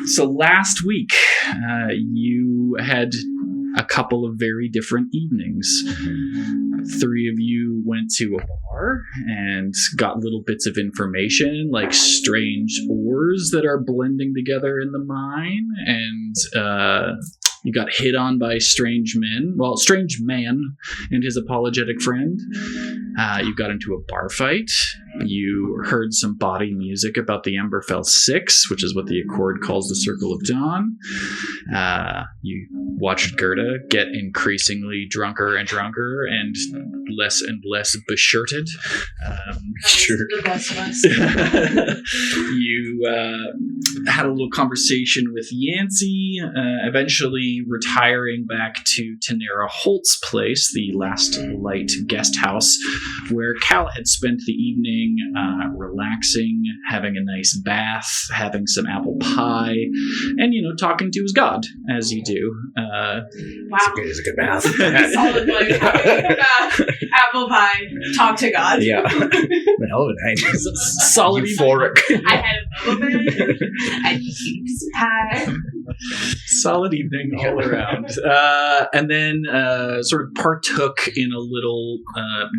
So last week, you had a couple of very different evenings. 3 of you went to a bar and got little bits of information, like strange ores that are blending together in the mine, and you got hit on by strange man and his apologetic friend. You got into a bar fight. You heard some body music about the Emberfell Six, which is what the Accord calls the Circle of Dawn. You watched Gerda get increasingly drunker and drunker and less beshirted. Sure. The best of us. You had a little conversation with Yancey, eventually retiring back to Tanera Holt's place, the Last Light guest house, where Cal had spent the evening relaxing, having a nice bath, having some apple pie, and, talking to his god, as you do. Wow. It's a good math. Solid, apple pie, talk to God. Yeah. The hell of a night. Solid euphoric. I had a little bit. I used pie. Solid evening all around. And then sort of partook in a little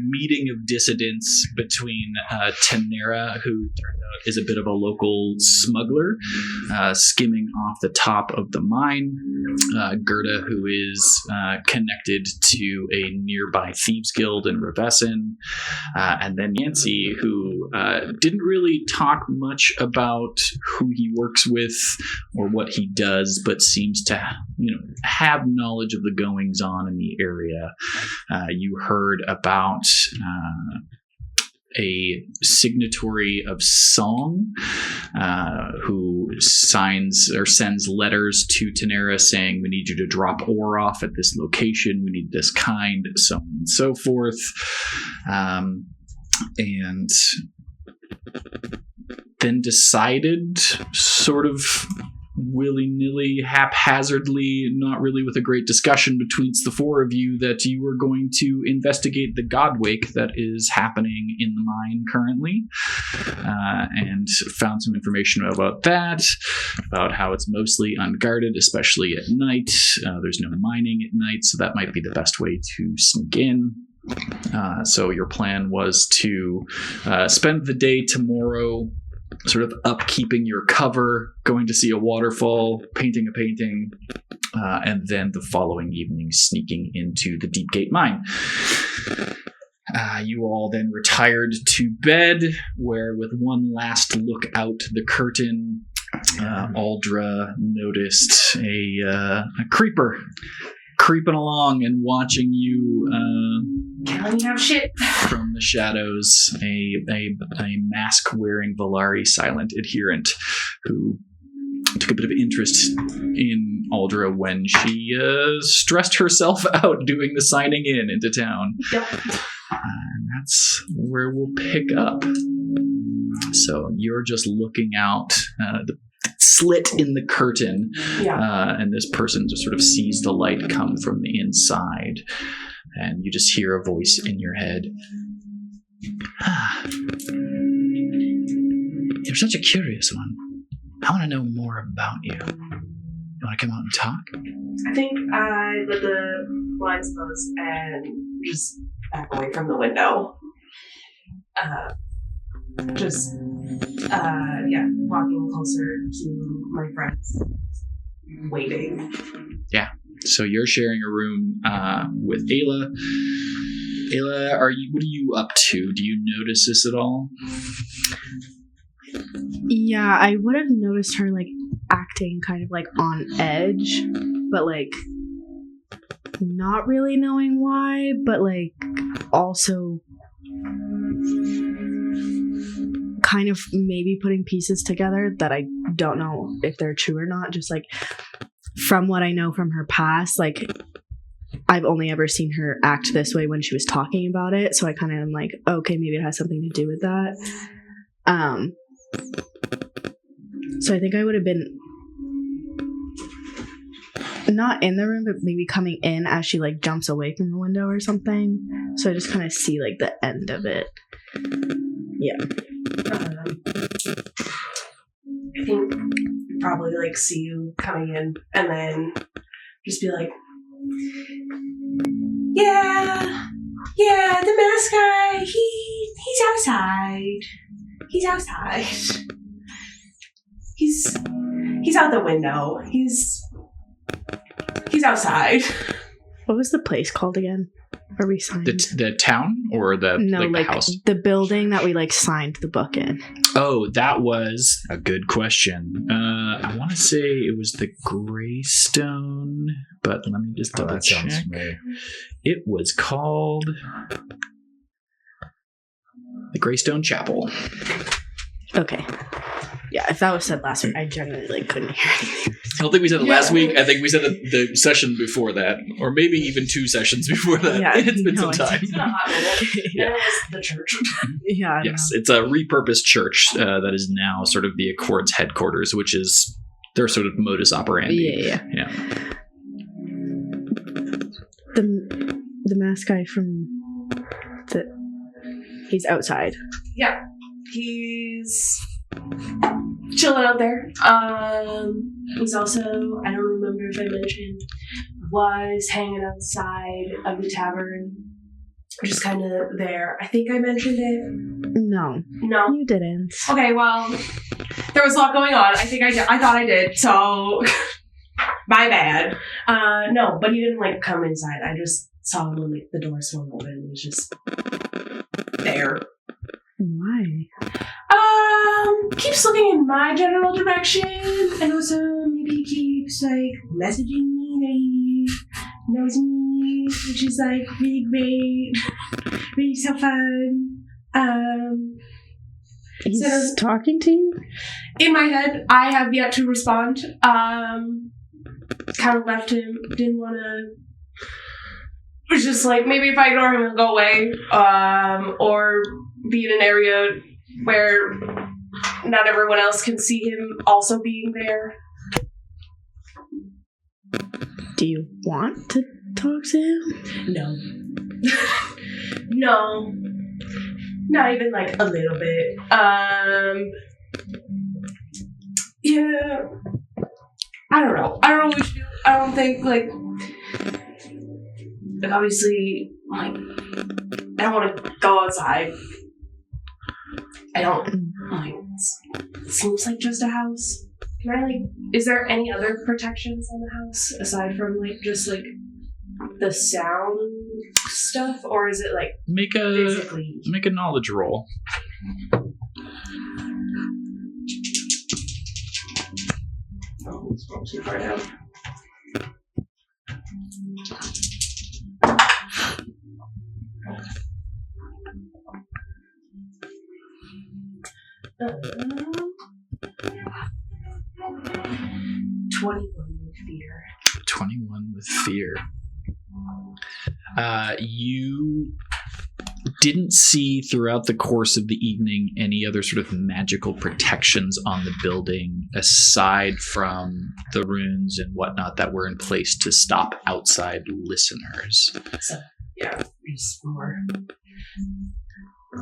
meeting of dissidents between Tanera, who turned out is a bit of a local smuggler, skimming off the top of the mine, Gerda, who is connected to a nearby thieves guild in Revessin, and then Yancey, who didn't really talk much about who he works with or what he does, but seems to have knowledge of the goings on in the area. You heard about a signatory of song who signs or sends letters to Tanera saying, we need you to drop ore off at this location, we need this kind, so on and so forth. And then decided sort of willy-nilly, haphazardly, not really with a great discussion between the 4 of you, that you were going to investigate the godwake that is happening in the mine currently, and found some information about that, about how it's mostly unguarded, especially at night. There's no mining at night, so that might be the best way to sneak in. So your plan was to spend the day tomorrow sort of upkeeping your cover, going to see a waterfall, painting a painting, and then the following evening sneaking into the Deep Gate mine. You all then retired to bed, where with one last look out the curtain, Aldra noticed a creeper creeping along and watching you Killing out shit from the shadows. A mask-wearing Valari silent adherent who took a bit of interest in Aldra when she stressed herself out doing the signing in into town. Yep. And that's where we'll pick up. So you're just looking out the slit in the curtain, and this person just sort of sees the light come from the inside, and you just hear a voice in your head. You're such a curious one. I want to know more about you. You want to come out and talk? I think I let the blinds close and just back away from the window. Walking closer to my friends, waiting. Yeah. So you're sharing a room with Ayla. Ayla, what are you up to? Do you notice this at all? Yeah, I would have noticed her acting kind of on edge, but not really knowing why, but also kind of maybe putting pieces together that I don't know if they're true or not. Just from what I know from her past, I've only ever seen her act this way when she was talking about it. So I kind of am okay, maybe it has something to do with that. So I think I would have been not in the room, but maybe coming in as she jumps away from the window or something. So I just kind of see the end of it. Yeah. I think probably like see you coming in and then just be like, yeah, the mask guy, he's outside. He's outside. He's out the window. He's outside. What was the place called again? Where we signed? The town or the the house? The building that we signed the book in. Oh, that was a good question. I want to say it was the Greystone, but let me just double check. It was called the Greystone Chapel. Okay. Yeah, if that was said last week, I genuinely couldn't hear anything. I don't think we said it last week. I think we said it the session before that, or maybe even 2 sessions before that. Yeah, it's been some time. It's been a hot minute. Yeah. And it was the church. Yeah. Yes, it's a repurposed church that is now sort of the Accord's headquarters, which is their sort of modus operandi. Yeah. The mask guy from he's outside. Yeah. He's chilling out there. He's also, I don't remember if I mentioned, was hanging outside of the tavern. Just kind of there. I think I mentioned it. No, you didn't. Okay, well, there was a lot going on. I think I thought I did, so my bad. No, but he didn't come inside. I just saw him when the door swung open and he was just there. Why? Keeps looking in my general direction, and also maybe keeps messaging me that he knows me, which is really great, really so fun. He's talking to you? In my head, I have yet to respond. Kind of left him, didn't want to. It was just maybe if I ignore him, he'll go away, or be in an area where not everyone else can see him also being there. Do you want to talk to him? No. No. Not even a little bit. Yeah. I don't know. I don't know what we should do. I don't think obviously I don't want to go outside. I don't it seems like just a house. Can I is there any other protections on the house aside from just the sound stuff, or is it physically? Make a knowledge roll. Oh, it's not too far down. fear. 21 with fear. You didn't see throughout the course of the evening any other sort of magical protections on the building aside from the runes and whatnot that were in place to stop outside listeners. So, yeah, just more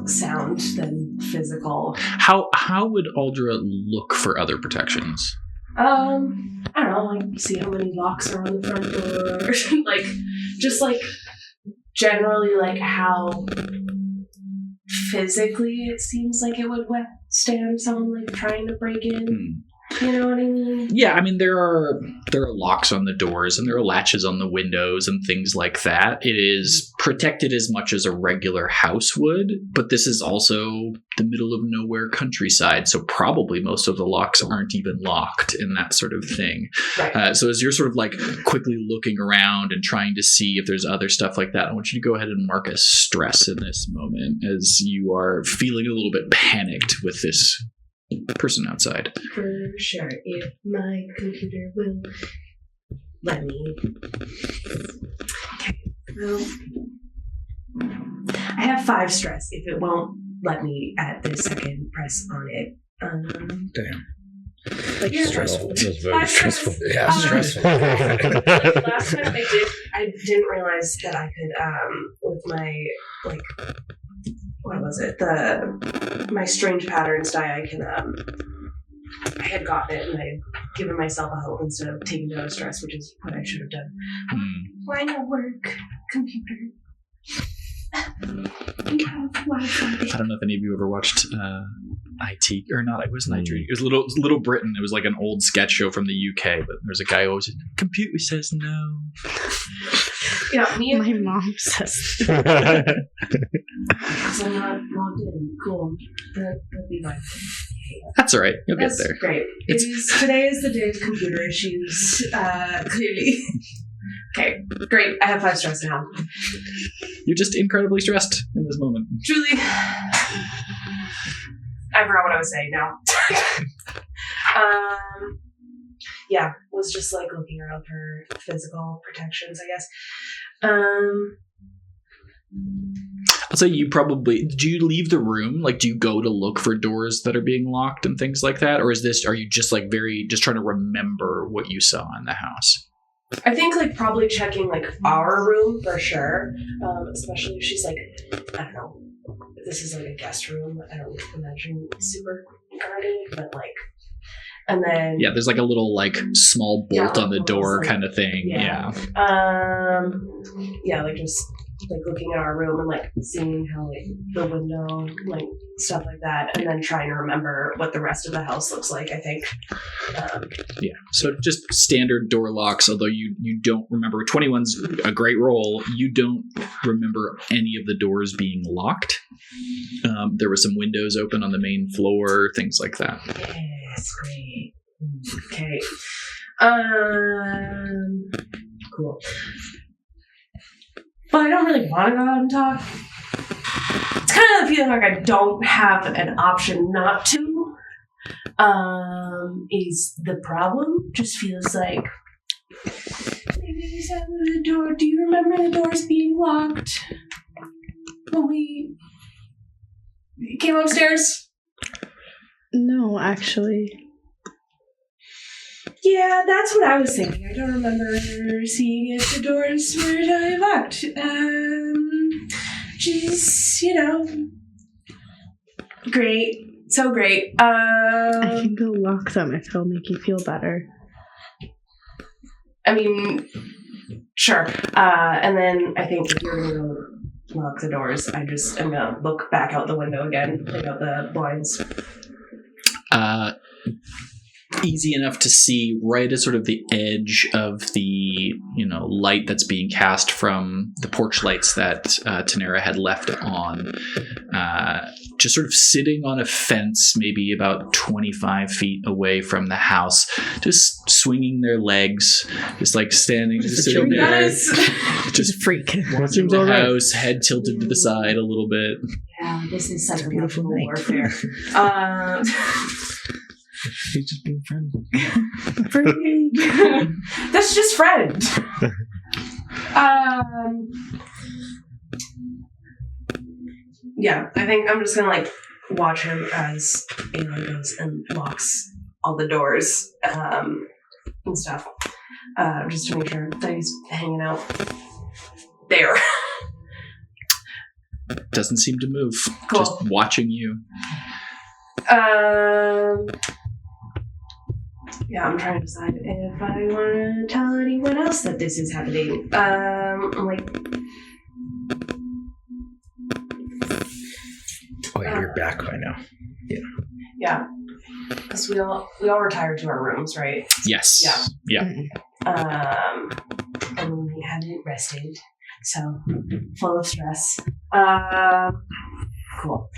sound than physical. How would Aldra look for other protections? I don't know, like see how many locks are on the front door, just generally how physically it seems like it would withstand someone trying to break in. You know what I mean? Yeah, I mean there are locks on the doors and there are latches on the windows and things like that. It is protected as much as a regular house would, but this is also the middle of nowhere countryside, so probably most of the locks aren't even locked and that sort of thing. Right. So as you're sort of quickly looking around and trying to see if there's other stuff like that, I want you to go ahead and mark as stress in this moment as you are feeling a little bit panicked with this person outside. For sure, if my computer will let me. Okay, well, I have 5 stress if it won't let me at the second press on it. Damn. Yeah, Stressful. It was very stressful. Yeah, stressful. Last time I didn't realize that I could, with my, what was it? My strange patterns die. I had gotten it and I had given myself a hope instead of taking down a stress, which is what I should have done. Why no work, computer? I don't know if any of you ever watched IT or not. It wasn't IT. It was Little Britain. It was like an old sketch show from the UK. But there's a guy who always computer says no. Yeah, me and My mom says. because I'm not logged in. Cool. That'd be fine. That's all right. You'll That's get there. great. Today is the day of computer issues. Clearly. Okay, great. I have 5 stress now. You're just incredibly stressed in this moment. Truly. I forgot what I was saying now. Yeah, was just like looking around for physical protections, I guess. I'll say you probably... Do you leave the room? Like, do you go to look for doors that are being locked and things like that? Or are you just like just trying to remember what you saw in the house? I think like probably checking like our room for sure. Especially if she's like, I don't know, if this is like a guest room. I don't imagine super guarded, but like, and then Yeah, there's like a little like small bolt on the door like, kind of thing. Yeah. Yeah, like just like looking at our room and like seeing how like the window, like stuff like that, and then trying to remember what the rest of the house looks like. I think. Yeah. So just standard door locks, although you don't remember. 21's a great roll. You don't remember any of the doors being locked. There were some windows open on the main floor, things like that. Yes, great. Okay. Cool. But I don't really want to go out and talk. It's kind of the feeling like I don't have an option not to. Is the problem. Just feels like maybe the door. Do you remember the doors being locked when we came upstairs? No, actually. Yeah, that's what I was thinking. I don't remember seeing if the doors were entirely locked. She's, great. So great. I can go lock them if it'll make you feel better. I mean, sure. And then I think if you're going to lock the doors, I'm going to look back out the window again, take out the blinds. Easy enough to see right at sort of the edge of the light that's being cast from the porch lights that Tanera had left on, just sort of sitting on a fence maybe about 25 feet away from the house, just swinging their legs, just like standing, just sitting there, just a freak. watching the house, head tilted to the side a little bit. Yeah, this is such a beautiful beautiful night. warfare. He's just being friendly. That's just friend. Yeah, I think I'm just gonna watch him as Aegon goes and locks all the doors and stuff, just to make sure that he's hanging out there. Doesn't seem to move. Cool. Just watching you. Yeah, I'm trying to decide if I want to tell anyone else that this is happening. I'm like, Oh, yeah, you're back by now. yeah, because we all retired to our rooms, right? Yes. Yeah. Yeah. And we hadn't rested, so full of stress. Cool.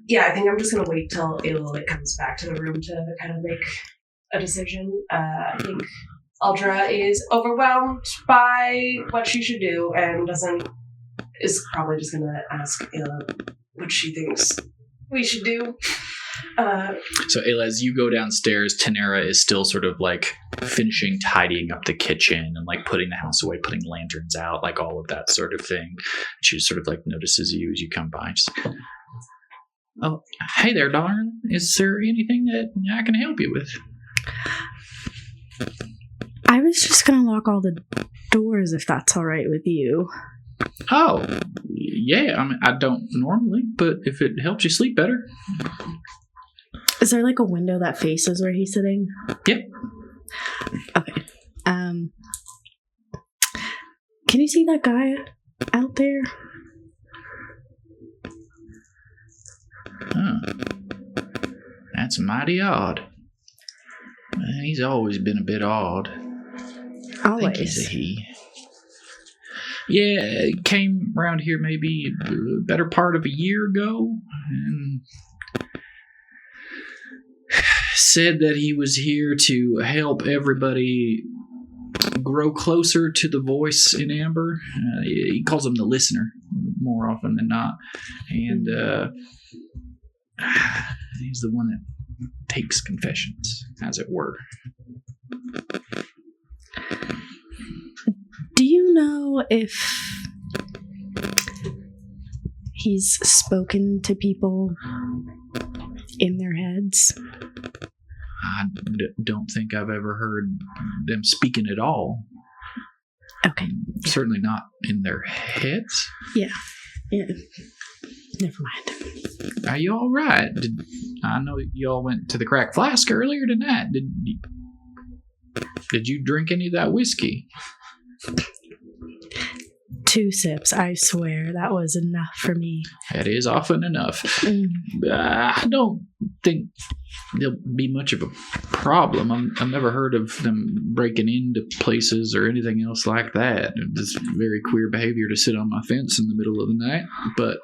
Yeah, I think I'm just gonna wait till Ayla comes back to the room to kind of make a decision. I think Aldra is overwhelmed by what she should do and is probably just gonna ask Ayla what she thinks we should do. So Ayla, as you go downstairs, Tanera is still sort of finishing tidying up the kitchen and putting the house away, putting lanterns out, all of that sort of thing. She just sort of notices you as you come by. Just, oh, hey there, darling. Is there anything that I can help you with? I was just gonna lock all the doors if that's all right with you. Oh, yeah. I mean, I don't normally, but if it helps you sleep better. Is there like a window that faces where he's sitting? Yep. Okay. Can you see that guy out there? Huh. That's mighty odd. He's always been a bit odd. I think he's a Always. he. Yeah, came around here maybe a better part of a year ago and said that he was here to help everybody grow closer to the voice in Amber. He calls him the listener more often than not. And he's the one that takes confessions, as it were. Do you know if he's spoken to people in their heads? I don't think I've ever heard them speaking at all. Okay. Certainly not in their heads. Yeah. Never mind. Are you all right? I know you all went to the Cracked Flask earlier tonight. Did you drink any of that whiskey? 2 sips, I swear. That was enough for me. That is often enough. I don't think there'll be much of a problem. I've never heard of them breaking into places or anything else like that. It's very queer behavior to sit on my fence in the middle of the night, but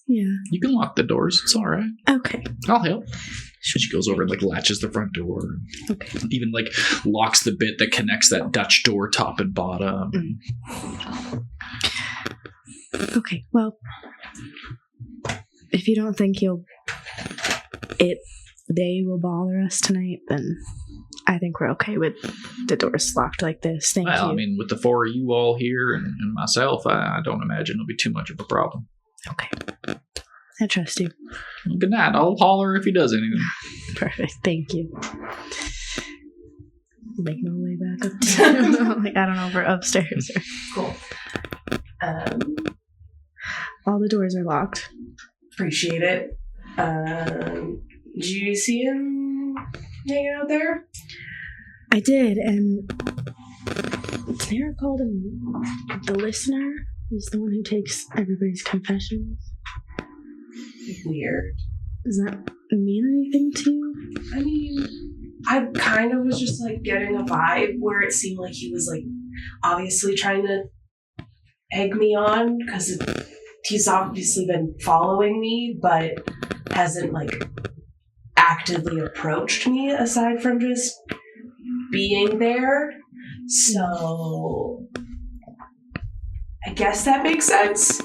Yeah. you can lock the doors. It's all right. Okay. I'll help. She goes over and latches the front door. Okay. Even locks the bit that connects that Dutch door top and bottom. Okay. Well, if you don't think they will bother us tonight, then I think we're okay with the doors locked like this. Thank you. I mean, with the 4 of you all here and myself, I don't imagine it'll be too much of a problem. Okay. I trust you. Well, good night. I'll holler if he does anything. Perfect. Thank you. Make my way back up to I don't know if we're upstairs. Cool. All the doors are locked. Appreciate it. Did you see him hanging out there? I did, and Tanera called him the listener. He's the one who takes everybody's confessions. Weird. Does that mean anything to you? I mean, I kind of was just getting a vibe where it seemed like he was obviously trying to egg me on because he's obviously been following me, but hasn't actively approached me aside from just being there. So I guess that makes sense.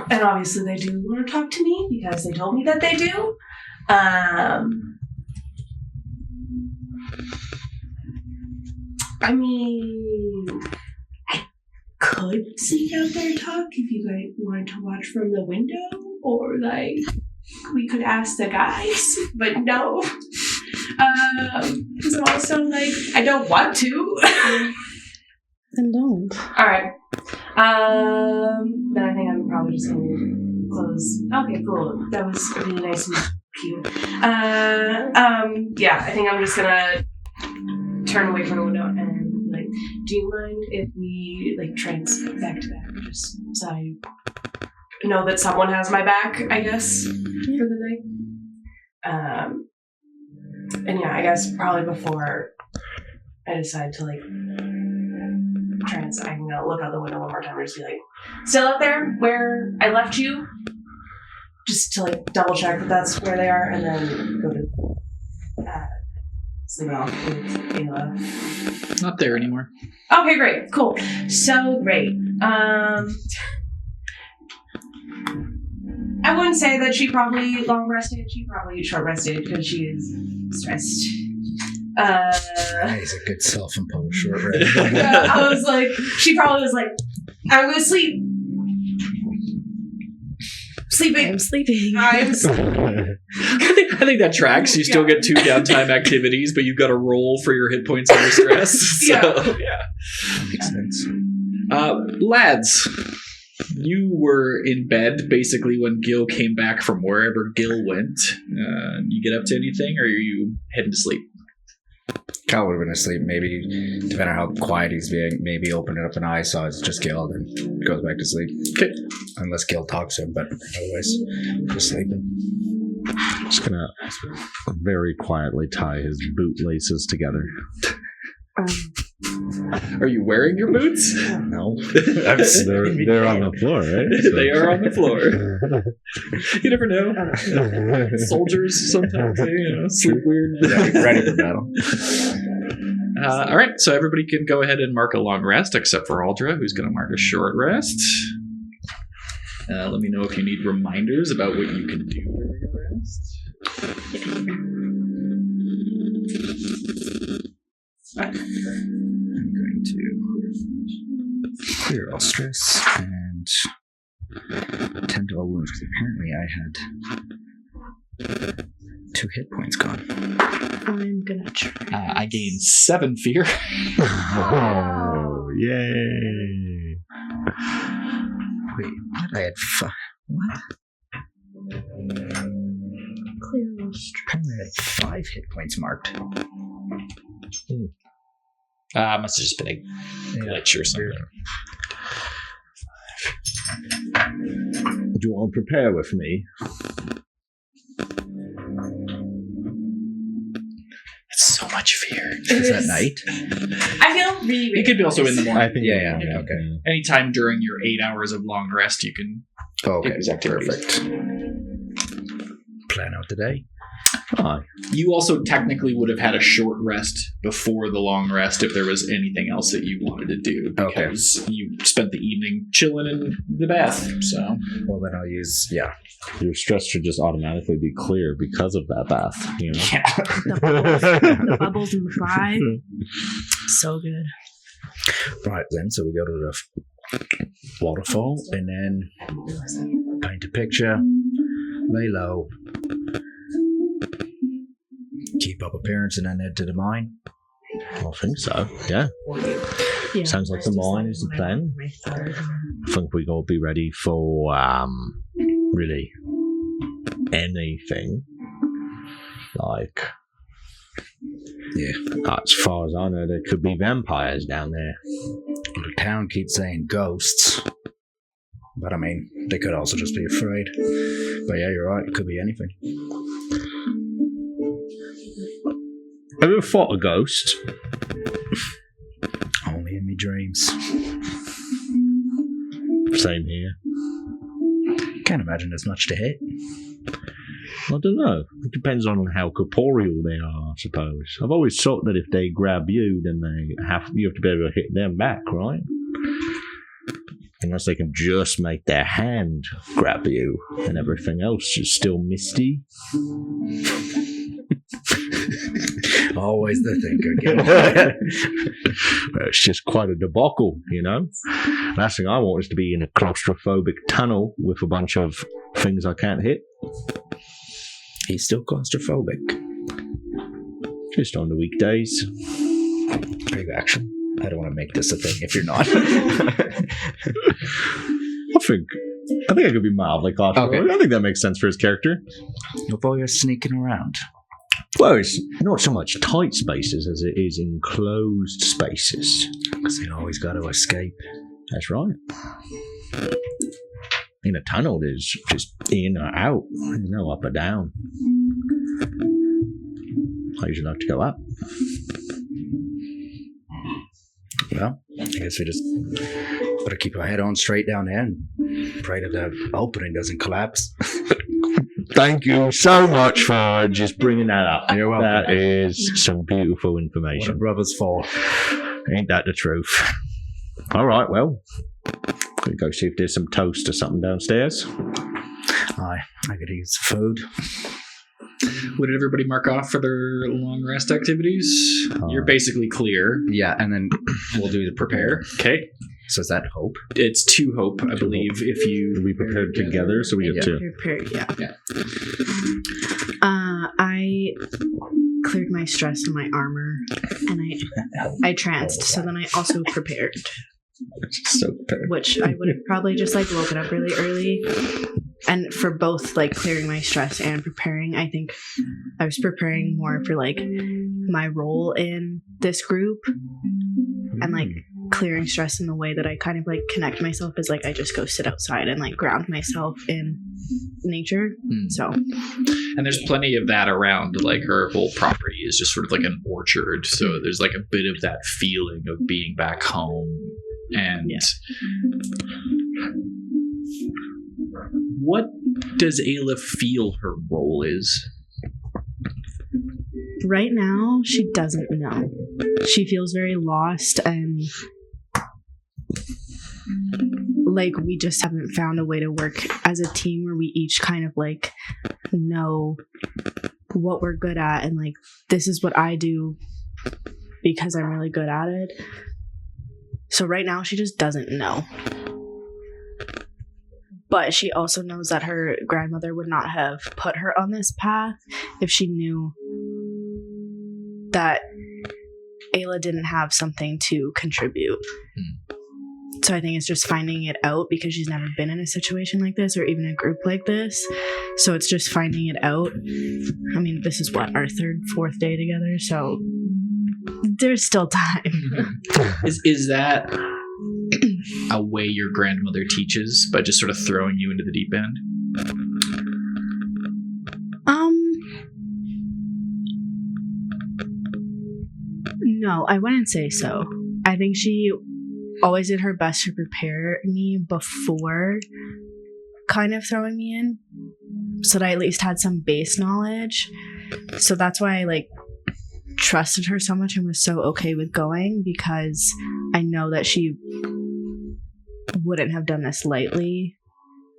And obviously they do want to talk to me because they told me that they do. I mean, I could sneak out there and talk if you guys wanted to watch from the window, or we could ask the guys, but no. Because also I don't want to. Then don't. Alright. Then I think I'm probably just gonna close. Okay, cool. That was really nice and cute. Yeah, I think I'm just gonna turn away from the window and do you mind if we transect back just so I know that someone has my back, I guess, for the night? And yeah, I guess probably before I decide to I'm gonna look out the window one more time and just be still out there where I left you? Just to double check that that's where they are, and then go to sleep it off with Ayla. Not there anymore. Okay, great. Cool. So great. I wouldn't say that she probably long rested. She probably short rested because she is stressed. He's a good self-imposed short rest. I was she probably was I'm gonna sleep. Sleeping. I'm sleeping. I'm sleeping. I think that tracks. You still get 2 downtime activities, but you've got to roll for your hit points under stress. So, yeah. That makes sense. Lads, you were in bed basically when Gil came back from wherever Gil went. You get up to anything, or are you heading to sleep? Cal would have been asleep, maybe, depending on how quiet he's being, maybe open up an eye, so it's just Gil, then goes back to sleep. Okay. Unless Gil talks to him, but otherwise, just sleeping. Just gonna very quietly tie his boot laces together. Are you wearing your boots? No. They're on the floor, right? They are on the floor. You never know. Soldiers sometimes sleep weird. Ready for battle. All right, so everybody can go ahead and mark a long rest, except for Aldra, who's going to mark a short rest. Let me know if you need reminders about what you can do during a rest. I'm going to clear all stress and tend to all wounds, because apparently I had 2 hit points gone. I'm gonna try. I gained 7 fear. Oh, yay! Wait, what? I had 5. What? Clear all stress. Apparently I had 5 hit points marked. Must have just been a glitch or something. Do you want to prepare with me? It's so much fear. Is that night? I feel really. It could be also in the morning. I think. Yeah, okay. Anytime during your 8 hours of long rest, you can Okay, pick these activities. perfect. Plan out the day. Aye. You also technically would have had a short rest before the long rest if there was anything else that you wanted to do, Okay. because you spent the evening chilling in the bath. So Well, then I'll use, Your stress should just automatically be clear because of that bath, you know? The bubbles and the vibe. So good. Right then, so we go to the waterfall and then paint a picture, lay low, keep up appearance, and then head to the mine. I think so, yeah. Yeah. Sounds like the mine is the plan. I think we gotta be ready for, really anything. Like, as far as I know, there could be vampires down there. Well, the town keeps saying ghosts, but I mean, they could also just be afraid. But yeah, you're right, it could be anything. Have you ever fought a ghost? Only in me dreams. Same here. Can't imagine there's much to hit. I don't know. It depends on how corporeal they are, I suppose. I've always thought that if they grab you, then you have to be able to hit them back, right? Unless they can just make their hand grab you, and everything else is still misty. Always the thinker. Well, it's just quite a debacle, you know? Last thing I want is to be in a claustrophobic tunnel with a bunch of things I can't hit. He's still claustrophobic. Just on the weekdays. Are you actually? I don't want to make this a thing if you're not. I think I could be mildly claustrophobic. Okay. I think that makes sense for his character. Although you're sneaking around. Well, it's not so much tight spaces as it is enclosed spaces. Because you always got to escape. That's right. In a tunnel, there's just in or out. There's no up or down. I usually like to go up. Well, I guess we just better keep our head on straight down there and pray that the opening doesn't collapse. Thank you so much for just bringing that up. You're welcome. That is some beautiful What a information. brother's fault. Ain't that the truth? All right, well, gonna go see if there's some toast or something downstairs. I could use food. what did everybody mark off for their long rest activities? You're basically clear. Yeah, and then we'll do the prepare. Okay. So is that hope? It's 2 hope, I believe, if you... We prepared together, so we get Yeah. 2. Prepared, yeah. Yeah. I cleared my stress in my armor, and I tranced. So then I also prepared. So prepared. which I would have probably just like woken up really early. And for both like clearing my stress and preparing, I think I was preparing more for like my role in this group and like clearing stress in the way that I kind of like connect myself is like I just go sit outside and like ground myself in nature. So And there's plenty of that around. Like her whole property is just sort of like an orchard. So there's like a bit of that feeling of being back home. And what does Ayla feel her role is? right now she doesn't know. She feels very lost and like we just haven't found a way to work as a team where we each kind of like know what we're good at and like this is what I do because I'm really good at it. So right now she just doesn't know. But she also knows that her grandmother would not have put her on this path if she knew that Ayla didn't have something to contribute. So I think it's just finding it out because she's never been in a situation like this or even a group like this. So it's just finding it out. I mean, this is what, our third, fourth day together. So there's still time. Is that a way your grandmother teaches by just sort of throwing you into the deep end? No, I wouldn't say so. I think she always did her best to prepare me before kind of throwing me in so that I at least had some base knowledge. So that's why I like trusted her so much and was so okay with going because I know that she wouldn't have done this lightly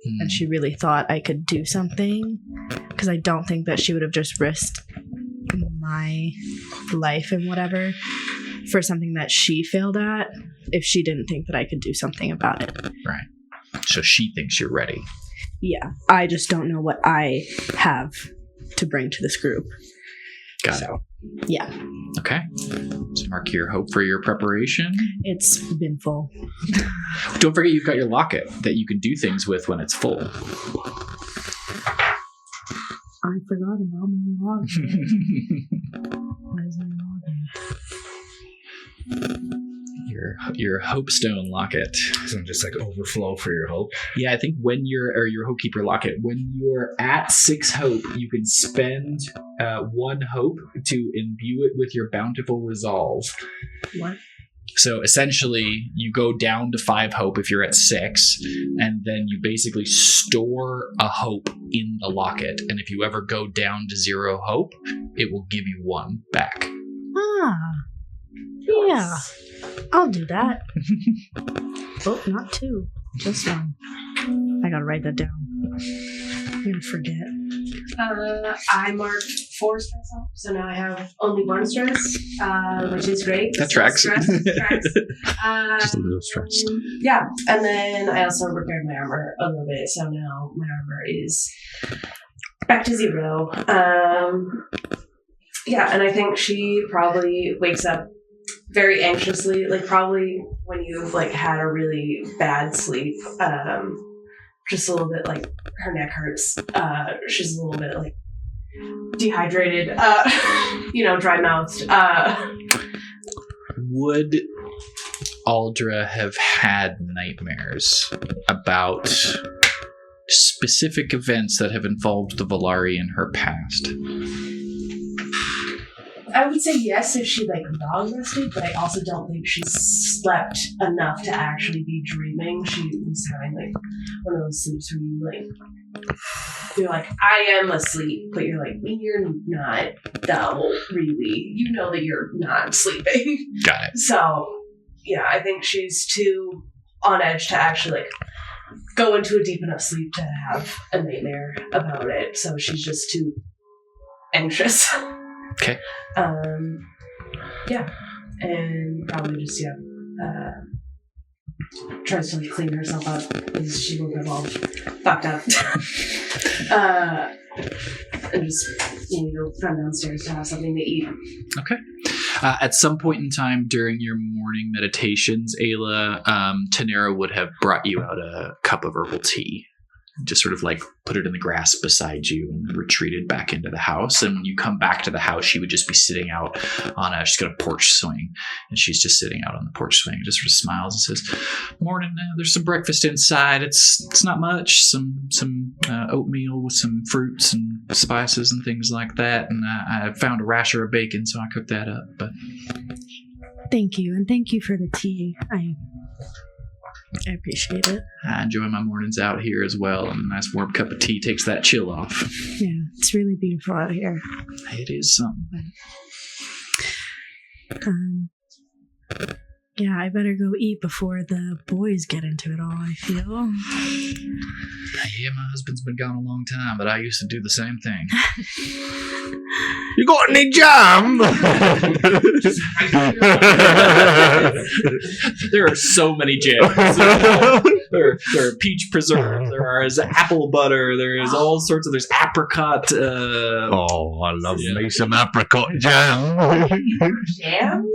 and she really thought I could do something because I don't think that she would have just risked my life and whatever for something that she failed at if she didn't think that I could do something about it. Right. So she thinks you're ready. Yeah. I just don't know what I have to bring to this group. Got it. Yeah. Okay. So mark your hope for your preparation. It's been full. Don't forget you've got your locket that you can do things with when it's full. I forgot about my locket. Where's my locket? Your hope stone locket. So just like overflow for your hope. Yeah, I think when you're your hope keeper locket, when you're at 6 hope, you can spend 1 hope to imbue it with your bountiful resolve. What? So essentially, you go down to 5 hope if you're at 6, and then you basically store a hope in the locket. And if you ever go down to 0 hope, it will give you 1 back. Ah. Yeah. I'll do that. Oh, not 2. Just 1. I gotta write that down. I'm gonna forget. I marked 4 stress off, so now I have only 1 stress, which is great. That tracks. Stress. Just a little stressed. Yeah, and then I also repaired my armor a little bit, so now my armor is back to 0. Yeah, and I think she probably wakes up very anxiously, like probably when you've like had a really bad sleep, just a little bit like her neck hurts. She's a little bit like dehydrated, dry mouthed. Would Aldra have had nightmares about specific events that have involved the Valari in her past? I would say yes if she like dog rested, but I also don't think she slept enough to actually be dreaming. She was having like one of those sleeps where you're like, I am asleep, but you're like, you're not though, really. You know that you're not sleeping. Got it. So yeah, I think she's too on edge to actually like go into a deep enough sleep to have a nightmare about it. So she's just too anxious. Okay. Yeah, and probably just tries to like clean herself up because she woke up all fucked up. And just go run downstairs to have something to eat. Okay. At some point in time during your morning meditations, Ayla, Tanera would have brought you out a cup of herbal tea. Just sort of like put it in the grass beside you and retreated back into the house. And when you come back to the house, she would just be sitting out on she's got a porch swing, and she's just sitting out on the porch swing and just sort of smiles and says, "Morning, there's some breakfast inside. It's not much, some oatmeal with some fruits and spices and things like that. And I found a rasher of bacon, so I cooked that up." But Thank you, and thank you for the tea. I appreciate it. I enjoy my mornings out here as well, and a nice warm cup of tea takes that chill off. Yeah, it's really beautiful out here. It is something. Yeah, I better go eat before the boys get into it all, I feel. Yeah, my husband's been gone a long time, but I used to do the same thing. You got any jam? There are so many jams. There are peach preserves. There is apple butter. There is all sorts of. There's apricot. Oh, I love me some apricot jam. Jams?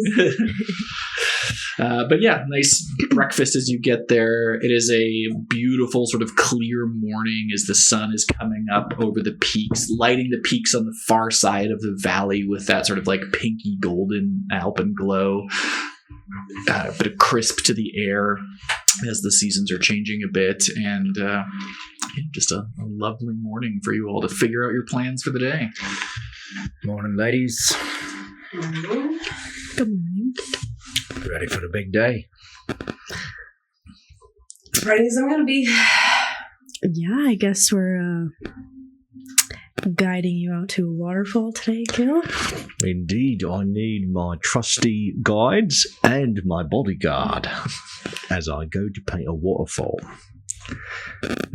But yeah, nice breakfast as you get there. It is a beautiful sort of clear morning as the sun is coming up over the peaks, lighting the peaks on the far side of the valley with that sort of like pinky golden alpenglow. A bit of crisp to the air as the seasons are changing a bit, and just a lovely morning for you all to figure out your plans for the day. Morning, ladies. Good morning. Ready for the big day? Ready as I'm gonna be. Yeah, I guess we're guiding you out to a waterfall today, Gil. Indeed, I need my trusty guides and my bodyguard as I go to paint a waterfall.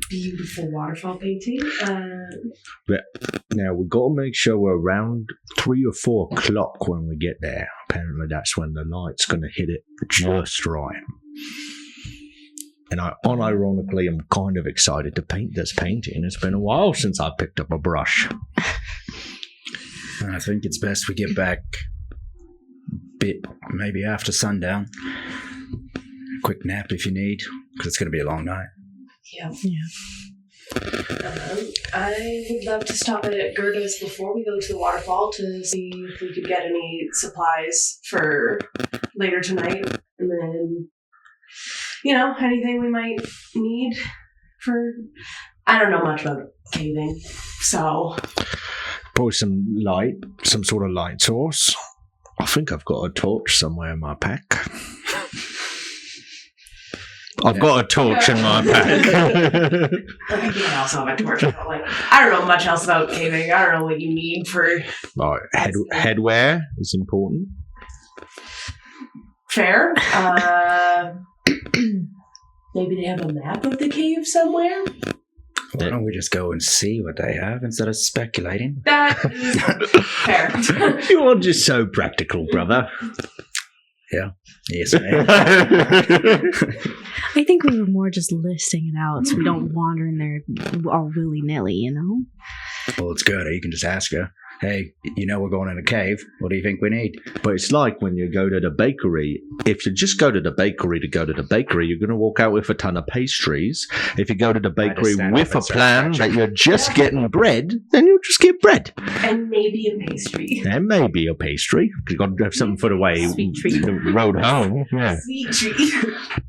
Beautiful waterfall painting. Now, we've got to make sure we're around 3 or 4 o'clock when we get there. Apparently, that's when the light's going to hit it just right. And I unironically am kind of excited to paint this painting. It's been a while since I picked up a brush. I think it's best we get back maybe after sundown. Quick nap if you need, because it's going to be a long night. Yeah. Yeah. I would love to stop at Gerda's before we go to the waterfall to see if we could get any supplies for later tonight. And then, anything we might need for... I don't know much about caving, so... Probably some sort of light source. I think I've got a torch somewhere in my pack. I've got a torch in my pack. I think I also have a torch. But I don't know much else about caving. I don't know what you need for... Right, headwear is important. Fair. Maybe they have a map of the cave somewhere? Why don't we just go and see what they have instead of speculating? That is fair. You are just so practical, brother. Yeah. Yes, ma'am. I think we were more just listing it out so we don't wander in there all willy-nilly, you know? Well, it's good. You can just ask her, hey, we're going in a cave. What do you think we need? But it's like when you go to the bakery. If you just go to the bakery to go to the bakery, you're going to walk out with a ton of pastries. If you go to the bakery with a plan that you're just getting bread, then you'll just get bread. And maybe a pastry. And maybe a pastry. You've got to have something for the way Sweet treat. the road home. Yeah. Sweet treat.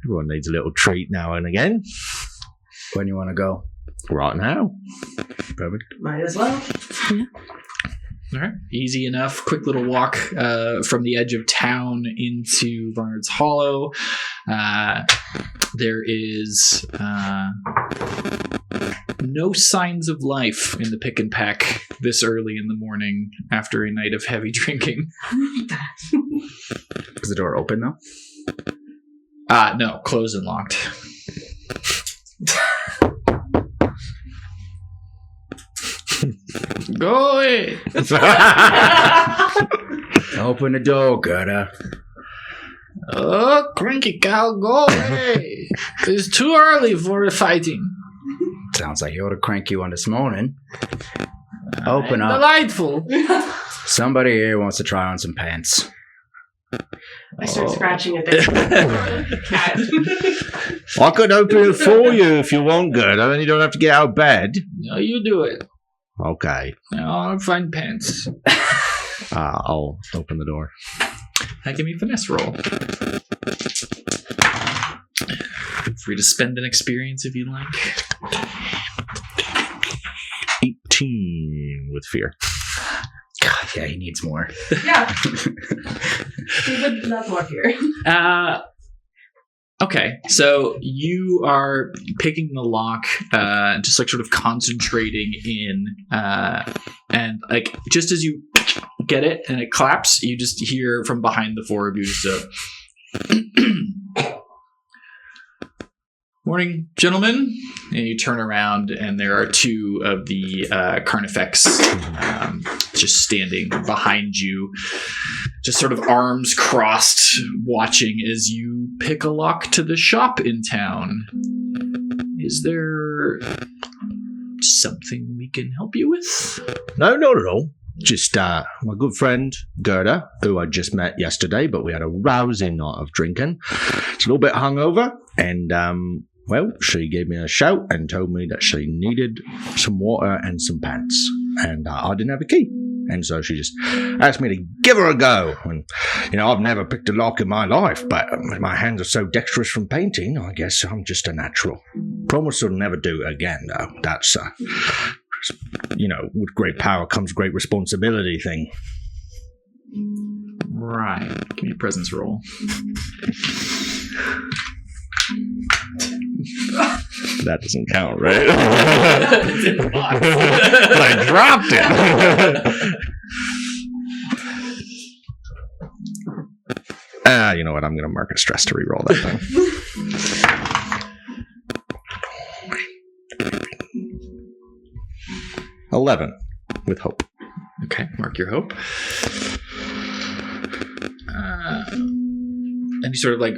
Everyone needs a little treat now and again. When you want to go? Right now. Perfect. Might as well. Yeah. All right. Easy enough. Quick little walk from the edge of town into Varnard's Hollow. There is no signs of life in the pick and pack this early in the morning after a night of heavy drinking. Is the door open, though? No. Closed and locked. Go away. Open the door, Gerda. Oh, cranky cow, go away. It's too early for the fighting. Sounds like you ought to crank you on this morning. Open up. Delightful. Somebody here wants to try on some pants. I start scratching at the cat. I could open it for you if you want, good. I mean, you don't have to get out of bed. No, you do it. Okay. I'll find pants. I'll open the door. Give me a finesse roll. Free to spend an experience if you like. 18 with fear. God, yeah, he needs more. Yeah. We would love more here. Okay, so you are picking the lock, just like sort of concentrating in, and like just as you get it and it claps, you just hear from behind the four of you just morning, gentlemen. And you turn around, and there are two of the Carnifex just standing behind you, just sort of arms crossed, watching as you pick a lock to the shop in town. Is there something we can help you with? No, not at all. Just my good friend Gerda, who I just met yesterday, but we had a rousing night of drinking. She's a little bit hungover, and well, she gave me a shout and told me that she needed some water and some pants, and I didn't have a key. And so she just asked me to give her a go. And, you know, I've never picked a lock in my life, but my hands are so dexterous from painting, I guess I'm just a natural. Promise I'll never do it again, though. That's, you know, with great power comes great responsibility thing. Right. Give me a presence roll. That doesn't count, right? It's in the box. But I dropped it. You know what? I'm going to mark a stress to reroll that thing. 11 with hope. Okay, mark your hope. And he sort of like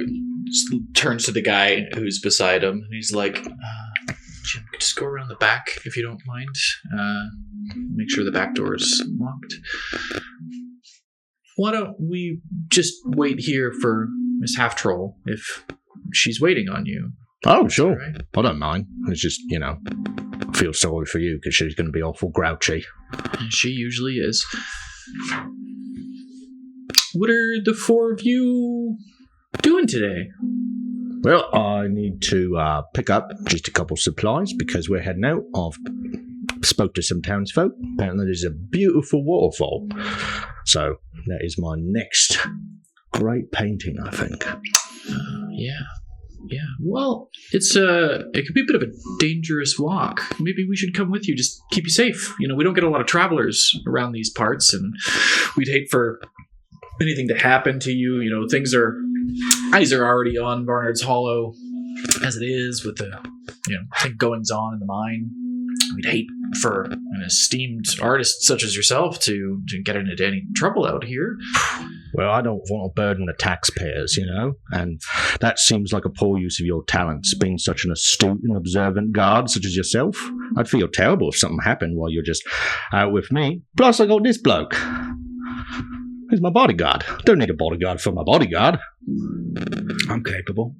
turns to the guy who's beside him, and he's like, Jim, just go around the back if you don't mind. Make sure the back door is locked. Why don't we just wait here for Miss Half-Troll if she's waiting on you? Oh, sure. Right? I don't mind. It's just, you know, I feel sorry for you because she's going to be awful grouchy. She usually is. What are the four of you doing today? Well, I need to pick up just a couple supplies because we're heading out. I've spoke to some townsfolk. Apparently there's a beautiful waterfall. So that is my next great painting, I think. Yeah. Well, it could be a bit of a dangerous walk. Maybe we should come with you, just keep you safe. You know, we don't get a lot of travelers around these parts, and we'd hate for anything to happen to you. You know, eyes are already on Barnard's Hollow as it is with the, you know, goings on in the mine. We'd hate for an esteemed artist such as yourself to get into any trouble out here. Well, I don't want to burden the taxpayers, you know, and that seems like a poor use of your talents, being such an astute and observant guard such as yourself. I'd feel terrible if something happened while you're just out with me. Plus, I got this bloke. He's my bodyguard. Don't need a bodyguard for my bodyguard. I'm capable.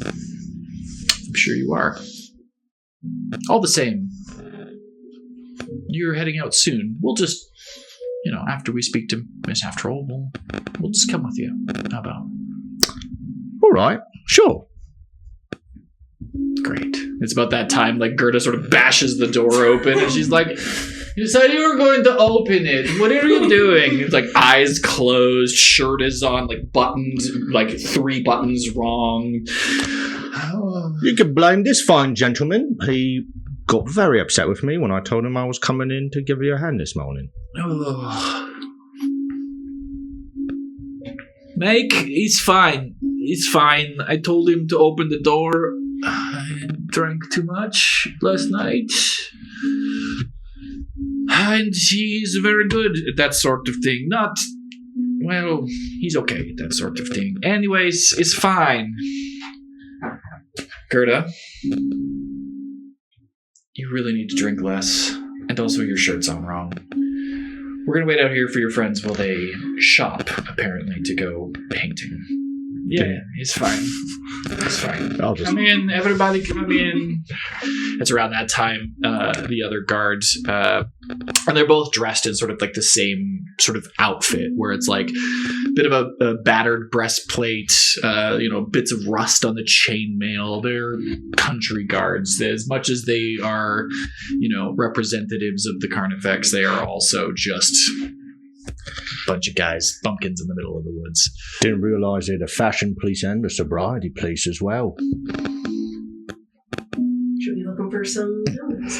I'm sure you are. All the same, you're heading out soon. We'll just, you know, after we speak to Miss Half-Troll, we'll just come with you. How about? All right, sure. Great. It's about that time, like, Gerda sort of bashes the door open, and she's like, you said you were going to open it. What are you doing? It's like eyes closed, shirt is on, like buttons, like 3 buttons wrong. You can blame this fine gentleman. He got very upset with me when I told him I was coming in to give you a hand this morning. Oh. Mike, he's fine. He's fine. I told him to open the door. I drank too much last night. And he's very good at that sort of thing. Well, he's okay at that sort of thing. Anyways, it's fine. Gerda, you really need to drink less. And also your shirt's on wrong. We're going to wait out here for your friends while they shop, apparently, to go painting. Yeah, it's fine. It's fine. I'll just Come in, everybody come in. It's around that time, the other guards, and they're both dressed in sort of like the same sort of outfit, where it's like a bit of a battered breastplate, bits of rust on the chainmail. They're country guards. As much as they are, representatives of the Carnifex, they are also just bunch of guys, bumpkins in the middle of the woods. didn't realise they're the fashion police and the sobriety police as well. Should be looking for some donuts.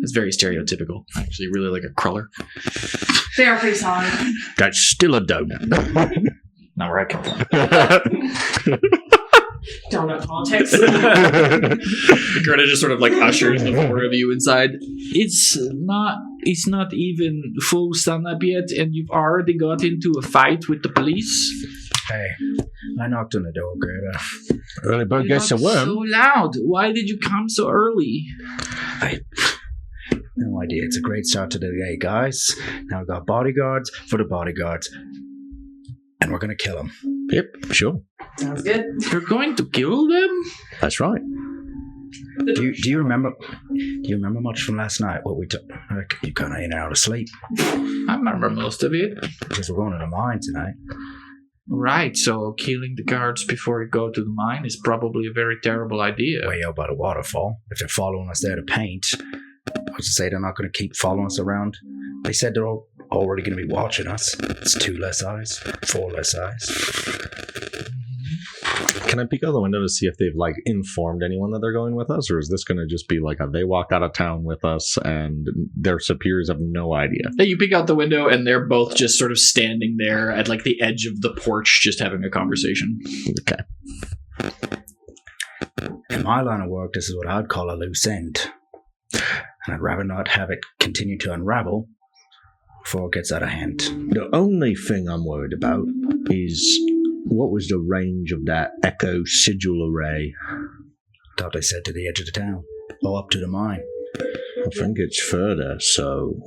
It's very stereotypical. I actually really like a cruller. They are pretty solid. That's still a donut. Not where I come from. Donut politics. Greta just sort of like ushers the four of you inside. It's not even full sun up yet, and you've already got into a fight with the police. Hey, I knocked on the door, Greta. Early bird gets a You're worm. so loud. Why did you come so early? No idea. It's a great start to the day, guys. Now we've got bodyguards for the bodyguards. And we're going to kill them. Yep, sure. Sounds good. You're going to kill them? That's right. Do you remember? Do you remember much from last night? What we took? You kind of in and out of sleep I remember most of it. because we're going to the mine tonight. Right, so killing the guards before you go to the mine is probably a very terrible idea. Way out by the waterfall. If they're following us there to paint, I was to say they're not going to keep following us around. They said they're already going to be watching us. It's 2 less eyes, 4 less eyes. Can I peek out the window to see if they've informed anyone that they're going with us, or is this going to just be they walk out of town with us and their superiors have no idea? Hey, you peek out the window and they're both just sort of standing there at the edge of the porch, just having a conversation. Okay. In my line of work, this is what I'd call a loose end. And I'd rather not have it continue to unravel before it gets out of hand. The only thing I'm worried about is what was the range of that echo sigil array? Thought they said to the edge of the town. Or up to the mine. I think it's further, so...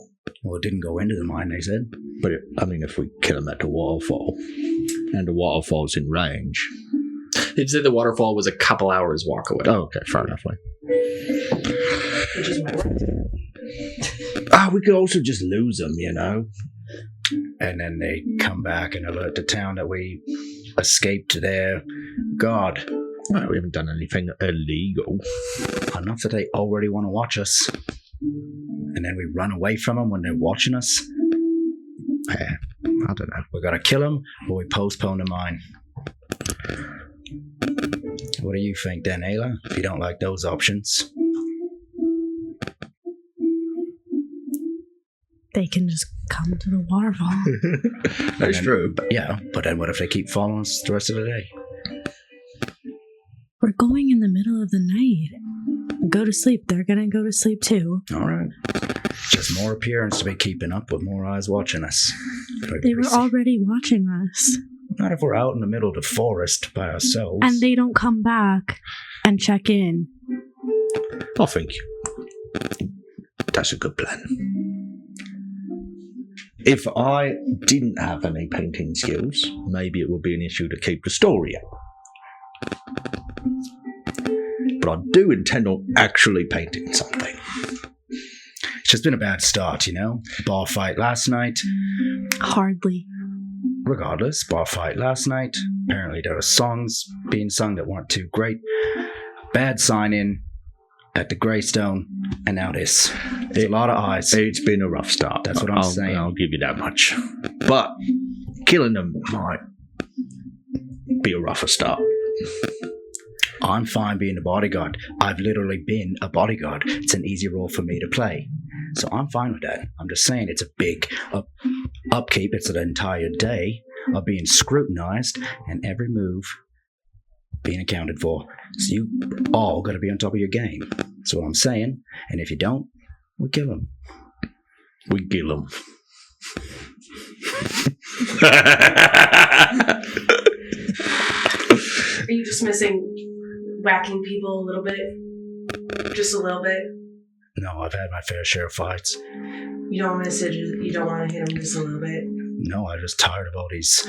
Well, it didn't go into the mine, they said. But, if we kill them at the waterfall, and the waterfall's in range... They'd say the waterfall was a couple hours walk away. Oh, okay, fair enough. Which is my word. We could also just lose them, And then they come back and alert the town that we escaped their god. Well, we haven't done anything illegal. Enough that they already want to watch us. And then we run away from them when they're watching us. I don't know. We gotta kill them, or we postpone the mine. What do you think then, Ayla? If you don't like those options. They can just come to the waterfall. That's true. But then what if they keep following us the rest of the day? We're going in the middle of the night. Go to sleep. They're gonna go to sleep too. All right. Just more appearance to be keeping up with more eyes watching us. They were already watching us. Not if we're out in the middle of the forest by ourselves. And they don't come back and check in. I think that's a good plan. If I didn't have any painting skills, maybe it would be an issue to keep the story up. But I do intend on actually painting something. It's just been a bad start, Bar fight last night. Hardly. Regardless, bar fight last night. Apparently there were songs being sung that weren't too great. Bad sign-in at the Greystone, and now this. It's a lot of eyes. It's been a rough start. That's what I'm saying. I'll give you that much. But killing them might be a rougher start. I'm fine being a bodyguard. I've literally been a bodyguard. It's an easy role for me to play. So I'm fine with that. I'm just saying it's a big upkeep. It's an entire day of being scrutinized and every move being accounted for. So you all got to be on top of your game. That's what I'm saying. And if you don't, we kill them. We kill them. Are you just missing whacking people a little bit? Just a little bit? No, I've had my fair share of fights. You don't miss it. You don't want to hit him just a little bit. No, I'm just tired of all these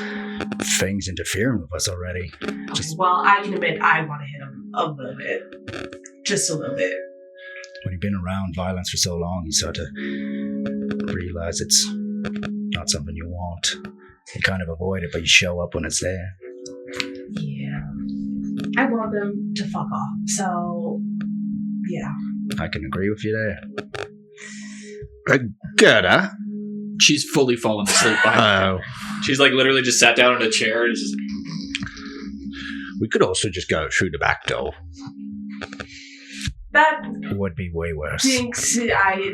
things interfering with us already. Just Well, I can admit I want to hit him a little bit. Just a little bit. when you've been around violence for so long, you start to realize it's not something you want. You kind of avoid it, but you show up when it's there. Yeah. I want them to fuck off. So, yeah. I can agree with you there. Gerda? She's fully fallen asleep behind him. She's like literally just sat down in a chair and just... We could also just go through the back door. That Would be way worse.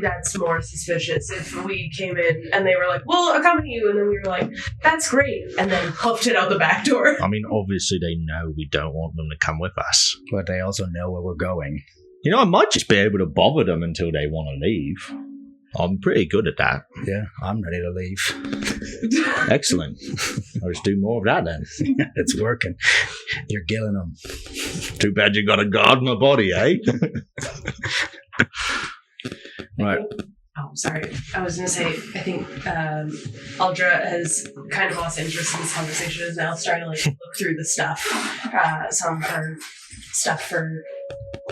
that's more suspicious if we came in and they were like, we'll accompany you, and then we were like, that's great, and then hoofed it out the back door. I mean, obviously they know we don't want them to come with us. But they also know where we're going. You know, I might just be able to bother them until they want to leave. I'm pretty good at that. Yeah, I'm ready to leave. Excellent. I'll just do more of that then. It's working. You're killing them. Too bad you got a guard in my body, eh? Right. Oh, sorry. I was going to say, I think Aldra has kind of lost interest in this conversation, is now starting to like look through the stuff. Some of her stuff for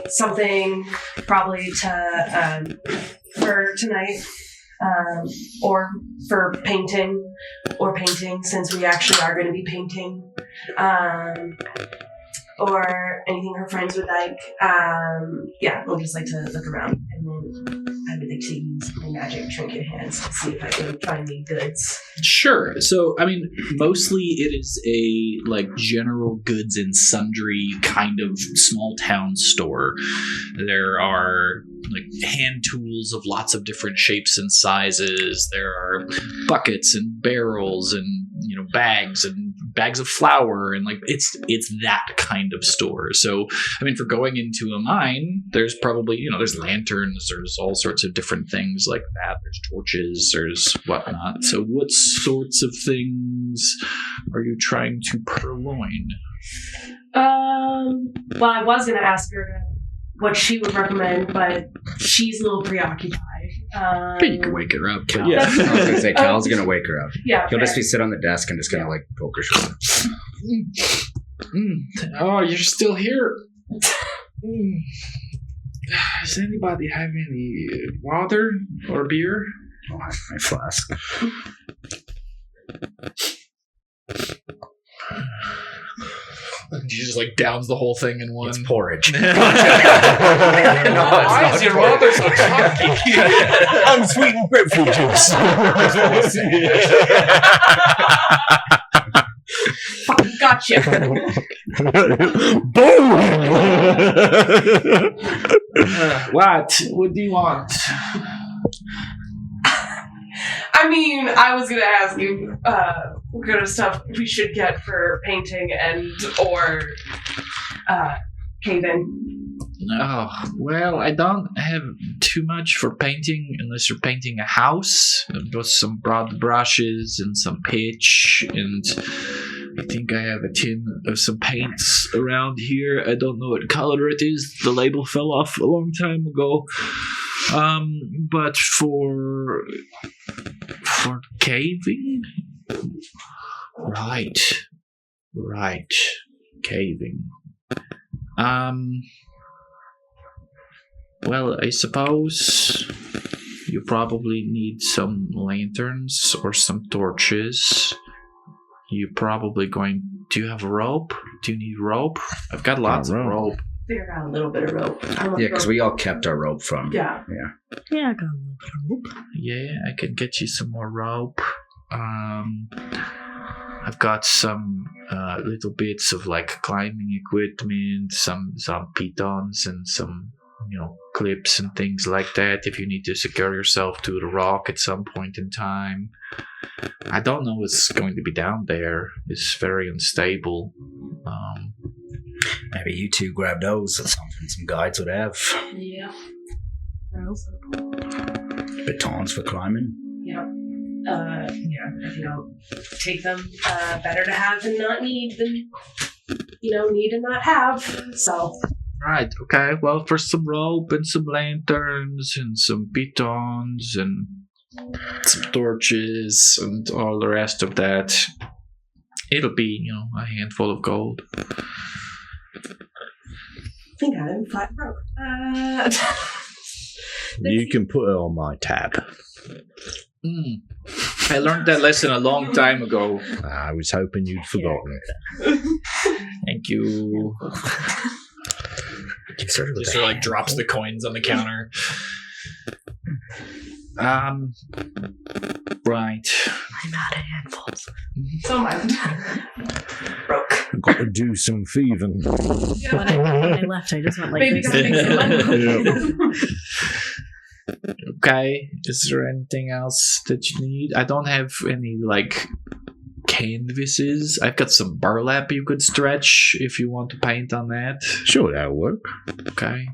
something, probably to for tonight, or for painting, since we actually are going to be painting, or anything her friends would like. Yeah, we'll just like to look around, and then I would like to use my magic trinket hands to see if I can find any goods. Sure. So, I mean, mostly it is a like general goods and sundry kind of small town store. There are like hand tools of lots of different shapes and sizes. There are buckets and barrels and, you know, bags of flour, and like it's that kind of store. So, I mean, for going into a mine, there's probably, you know, there's lanterns, there's all sorts of different things like that. There's torches, there's whatnot. So what sorts of things are you trying to purloin? Well, I was going to ask her what she would recommend, but she's a little preoccupied. But you can wake her up. Cal. Yeah, I was going to say, Cal's going to wake her up. Yeah. He'll just be sitting on the desk and just going to, like, poke her shoulder. Oh, you're still here. Does anybody have any water or beer? Oh, my flask. She just like downs the whole thing in one. It's porridge. Why is your water so chalky? Unsweetened grapefruit juice. Fucking gotcha. Boom! What do you want? I mean, I was gonna ask you what kind of stuff we should get for painting and or caving. Oh, well, I don't have too much for painting unless you're painting a house. Just some broad brushes and some pitch, and I think I have a tin of some paints around here. I don't know what color it is. The label fell off a long time ago. But for caving? Right. Caving. Well, I suppose you probably need some lanterns or some torches. You're probably going... Do you have rope? Do you need rope? I've got lots of rope. Figure out a little bit of rope. Yeah, because we all kept our rope from. Yeah. Yeah, I got a little bit of rope. Yeah, I can get you some more rope. I've got some little bits of like climbing equipment, some pitons and some, you know, clips and things like that if you need to secure yourself to the rock at some point in time. I don't know what's going to be down there. It's very unstable. Maybe you two grab those. That's something some guides would have. Yeah. Batons for climbing. Yeah. Yeah, if you don't take them, better to have than not need than, you know, need and not have. So, Right, okay. Well, for some rope and some lanterns and some pitons and some torches and all the rest of that, it'll be, a handful of gold. I think I'm flat broke. You can put it on my tab. I learned that lesson a long time ago. I was hoping you'd forgotten it. Thank you. You started with Just that. drops the coins on the counter. Right. I'm out of handfuls. So am I. Broke. I've got to do some thieving. When I left, I just went like Maybe this. gotta make some money. Okay. Is there anything else that you need? I don't have any canvases. I've got some burlap you could stretch if you want to paint on that. Sure, that'll work. Okay.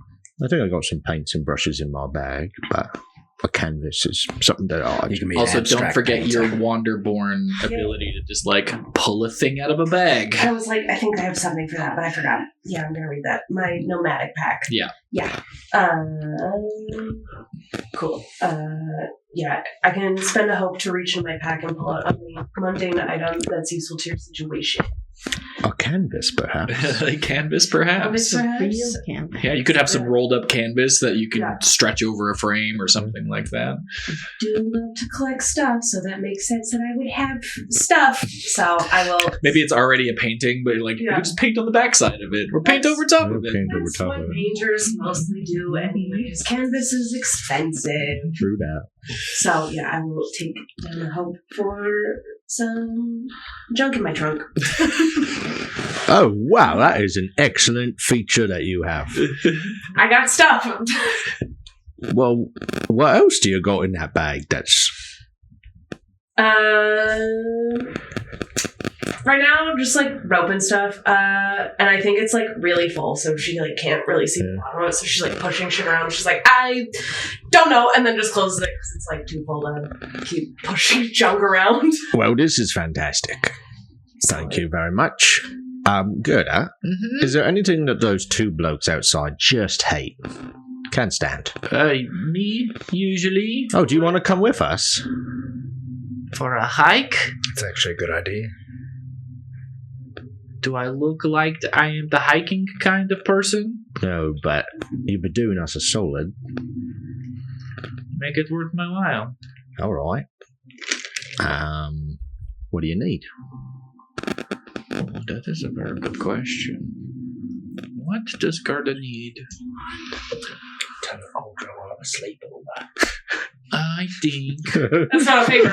I think I got some paints and brushes in my bag, but a canvas is something that You can be an Also, don't abstract forget painter. your Wanderborn ability to just pull a thing out of a bag. I was like, I think I have something for that, but I forgot. Yeah, I'm gonna read that. My nomadic pack. Yeah. Yeah. Cool. Yeah, I can spend a hope to reach in my pack and pull out a mundane item that's useful to your situation. a canvas, perhaps. A canvas, perhaps. Real canvas. Yeah, you could have some rolled up canvas that you can Yeah. stretch over a frame or something like that. Do love to collect stuff, so that makes sense that I would have stuff. So I will. Maybe it's already a painting, but you Yeah. can just paint on the backside of it, or paint over top of it. Paint over That's top what of it. painters mostly do, anyways. Canvas is expensive. True that. So yeah, I will take down the hope for some junk in my trunk. Oh, wow, that is an excellent feature that you have. I got stuff. Well, what else do you got in that bag that's... Right now, just rope and stuff. And I think it's really full, so she can't really see the bottom of it. So she's pushing shit around. She's like, I don't know, and then just closes it because it's too full to keep pushing junk around. Well, this is fantastic. Thank you very much. Good, huh? Mm-hmm. Is there anything that those two blokes outside just hate? Can't stand. Me, usually, Oh, do you want to come with us? for a hike. It's actually a good idea. Do I look like I am the hiking kind of person? No, but you've been doing us a solid. Make it worth my while. All right. What do you need? Oh, that is a very good question. What does Garda need? Turn the old girl while I'm asleep all that. I think. That's not a favor.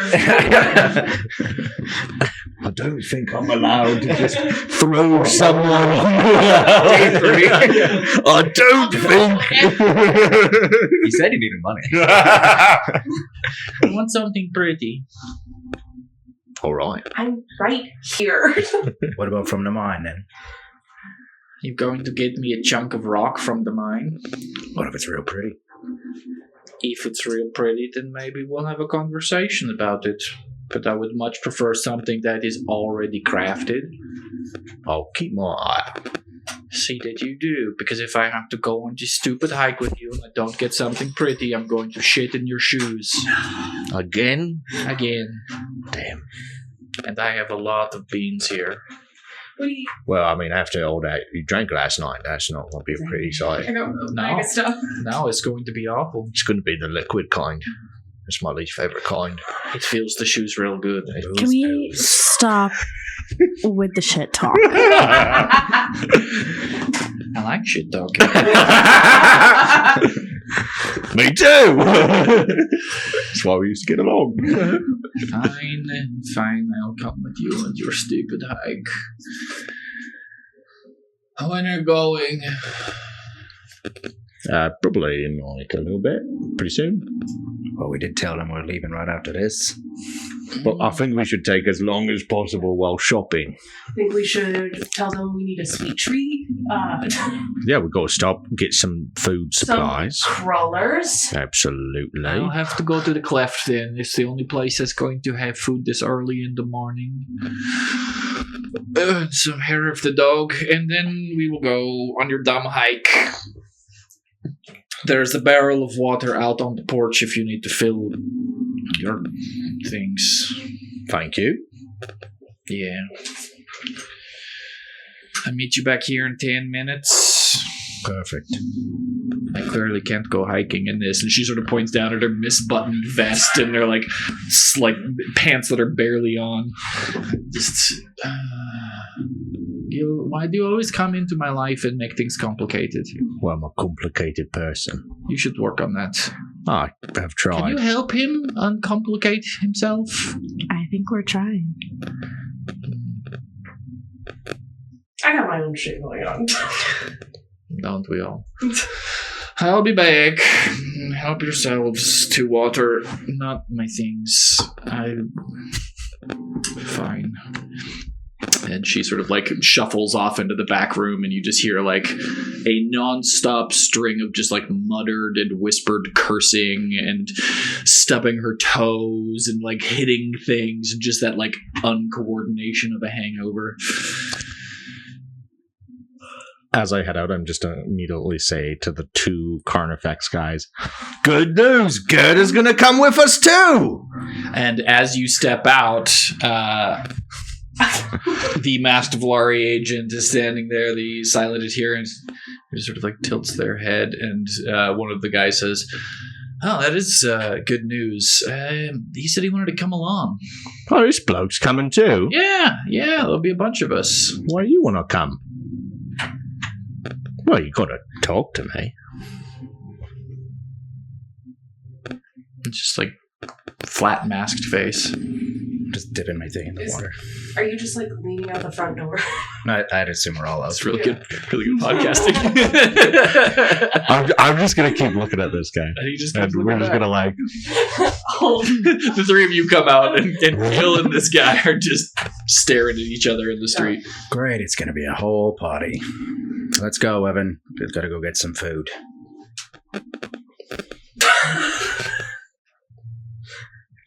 I don't think I'm allowed to just throw someone I don't think. He said he needed money. I want something pretty. All right. I'm right here. What about from the mine then? You're going to get me a chunk of rock from the mine? What if it's real pretty? If it's real pretty, then maybe we'll have a conversation about it. But I would much prefer something that is already crafted. I'll keep my eye out. See that you do, because if I have to go on this stupid hike with you and I don't get something pretty, I'm going to shit in your shoes. Again? Again. Damn. And I have a lot of beans here. Well, I mean, after all that you drank last night, that's not going to be a pretty sight. I got No. bag of stuff. Now it's going to be awful. It's going to be the liquid kind. It's my least favorite kind. It feels the shoes real good. Can we stop with the shit talk? I like shit talking. Me too! That's why we used to get along. Fine, I'll come with you on your stupid hike. When are you going? Probably in a little bit. Pretty soon. Well, we did tell them we're leaving right after this. But I think we should take as long as possible while shopping. I think we should tell them we need a sweet treat. Yeah, we've got to stop and get some food supplies. Crawlers. Absolutely. I'll have to go to the cleft then. It's the only place that's going to have food this early in the morning. some hair of the dog, and then we will go on your dumb hike. There's a barrel of water out on the porch if you need to fill your things. Thank you. Yeah. I'll meet you back here in 10 minutes. Perfect. I clearly can't go hiking in this. And she sort of points down at her misbuttoned vest and her like pants that are barely on. Just, why do you always come into my life and make things complicated? Well, I'm a complicated person. You should work on that. I have tried. Can you help him uncomplicate himself? I think we're trying. I got my own shit going on. Don't we all? I'll be back. Help yourselves to water, not my things. Fine. And she sort of like shuffles off into the back room, and you just hear like a non-stop string of just like muttered and whispered cursing and stubbing her toes and like hitting things and just that like uncoordination of a hangover. As I head out, I'm just going to immediately say to the two Carnifex guys, good news, Gerda's going to come with us too! And as you step out, the masked Vlari agent is standing there, the silent adherent, who sort of like tilts their head, and one of the guys says, oh, that is good news. He said he wanted to come along. Oh, this bloke's coming too? Yeah, there'll be a bunch of us. Why you want to come? Well, you got to talk to me. It's just like flat masked face. Just dipping my thing in the water. Are you just like leaning out the front door? I'd assume we're all out. That's really good podcasting. I'm just going to keep looking at this guy. And he just And we're just going to like... the three of you come out, and Bill and this guy are just staring at each other in the street. Great, it's going to be a whole party. Let's go, Evan. We've got to go get some food.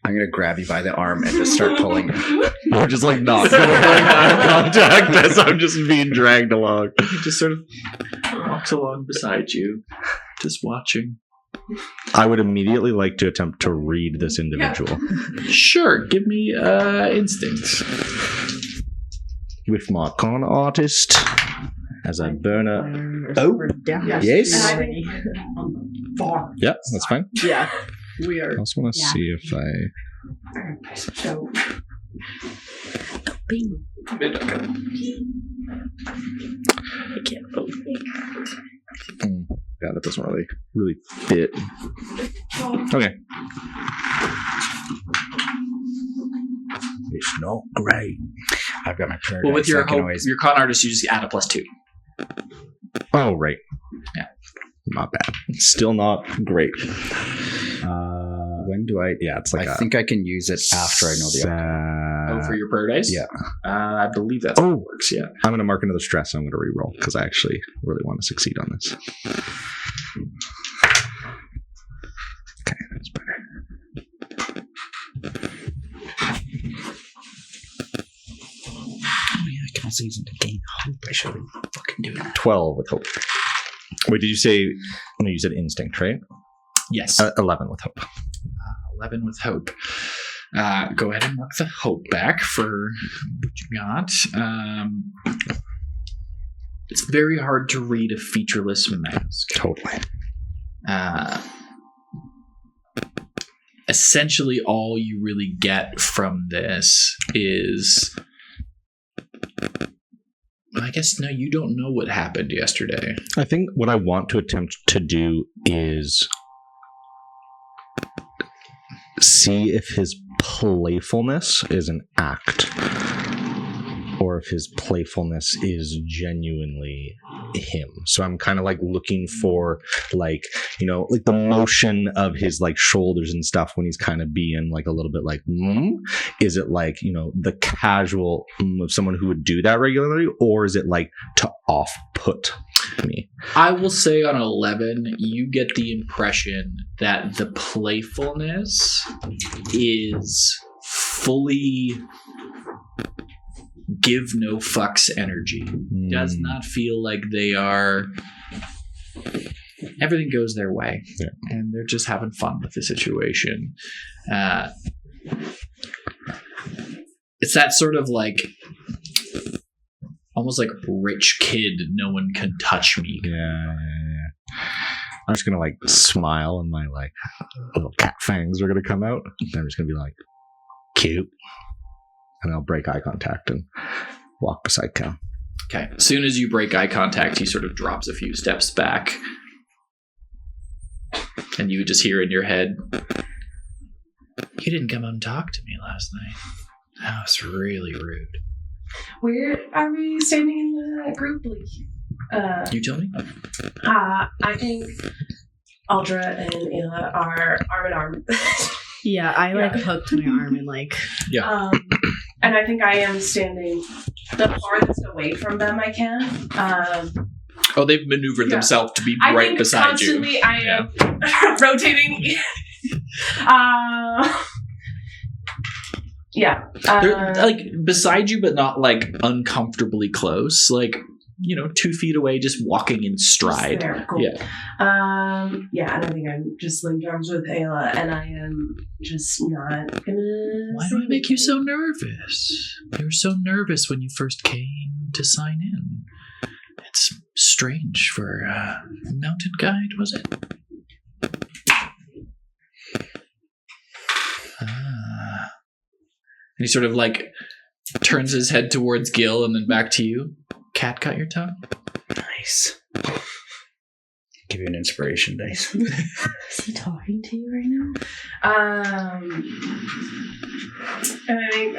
I'm going to grab you by the arm and just start pulling you. We're just like not going to make eye contact as I'm just being dragged along. He just sort of walks along beside you, just watching. I would immediately like to attempt to read this individual. Sure, give me instinct. With my con artist as I burn a... Oh, Yes. Yes. And I think far. Yeah, that's fine. yeah. We are. I also want to see if I... So Yeah, that doesn't really fit. Okay. It's not great. I've got my prayer. Well, with dice, your so I can always... your con artist, you just add a +2. Oh, right. Yeah. Not bad. Still not great. When do I... Yeah, it's like I think I can use it after I know the... Oh, for your prayer dice? Yeah. I believe that's how it works, yeah. I'm going to mark another stress. I'm going to reroll because I actually really want to succeed on this. Okay, that's better. Oh, yeah, I can also use it to gain hope. I should fucking do that. 12 with hope. Wait, did you say... No, you said instinct, right? Yes. 11 with hope. 11 with hope. Go ahead and mark the hope back for what you got. It's very hard to read a featureless mask. Totally. Essentially, all you really get from this is... I guess, no, you don't know what happened yesterday. I think what I want to attempt to do is see if his playfulness is an act or if his playfulness is genuinely him. So I'm kind of like looking for like, you know, like the motion of his like shoulders and stuff when he's kind of being like a little bit like, is it like, you know, the casual of someone who would do that regularly, or is it like to off-put me? I will say on 11, you get the impression that the playfulness is fully give no fucks energy. Does not feel like they are. Everything goes their way, and they're just having fun with the situation. It's that sort of like, almost like rich kid. No one can touch me. Yeah. I'm just gonna like smile, and my like little cat fangs are gonna come out. And I'm just gonna be like, cute, and I'll break eye contact and walk beside Cal. Okay. As soon as you break eye contact, he sort of drops a few steps back, and you just hear in your head, "You didn't come out and talk to me last night. That was really rude." Where are we standing in the group? Like, You tell me. I think Aldra and Ayla are arm in arm. Yeah, I like hooked my arm and like. Yeah. And I think I am standing the farthest away from them I can. They've maneuvered themselves to be I right think beside constantly you. I am rotating. Yeah. They're like beside you, but not like uncomfortably close. Like, 2 feet away, just walking in stride. There, cool. Yeah. And I think I'm just linked arms with Ayla, and I am just not gonna. Why do I make you so nervous? You were so nervous when you first came to sign in. It's strange for a mounted guide, was it? And he sort of like turns his head towards Gil and then back to you. Cat cut your tongue? Nice. Give you an inspiration dice. Is he talking to you right now? And I think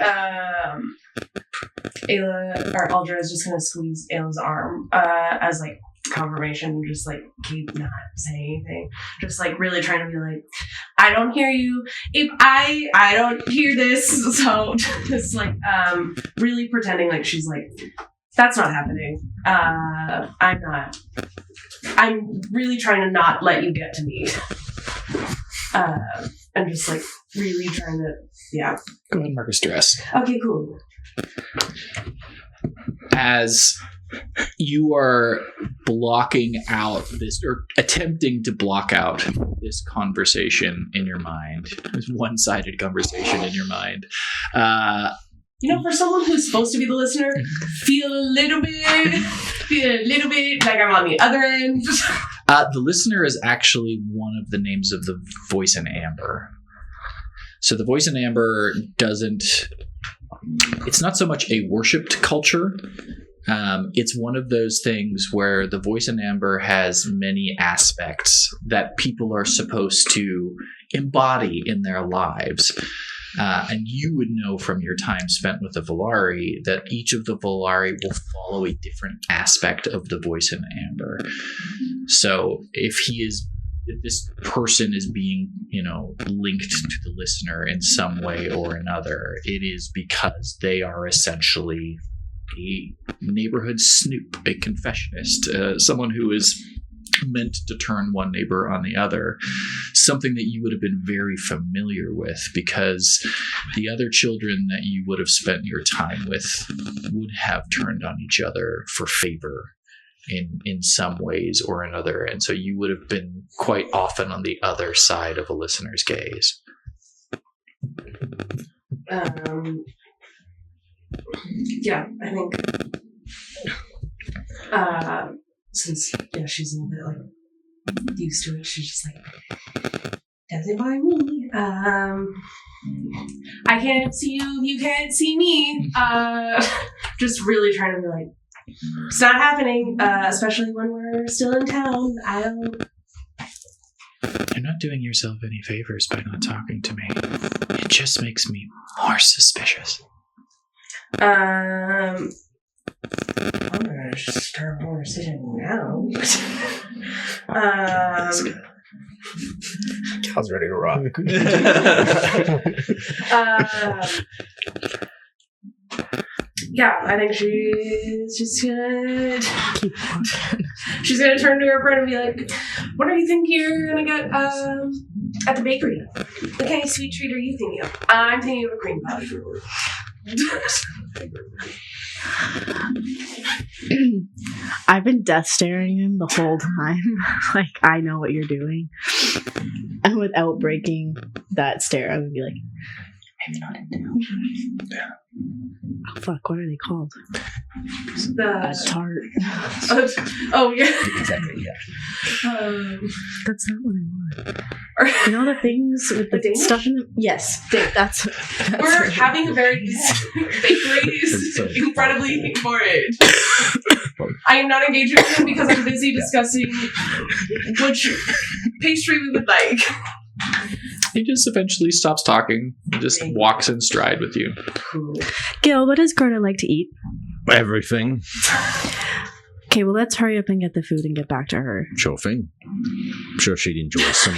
Ayla or Aldra is just gonna squeeze Ayla's arm as like confirmation, just like keep not saying anything, just like really trying to be like, I don't hear you. If I don't hear this, so just like really pretending like she's like, that's not happening. I'm really trying to not let you get to me. And just like really trying to, yeah. Go ahead and mark a stress. Okay, cool. As you are blocking out this, or attempting to block out this conversation in your mind, this one-sided conversation in your mind, for someone who's supposed to be the listener, feel a little bit like I'm on the other end. The listener is actually one of the names of the voice in amber. So the voice in amber it's not so much a worshipped culture. It's one of those things where the voice in amber has many aspects that people are supposed to embody in their lives. And you would know from your time spent with the Volari that each of the Volari will follow a different aspect of the voice in amber. So if this person is being, linked to the listener in some way or another, it is because they are essentially a neighborhood snoop, a confessionist, someone who is meant to turn one neighbor on the other, something that you would have been very familiar with because the other children that you would have spent your time with would have turned on each other for favor in some ways or another, and so you would have been quite often on the other side of a listener's gaze. Yeah, I think since she's a little bit like used to it, she's just like, doesn't bother me. I can't see you, you can't see me. Just really trying to be like, it's not happening, especially when we're still in town. You're not doing yourself any favors by not talking to me. It just makes me more suspicious. I'm gonna start a conversation now. Cal's ready to rock. Yeah, I think she's just gonna she's gonna turn to her friend and be like, what do you think you're gonna get at the bakery? What kind of sweet treat are you thinking of? I'm thinking of a cream puff. I've been death staring him the whole time. Like, I know what you're doing. And without breaking that stare, I would be like, maybe not in town. Oh, fuck, what are they called? The Tart. oh yeah. Exactly, yeah. That's not what I want. You know the things with the Danish? stuff in them? Yes. That's We're having a very fake ladies incredibly important. I am not engaging with him because I'm busy discussing which pastry we would like. He just eventually stops talking and just walks in stride with you. Gil, what does Gerda like to eat? Everything. Okay, well, let's hurry up and get the food and get back to her. Sure thing. I'm sure she'd enjoy some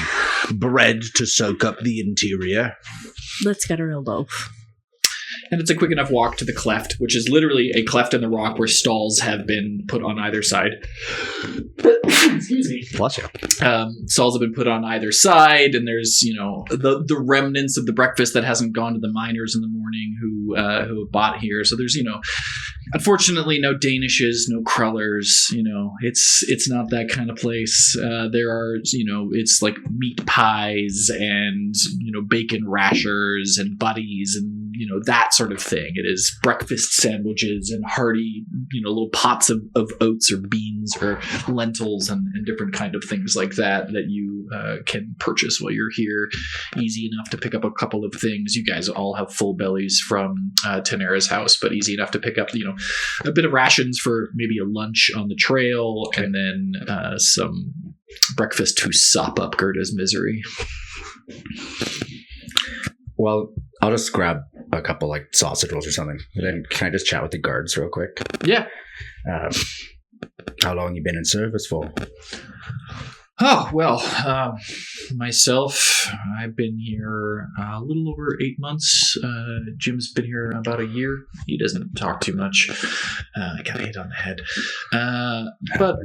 bread to soak up the interior. Let's get her a loaf. And it's a quick enough walk to the cleft, which is literally a cleft in the rock where stalls have been put on either side. Excuse me. Bless you. Stalls have been put on either side, and there's, the remnants of the breakfast that hasn't gone to the miners in the morning who bought here. So there's, unfortunately, no Danishes, no Crullers. It's not that kind of place. There are, it's like meat pies and, bacon rashers and buddies and, that sort of thing. It is breakfast sandwiches and hearty, little pots of oats or beans or lentils and different kind of things like that you can purchase while you're here. Easy enough to pick up a couple of things. You guys all have full bellies from Tanera's house, but easy enough to pick up, a bit of rations for maybe a lunch on the trail, and then some breakfast to sop up Gerda's misery. Well, I'll just grab a couple like sausage rolls or something. And then can I just chat with the guards real quick? Yeah. How long you been in service for? Oh, well, myself, I've been here a little over 8 months. Jim's been here about a year. He doesn't talk too much. I got hit on the head. But,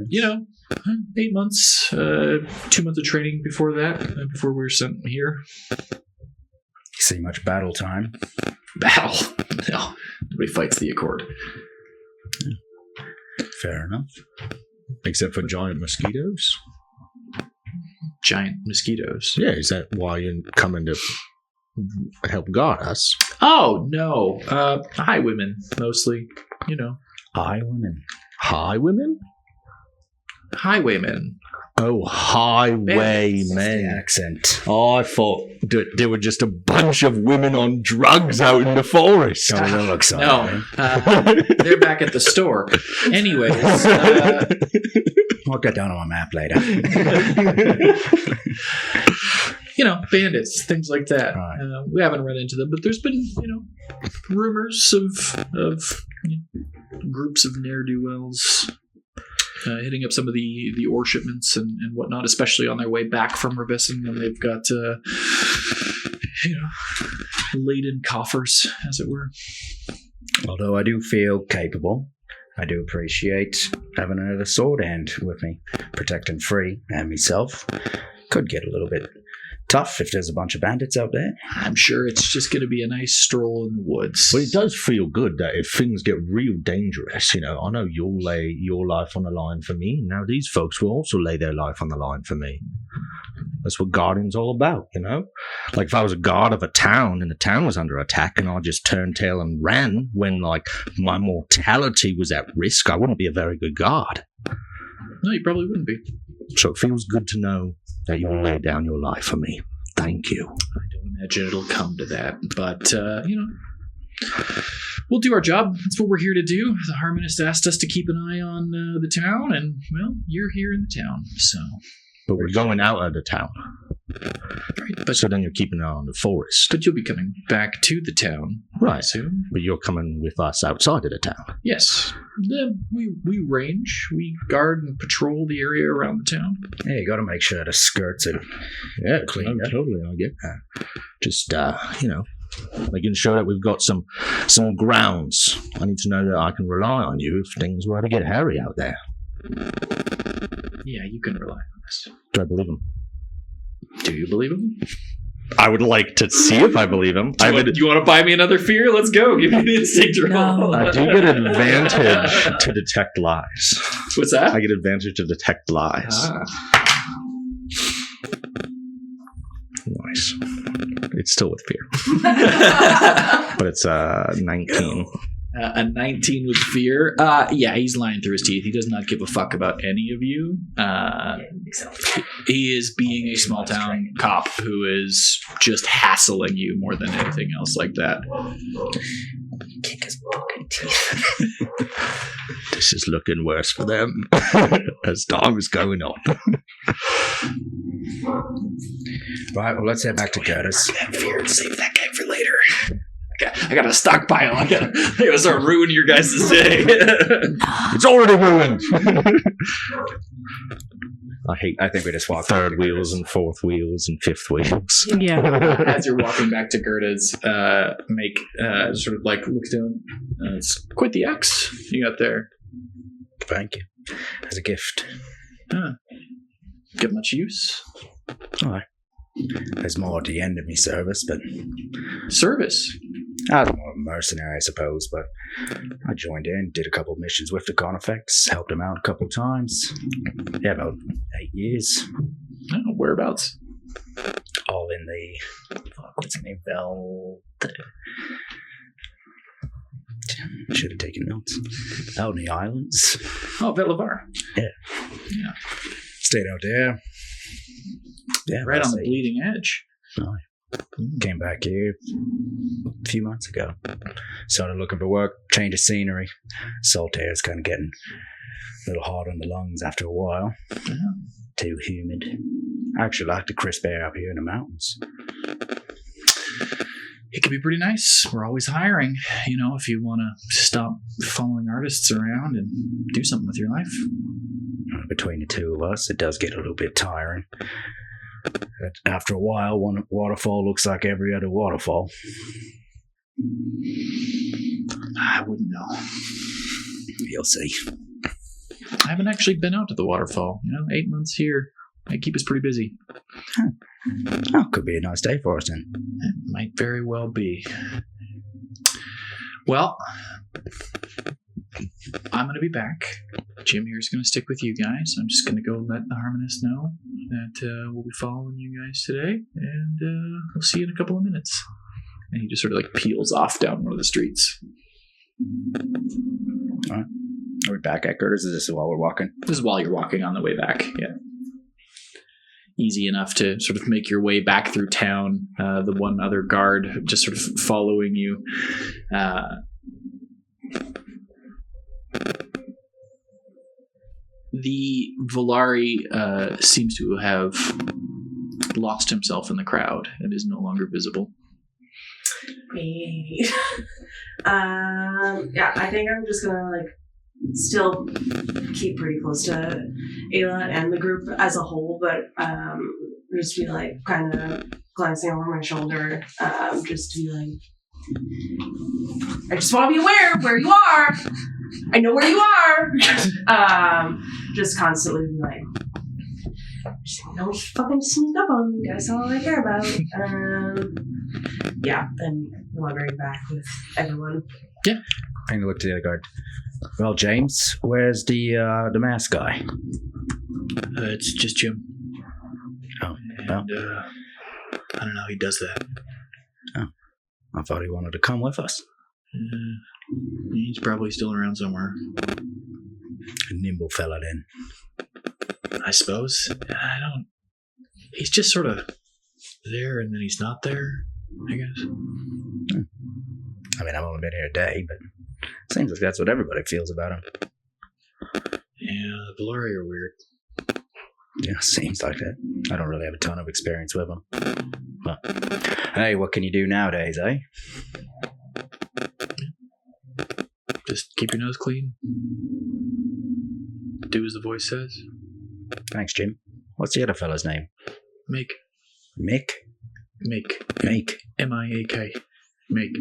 8 months, 2 months of training before that, before we were sent here. See much battle time? Battle? No, nobody fights the Accord. Fair enough. Except for giant mosquitoes? Giant mosquitoes. Yeah, is that why you're coming to help guard us? Oh, no. Highwaymen, mostly. Highwaymen. Highwaymen? Highwaymen. Oh, highwaymen. The accent. Oh, I thought that there were just a bunch of women on drugs out in the forest. Oh, that looks No, they're back at the store. Anyways, I'll get down on my map later. bandits, things like that. Right. We haven't run into them, but there's been, rumors of groups of ne'er-do-wells hitting up some of the ore shipments and whatnot, especially on their way back from Revissing, and they've got laden coffers, as it were. Although I do feel capable, I do appreciate having another sword hand with me, protecting Free and myself. Could get a little bit tough if there's a bunch of bandits out there. I'm sure it's just going to be a nice stroll in the woods. But it does feel good that if things get real dangerous, I know you'll lay your life on the line for me. Now these folks will also lay their life on the line for me. That's what guarding's all about, Like if I was a guard of a town and the town was under attack and I just turned tail and ran when my mortality was at risk, I wouldn't be a very good guard. No, you probably wouldn't be. So it feels good to know that you'll lay down your life for me. Thank you. I don't imagine it'll come to that, but, we'll do our job. That's what we're here to do. The Harmonist asked us to keep an eye on the town, and, well, you're here in the town, so... But we're going out of the town. Right, but So then you're keeping an eye on the forest. But you'll be coming back to the town, I Right. assume. But you're coming with us outside of the town. Yes. We range. We guard and patrol the area around the town. Yeah, you got to make sure the skirts are Yeah, clean. no, totally. I get that. Just, making sure that we've got some grounds. I need to know that I can rely on you if things were to get hairy out there. Yeah, you can rely on us. Do I believe them? Do you believe him? I would like to see if I believe him. Do you want to buy me another fear? Let's go. Give me an instinct roll. I do get advantage to detect lies. What's that? I get advantage to detect lies. Nice. It's still with fear, but it's 19. A 19 with fear. Yeah, he's lying through his teeth. He does not give a fuck about any of you. He is being a small town cop who is just hassling you more than anything else like that. Kick his fucking teeth. This is looking worse for them as time is going on. Right, well, let's head back to Curtis. Fear and save that guy for later. I got a stockpile. I gotta start ruining your guys' day. It's already ruined. I think we just walk third wheels and fourth wheels and fifth wheels. Yeah. As you're walking back to Gerda's, make sort of like look down. It's quite the axe you got there. Thank you. As a gift. Get much use? All right. There's more at the end of my service, but... Service? I was more of a mercenary, I suppose, but I joined in, did a couple of missions with the Carnifex, helped him out a couple of times. Yeah, about 8 years. Oh, whereabouts? All in the... what's the name? Should have taken notes. Out in the islands. Oh, Velavar. Yeah. Stayed out there. Yeah, right on the bleeding edge. Oh, came back here a few months ago. Started looking for work, change of scenery. Salt air is kind of getting a little hard on the lungs after a while. Yeah. Too humid. I actually like the crisp air up here in the mountains. It can be pretty nice. We're always hiring, if you want to stop following artists around and do something with your life. Between the two of us, it does get a little bit tiring. After a while, one waterfall looks like every other waterfall. I wouldn't know. You'll see. I haven't actually been out to the waterfall. 8 months here. They keep us pretty busy. Oh, could be a nice day for us then. It might very well be. Well, I'm going to be back. Jim here is going to stick with you guys. I'm just going to go let the Harmonist know that we'll be following you guys today, and we'll see you in a couple of minutes. And he just sort of like peels off down one of the streets. All right. Are we back at Curtis? Is this while we're walking? This is while you're walking on the way back, yeah. Easy enough to sort of make your way back through town. The one other guard just sort of following you. The Volari seems to have lost himself in the crowd and is no longer visible. Wait. Yeah, I think I'm just gonna still keep pretty close to Ayla and the group as a whole, but just be kind of glancing over my shoulder, just to be I just want to be aware of where you are. I know where you are. Just constantly be just don't fucking sneak up on me. That's all I care about. Yeah, and wandering back with everyone. Yeah. I'm gonna look to the other guard. Well, James, where's the masked guy? It's just Jim. Oh, well. I don't know. He does that. Oh, I thought he wanted to come with us. He's probably still around somewhere. A nimble fella, then. I suppose. He's just sort of there, and then he's not there, I guess. I mean, I've only been here a day, but it seems like that's what everybody feels about him. Yeah, the Valori are weird. Yeah, seems like that. I don't really have a ton of experience with them. But, hey, what can you do nowadays, eh? Just keep your nose clean. Do as the voice says. Thanks, Jim. What's the other fella's name? Make. Mick? Make. M-I-A-K. Make.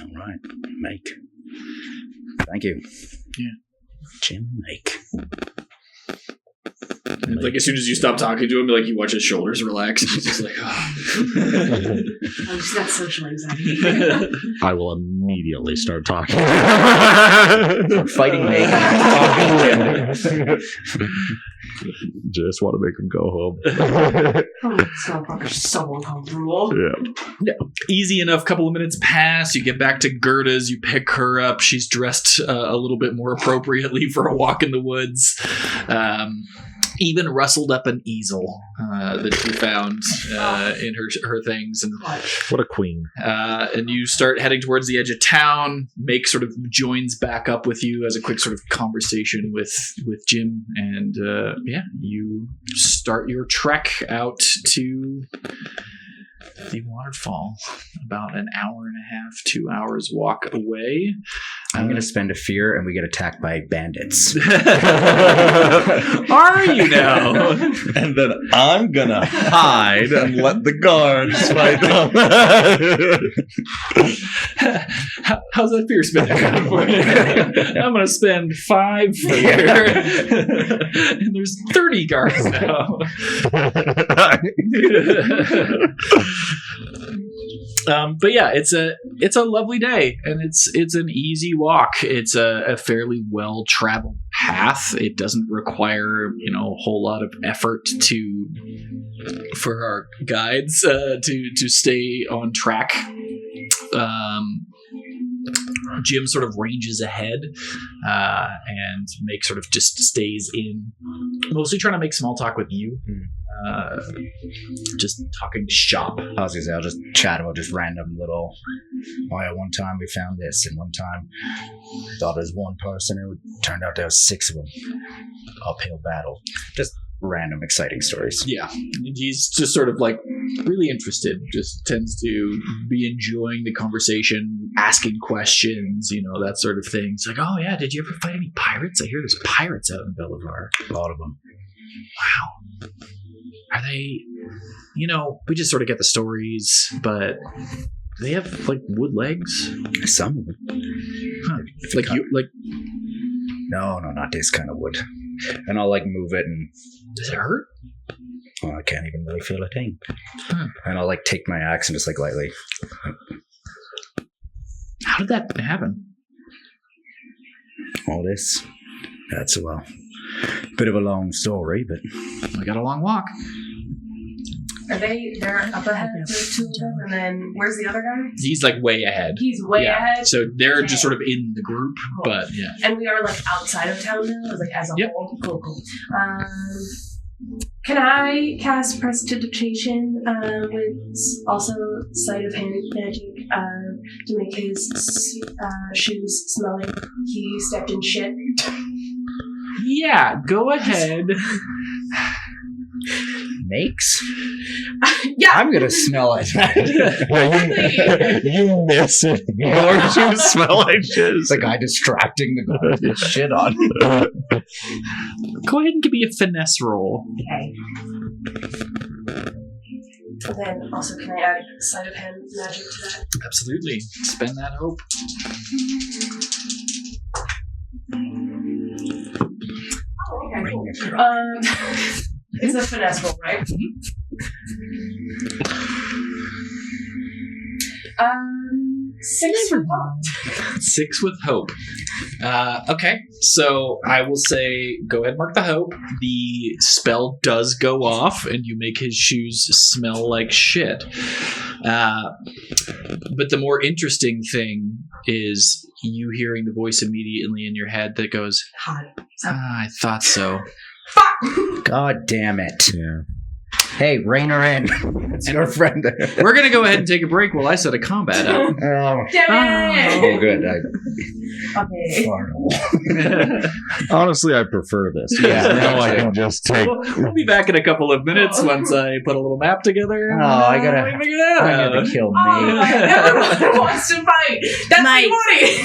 All right. Make. Thank you. Yeah. Jim and Make. And, like, as soon as you stop talking to him, like, you watch his shoulders relax. And he's just like, oh. I just got social anxiety. I will immediately start talking. Fighting me. Just want to make him go home. Oh, this motherfucker's so uncomfortable. Yeah. Easy enough. Couple of minutes pass. You get back to Gerda's. You pick her up. She's dressed a little bit more appropriately for a walk in the woods. Even rustled up an easel that you found in her things, and What a queen. and you start heading towards the edge of town. Make sort of joins back up with you as a quick sort of conversation with Jim, and you start your trek out to the waterfall. About an hour and a half, 2 hours walk away. I'm going to spend a fear and we get attacked by bandits. Are you now? And then I'm gonna hide and let the guards fight them. How's that fear spending for you? I'm going to spend 5 fear. And there's 30 guards now. But yeah, it's a lovely day, and it's an easy walk. It's a fairly well traveled path. It doesn't require a whole lot of effort for our guides to stay on track. Jim sort of ranges ahead and just stays in, mostly trying to make small talk with you. Just talking shop. I was going to say, I'll just chat about just random little, one time we found this, and one time thought it was one person, and it turned out there was 6 of them. Uphill battle. Just random exciting stories. Yeah. He's just sort of like really interested, just tends to be enjoying the conversation, asking questions, that sort of thing. It's like, oh yeah, did you ever fight any pirates? I hear there's pirates out in Bolivar. A lot of them. Wow. Are they, we just sort of get the stories, but do they have like wood legs? Some of them. Huh. No, not this kind of wood. And I'll move it, and Does it hurt? well, I can't even really feel a thing. Huh. And I'll take my axe and just lightly. How did that happen? All this. That's a bit of a long story, but I got a long walk. They're up ahead, there's 2 of them, and then where's the other guy? He's like way ahead. He's way ahead. So they're Okay. just sort of in the group, Cool. but yeah. And we are outside of town now, as a Yep. whole. Cool. Can I cast prestidigitation with also sleight of hand magic to make his shoes smell like he stepped in shit? Yeah, go ahead. makes? Yeah. I'm gonna smell it. You miss it. Your shoes smell like shit. It's the guy distracting the guy with shit on. Go ahead and give me a finesse roll. Okay. And then also, can I add sleight of hand magic to that? Absolutely. Spend that hope. Oh, okay, cool. It's a finesse roll, right? Six for hope. 6 with hope. Okay, so I will say go ahead and mark the hope. The spell does go off, and you make his shoes smell like shit. But the more interesting thing is you hearing the voice immediately in your head that goes, Hot. I thought so. Fuck! God damn it. Yeah. Hey, rein her in. It's your friend. We're going to go ahead and take a break while I set a combat up. Oh, Damn it! good. Okay. Honestly, I prefer this. Yeah. Now I can just take. We'll be back in a couple of minutes once I put a little map together. Oh, I gotta- we figure that I'm out. gonna kill me. Oh, everyone wants to fight. That's Mike. my money.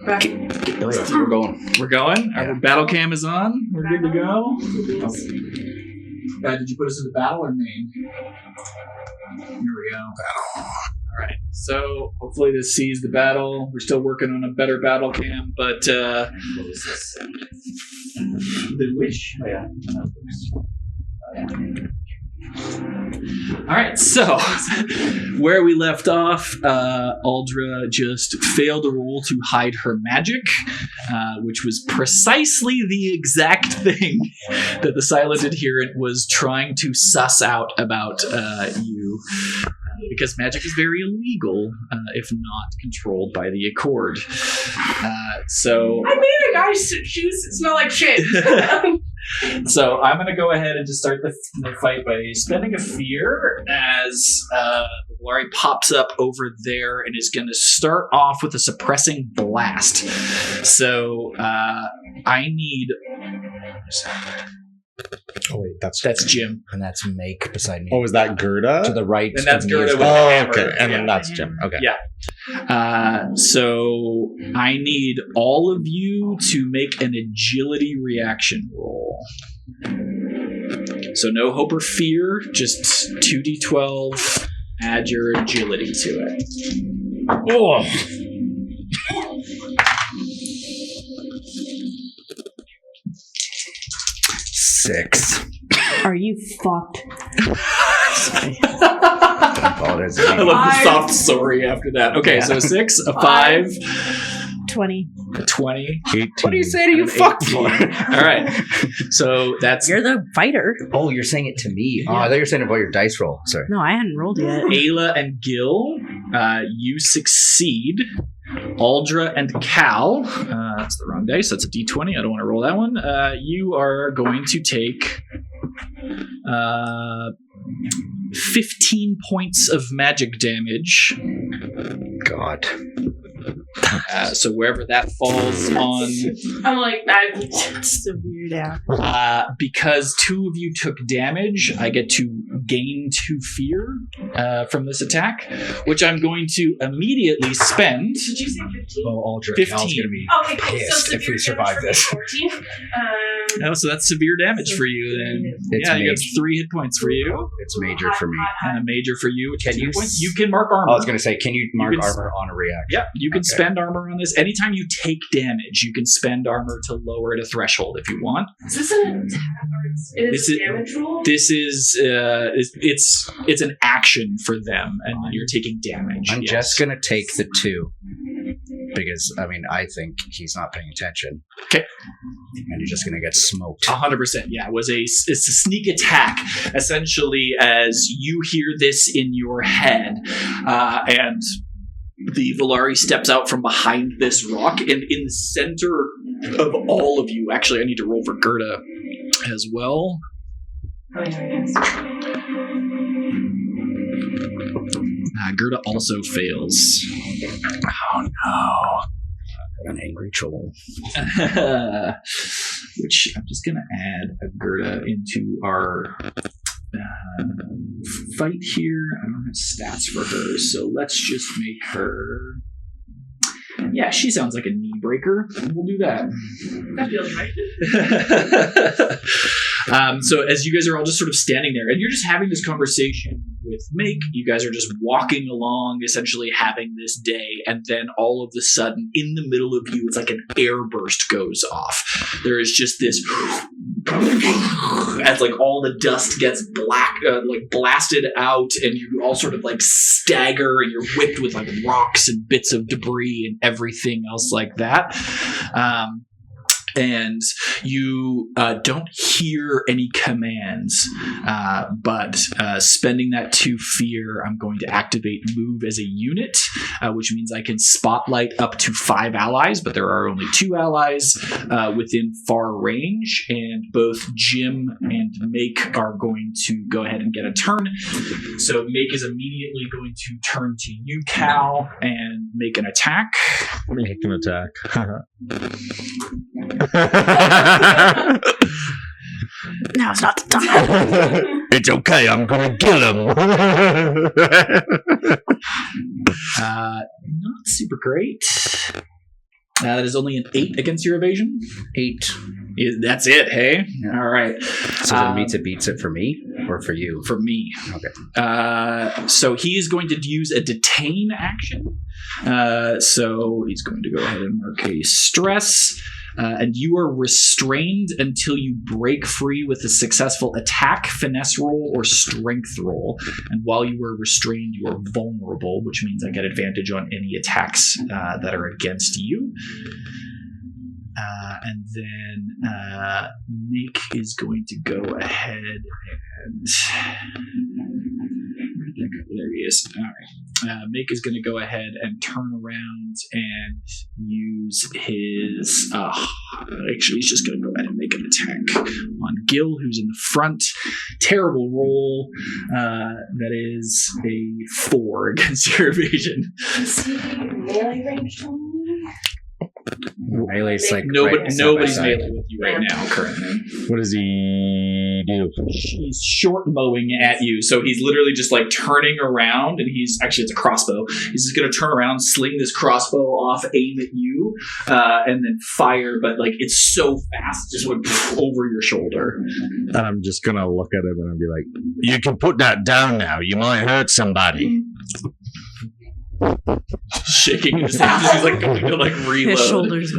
Back. We're going. We're going? Yeah. Our battle cam is on. We're good to go. Did you put us in the battle or main? Here we go. Battle. All right. So hopefully this sees the battle. We're still working on a better battle cam, but the which? Oh, yeah. All right, so where we left off, Aldra just failed a roll to hide her magic, which was precisely the exact thing that the silent adherent was trying to suss out about you. Because magic is very illegal if not controlled by the Accord. So I made a guy's shoes smell like shit. So I'm going to go ahead and just start the fight by spending a fear as Valari pops up over there and is going to start off with a suppressing blast. So I need... Oh wait, that's Jim. And that's Make beside me. Oh, is that Gerda? To the right. And that's of me Gerda is- with the Oh, hammer. okay. And Yeah. then that's Jim. Okay. Yeah. So I need all of you to make an agility reaction roll. So no hope or fear, just 2d12. Add your agility to it. Oh. Six. Are you fucked? Apologize. I love the soft sorry after that. Okay, so 6, a 5, 20. a 20. 18. What do you say to you An fucked for? All right. So that's You're the fighter. Oh, you're saying it to me. Oh, I thought you were saying about your dice roll. Sorry. No, I hadn't rolled yet. Ayla and Gil. You succeed. Aldra and Cal. That's the wrong dice. That's a d20. I don't want to roll that one. You are going to take 15 points of magic damage. God. So wherever that falls on, I'm like, Severe down. because 2 of you took damage, I get to gain 2 fear from this attack, which I'm going to immediately spend. did you say 15? Oh, Aldra. 15. Cal's gonna be Okay, cool. pissed So if we severe survive damage this. for me, 14. Oh, so that's severe damage for you then. It's Yeah, you got major. 3 hit points for you, It's major for me. and a major for you, which Can is 2 you points. s- You can mark armor. I was gonna say, can you mark can s- armor on a reaction? Yeah, you can Okay. spend armor on this. Anytime you take damage, you can spend armor to lower it a threshold if you want. Is this an attack or it This is is- a damage roll? This is it's an action for them, and you're taking damage. I'm yes. just gonna take the 2 because I think he's not paying attention. Okay. And you're just gonna get smoked. 100%. Yeah, it's a sneak attack. Essentially, as you hear this in your head, and the Valari steps out from behind this rock, and in the center of all of you, actually, I need to roll for Gerda as well. Oh, yeah, I guess. Gerda also fails. Oh no. An angry troll. Which I'm just going to add a Gerda into our fight here. I don't have stats for her, so let's just make her... Yeah, she sounds like a knee breaker. We'll do that. That feels right. So as you guys are all just sort of standing there, and you're just having this conversation with Make, you guys are just walking along, essentially having this day, and then all of a sudden, in the middle of you, it's like an air burst goes off. There is just this, as like all the dust gets blasted out, and you all sort of like stagger, and you're whipped with like rocks and bits of debris and everything else like that. And you don't hear any commands, but spending that 2 fear, I'm going to activate Move as a unit, which means I can spotlight up to 5 allies, but there are only 2 allies within far range, and both Jim and Make are going to go ahead and get a turn. So Make is immediately going to turn to you, Cal, and make an attack. Make an attack. Now's not the time. It's okay, I'm gonna kill him. Not super great. That is only an 8 against your evasion. 8. That's it, hey? Yeah. All right. So that meets it beats it for me or for you? For me. Okay. So he is going to use a detain action. So he's going to go ahead and mark a stress. And you are restrained until you break free with a successful attack, finesse roll, or strength roll. And while you are restrained, you are vulnerable, which means I get advantage on any attacks that are against you. And then Nick is going to go ahead and... There he is. All right. Mick is going to go ahead and turn around and use his... actually, he's just going to go ahead and make an attack on Gil, who's in the front. Terrible roll. That is a 4 against your evasion. Is he melee range to me? Melee's like Nobody's melee melee with you right now, currently. What does he do? He's short mowing at you, so he's literally just like turning around, and he's actually it's a crossbow. He's just gonna turn around, sling this crossbow off, aim at you, and then fire. But like it's so fast, it just went over your shoulder. And I'm just gonna look at him and I'll be like, "You can put that down now. You might hurt somebody." Shaking his hands, he's like going to like reload. His shoulders.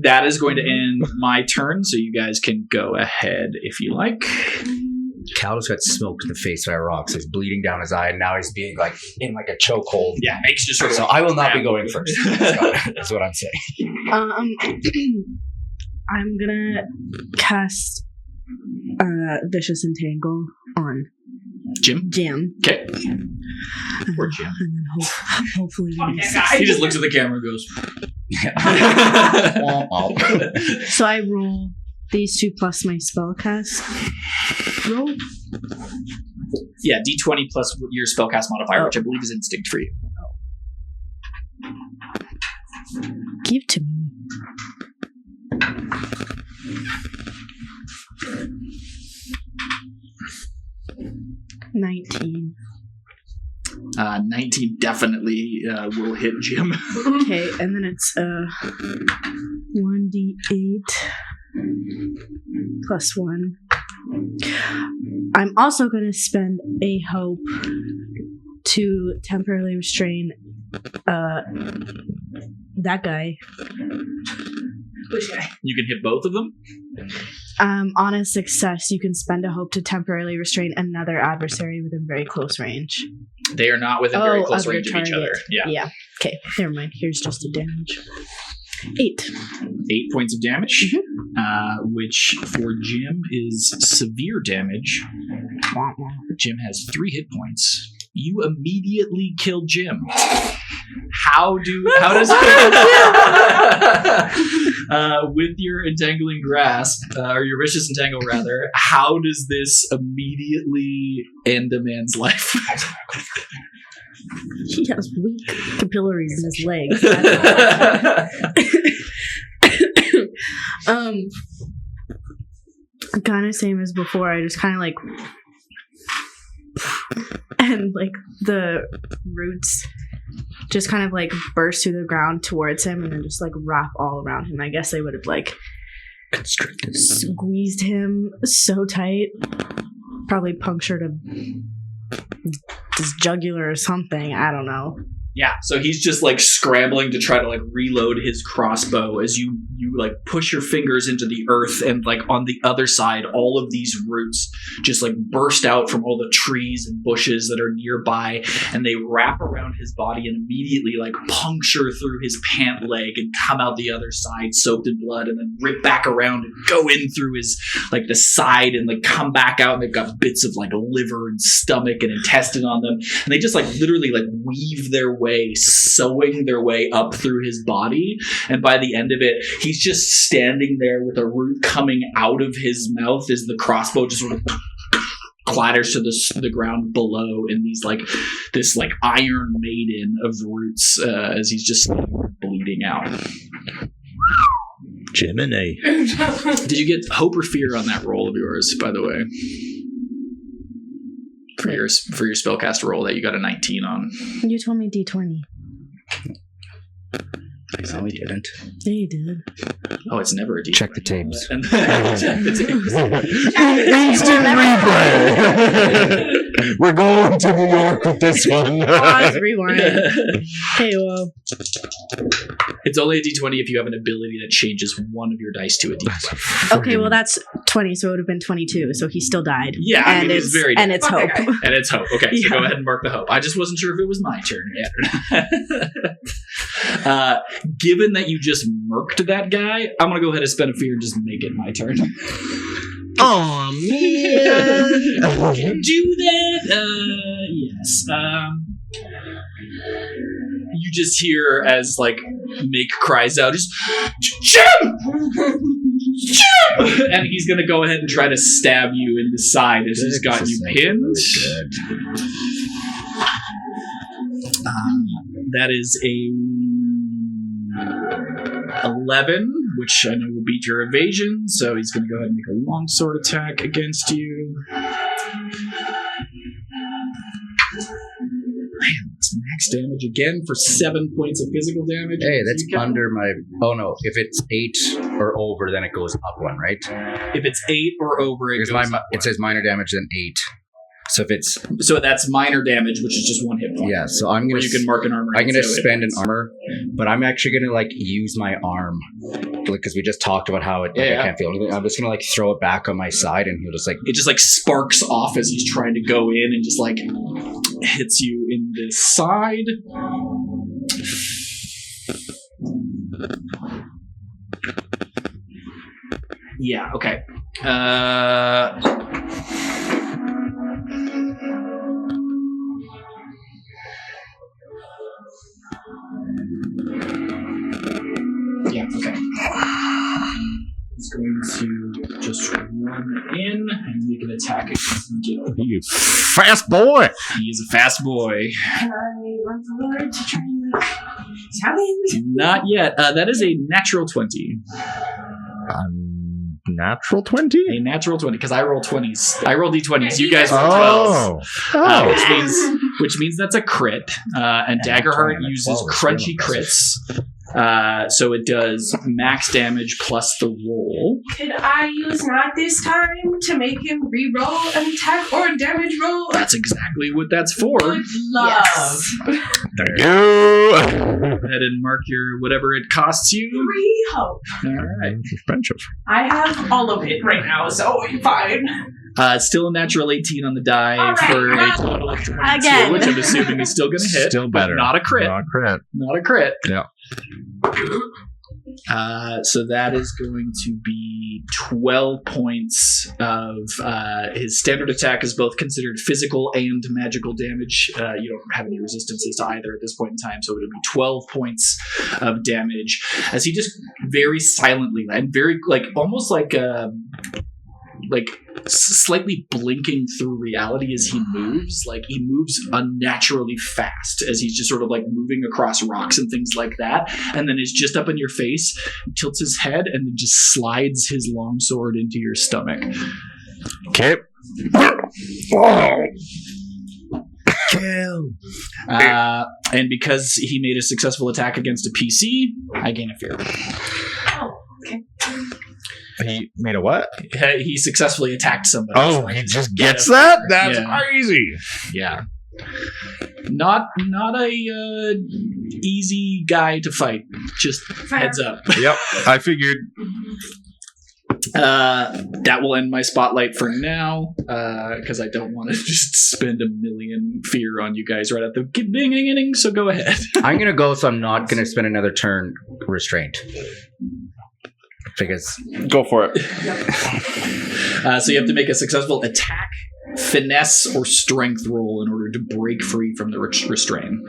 That is going to end my turn, so you guys can go ahead if you like. Cal just got smoked in the face by a rock, so he's bleeding down his eye, and now he's being like in like a chokehold. Yeah, makes just sort of. So I will not be going first. That's what I'm saying. I'm gonna cast Vicious Entangle on Jim. And Okay. Poor Jim. then hopefully He just looks at the camera and goes. So I roll these 2 plus my spellcast roll. Yeah, D20 plus your spellcast modifier, which I believe is instinct for you. Give to me. 19. 19 definitely will hit Jim. Okay, and then it's 1d8 plus 1. I'm also going to spend a hope to temporarily restrain that guy. Which guy? You can hit both of them? On a success, you can spend a hope to temporarily restrain another adversary within very close range. They are not within very close of your range of each other. Yeah. Yeah. Okay, never mind. Here's just a damage. 8. 8 points of damage, which for Jim is severe damage. Jim has 3 hit points. You immediately kill Jim. How does with your entangling grasp, or your vicious entangle rather, how does this immediately end a man's life? He has weak capillaries in his legs. Kind of same as before. I just kind of like, and like the roots just kind of like burst through the ground towards him, and then just like wrap all around him. I guess they would have like Constricted. squeezed him so tight, probably punctured his jugular or something. I don't know. Yeah, so he's just like scrambling to try to like reload his crossbow as you like push your fingers into the earth, and like on the other side, all of these roots just like burst out from all the trees and bushes that are nearby, and they wrap around his body and immediately like puncture through his pant leg and come out the other side soaked in blood, and then rip back around and go in through his like the side and like come back out, and they've got bits of like liver and stomach and intestine on them, and they just like literally like weave their way, sewing their way up through his body, and by the end of it, he's just standing there with a root coming out of his mouth as the crossbow just sort of clatters to the ground below in these like this like Iron Maiden of roots as he's just bleeding out. Jiminy. Did you get hope or fear on that roll of yours, by the way? For your spellcast roll that you got a 19 on. You told me D20. No, he didn't. Yeah, you did. Oh, it's never a D20. Check the tapes. And check the tapes. Instant replay. We're going to New York with this one. Pause, rewind. Hey, well. It's only a D20 if you have an ability that changes one of your dice to a D20. Okay, well, that's 20, so it would have been 22, so he still died. Yeah, I mean, it's very and it's hope. Okay. And it's hope. Okay, so Yeah. go ahead and mark the hope. I just wasn't sure if it was my turn yet or not. Given that you just murked that guy, I'm going to go ahead and spend a fear and just make it my turn. Oh, man. Do that? Yes. You just hear as, like, Make cries out, just, Jim! Jim! And he's going to go ahead and try to stab you in the side as he's got you pinned. That is a 11, which I know will beat your evasion, so he's going to go ahead and make a longsword attack against you. It's max damage again for 7 points of physical damage. Hey, that's You can- under my... Oh, no. If it's 8 or over, then it goes up 1, right? If it's 8 or over, it Because goes up it says minor damage, then 8. So if it's... So that's minor damage, which is just 1 hit point. Yeah, so I'm Or going to... you can mark an armor. I'm going to instead of hit spend an points. armor, but I'm actually going to, like, use my arm. Because we just talked about how it, like, Yeah. I can't feel anything. I'm just going to, like, throw it back on my side, and he'll just, like... It just like sparks off as he's trying to go in and just like hits you in the side. Yeah, okay. Yeah, okay. He's going to just run in and make an attack against Gil. You fast boy. He is a fast boy. Can I run forward to try and stab him? Not yet. That is a natural 20. Natural 20? A natural 20, because I roll 20s. I roll d20s. You guys roll 12s. Oh. Which means that's a crit. And Daggerheart uses crunchy crits. So it does max damage plus the roll. Could I use not this time to make him re-roll an attack or a damage roll? That's exactly what that's for. Good love. Thank you. Go ahead and mark your whatever it costs you. 3 hope. All right. Suspension. I have all of it right now, so I'm fine. It's still a natural 18 on the die All right. for a total of 22, Again. which I'm assuming is still going to hit. Still but better. not a crit. Not a crit. Not a crit. Yeah. So that is going to be 12 points of his standard attack is both considered physical and magical damage. You don't have any resistances to either at this point in time, so it'll be 12 points of damage as he just very silently and very almost slightly blinking through reality as he moves. Like he moves unnaturally fast as he's just sort of like moving across rocks and things like that, and then is just up in your face, tilts his head, and then just slides his longsword into your stomach. Okay. Kill! And because he made a successful attack against a PC, I gain a fear. Oh, okay. He made a what? He successfully attacked somebody. Oh, he just gets that? That's Yeah. crazy. Yeah. Not a easy guy to fight. Just heads up. Yep. I figured. That will end my spotlight for now, because I don't want to just spend a million fear on you guys right at the beginning, so go ahead. I'm going to go, so I'm not going to spend another turn restrained. Because... Go for it. So you have to make a successful attack, finesse, or strength roll in order to break free from the restraint.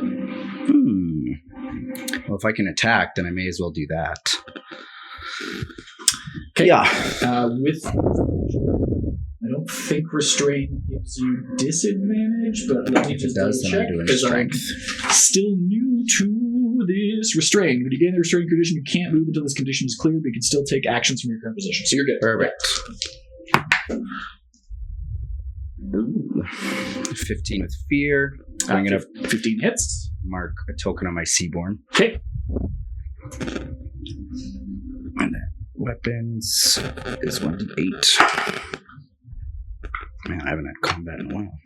Well, if I can attack, then I may as well do that. Okay. Yeah. I don't think restraint gives you disadvantage, but let me just If it does, double then check I'm doing because I'm strength. still new to this restraint. When you gain the restraint condition, you can't move until this condition is cleared, but you can still take actions from your current position. So you're good. Perfect. Ooh. 15 with fear. I'm going to 15 hits. mark a token on my Seaborn. Okay. And then weapons is 1d8. Man, I haven't had combat in a while.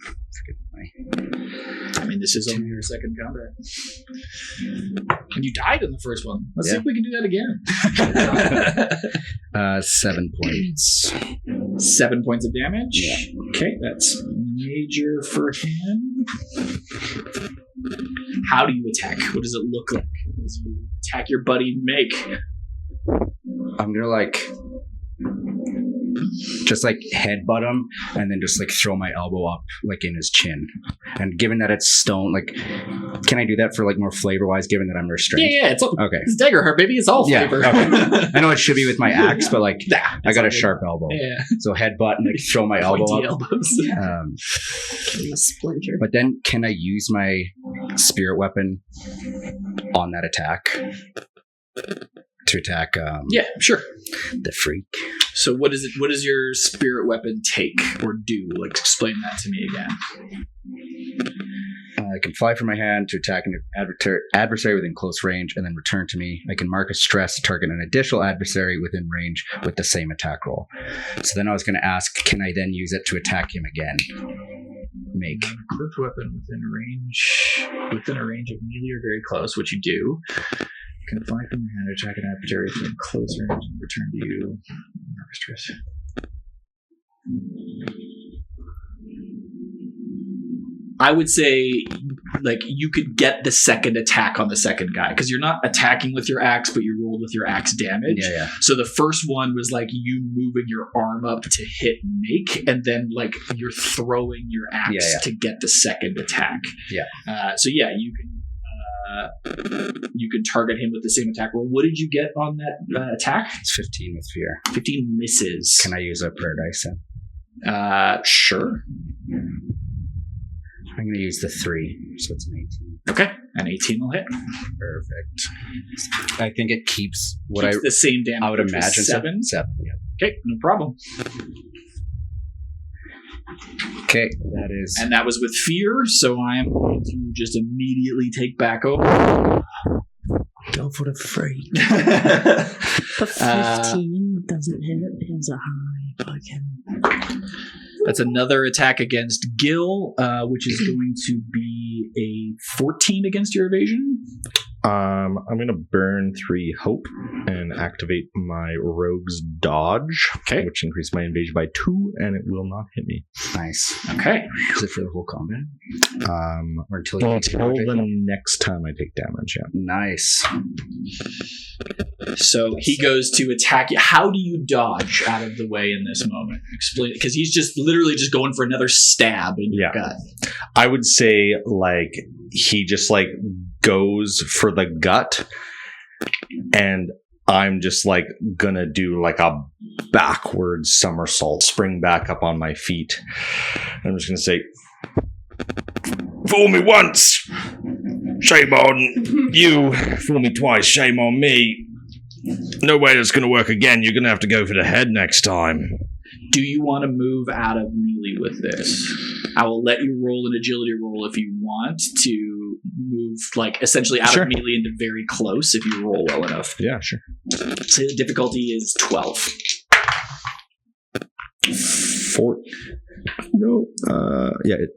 I mean, this is only your second combat. And you died in the first one. Let's see if we can do that again. 7 points. 7 points of damage? Yeah. Okay, that's major for him. How do you attack? What does it look like? What does you attack your buddy make? I'm gonna just headbutt him and then just throw my elbow up in his chin. And given that it's stone, can I do that for more flavor wise? Given that I'm restrained. Yeah, it's all, Okay. It's Daggerheart, baby. It's all flavor. Okay. I know it should be with my axe, but I got a good. sharp elbow. Yeah. So headbutt and throw my elbow Pointy up. elbows. A splinter. But then can I use my spirit weapon on that attack? To attack Yeah, sure. the freak. So what is it? What does your spirit weapon take or do? Explain that to me again. I can fly from my hand to attack an adversary within close range and then return to me. I can mark a stress to target an additional adversary within range with the same attack roll. So then I was going to ask, can I then use it to attack him again? Make. Equipped weapon within a range of melee or very close, which you do. Can fly from your hand, attack an adversary within close range, and return to you. Mark a stress. I would say, you could get the second attack on the second guy because you're not attacking with your axe, but you rolled with your axe damage. Yeah. So the first one was you moving your arm up to hit make, and then you're throwing your axe to get the second attack. Yeah. So you can. You can target him with the same attack roll. What did you get on that attack? It's 15 with fear. 15 misses. Can I use a prayer dice then? Sure. I'm going to use the 3, so it's an 18. Okay, an 18 will hit. Perfect. I think it keeps what Keeps the same damage. I would which was imagine. 7. 7, yeah. Okay, no problem. Okay, that is... And that was with fear, so I am going to just immediately take back over. Go for the freak. But 15 doesn't hit. It's a high fucking. That's another attack against Gil, which is going to be a 14 against your evasion. I'm going to burn 3 hope and activate my rogue's dodge, which increases my invasion by 2, and it will not hit me. Nice. Okay. Is it for the whole combat? Or until Until the next time I take damage, yeah. Nice. So he goes to attack you. How do you dodge out of the way in this moment? Explain, because he's just literally just going for another stab in your gut. I would say he just goes for the gut, and I'm just gonna do a backwards somersault, spring back up on my feet. I'm just gonna say, "Fool me once, shame on you. Fool me twice, shame on me. No way that's gonna work again. You're gonna have to go for the head next time." Do you want to move out of melee with this? I will let you roll an agility roll if you want to move, essentially out of melee into very close if you roll well enough. Yeah, sure. So the difficulty is 12.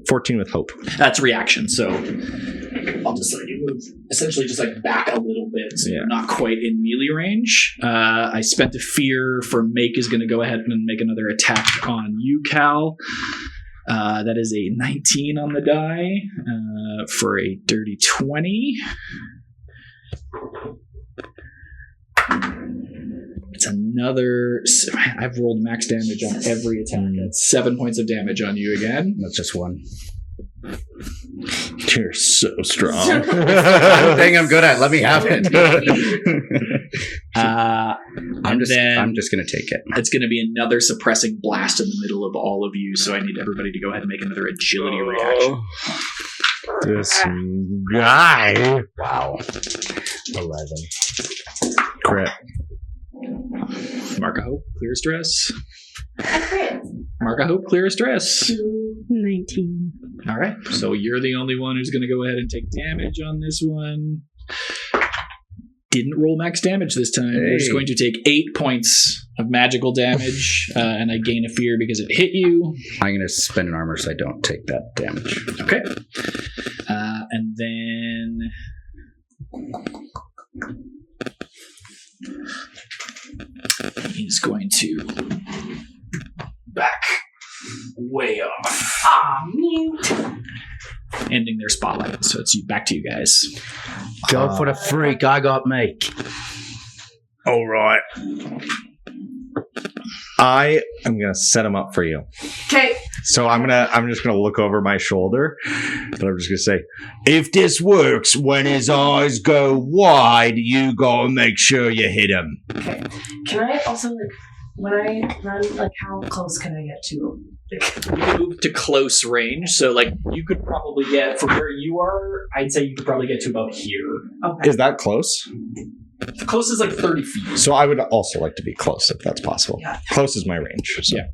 14 with hope. That's reaction, so I'll just let you move essentially just back a little bit so you're not quite in melee range. I spent a fear for Make is going to go ahead and make another attack on you, Cal. That is a 19 on the die for a dirty 20. It's another... I've rolled max damage on every attack. That's 7 points of damage on you again. That's just 1. You're so strong. One thing I'm good at. Let me have it. I'm just going to take it. It's going to be another suppressing blast in the middle of all of you, so I need everybody to go ahead and make another agility reaction. This guy. Wow. 11. Crit. Mark a hope, clear stress. I crit. Mark a hope, clear stress. 19. All right, so you're the only one who's going to go ahead and take damage on this one. didn't roll max damage this time. You're just going to take 8 points of magical damage, and I gain a fear because it hit you. I'm going to spend an armor so I don't take that damage. Okay. And then... he's going to back way off. Mute. Ending their spotlight. So it's back to you guys. Go for the freak. I got make. All right. I am gonna set him up for you. Okay. So I'm just gonna look over my shoulder, and I'm just gonna say, if this works, when his eyes go wide, you gotta make sure you hit him. Okay. Can I also when I run, how close can I get to him? You move to close range, so you could probably get from where you are. I'd say you could probably get to about here. Okay. Is that close? The closest is 30 feet. So I would also like to be close if that's possible. Yeah. Close is my range. So. Yeah.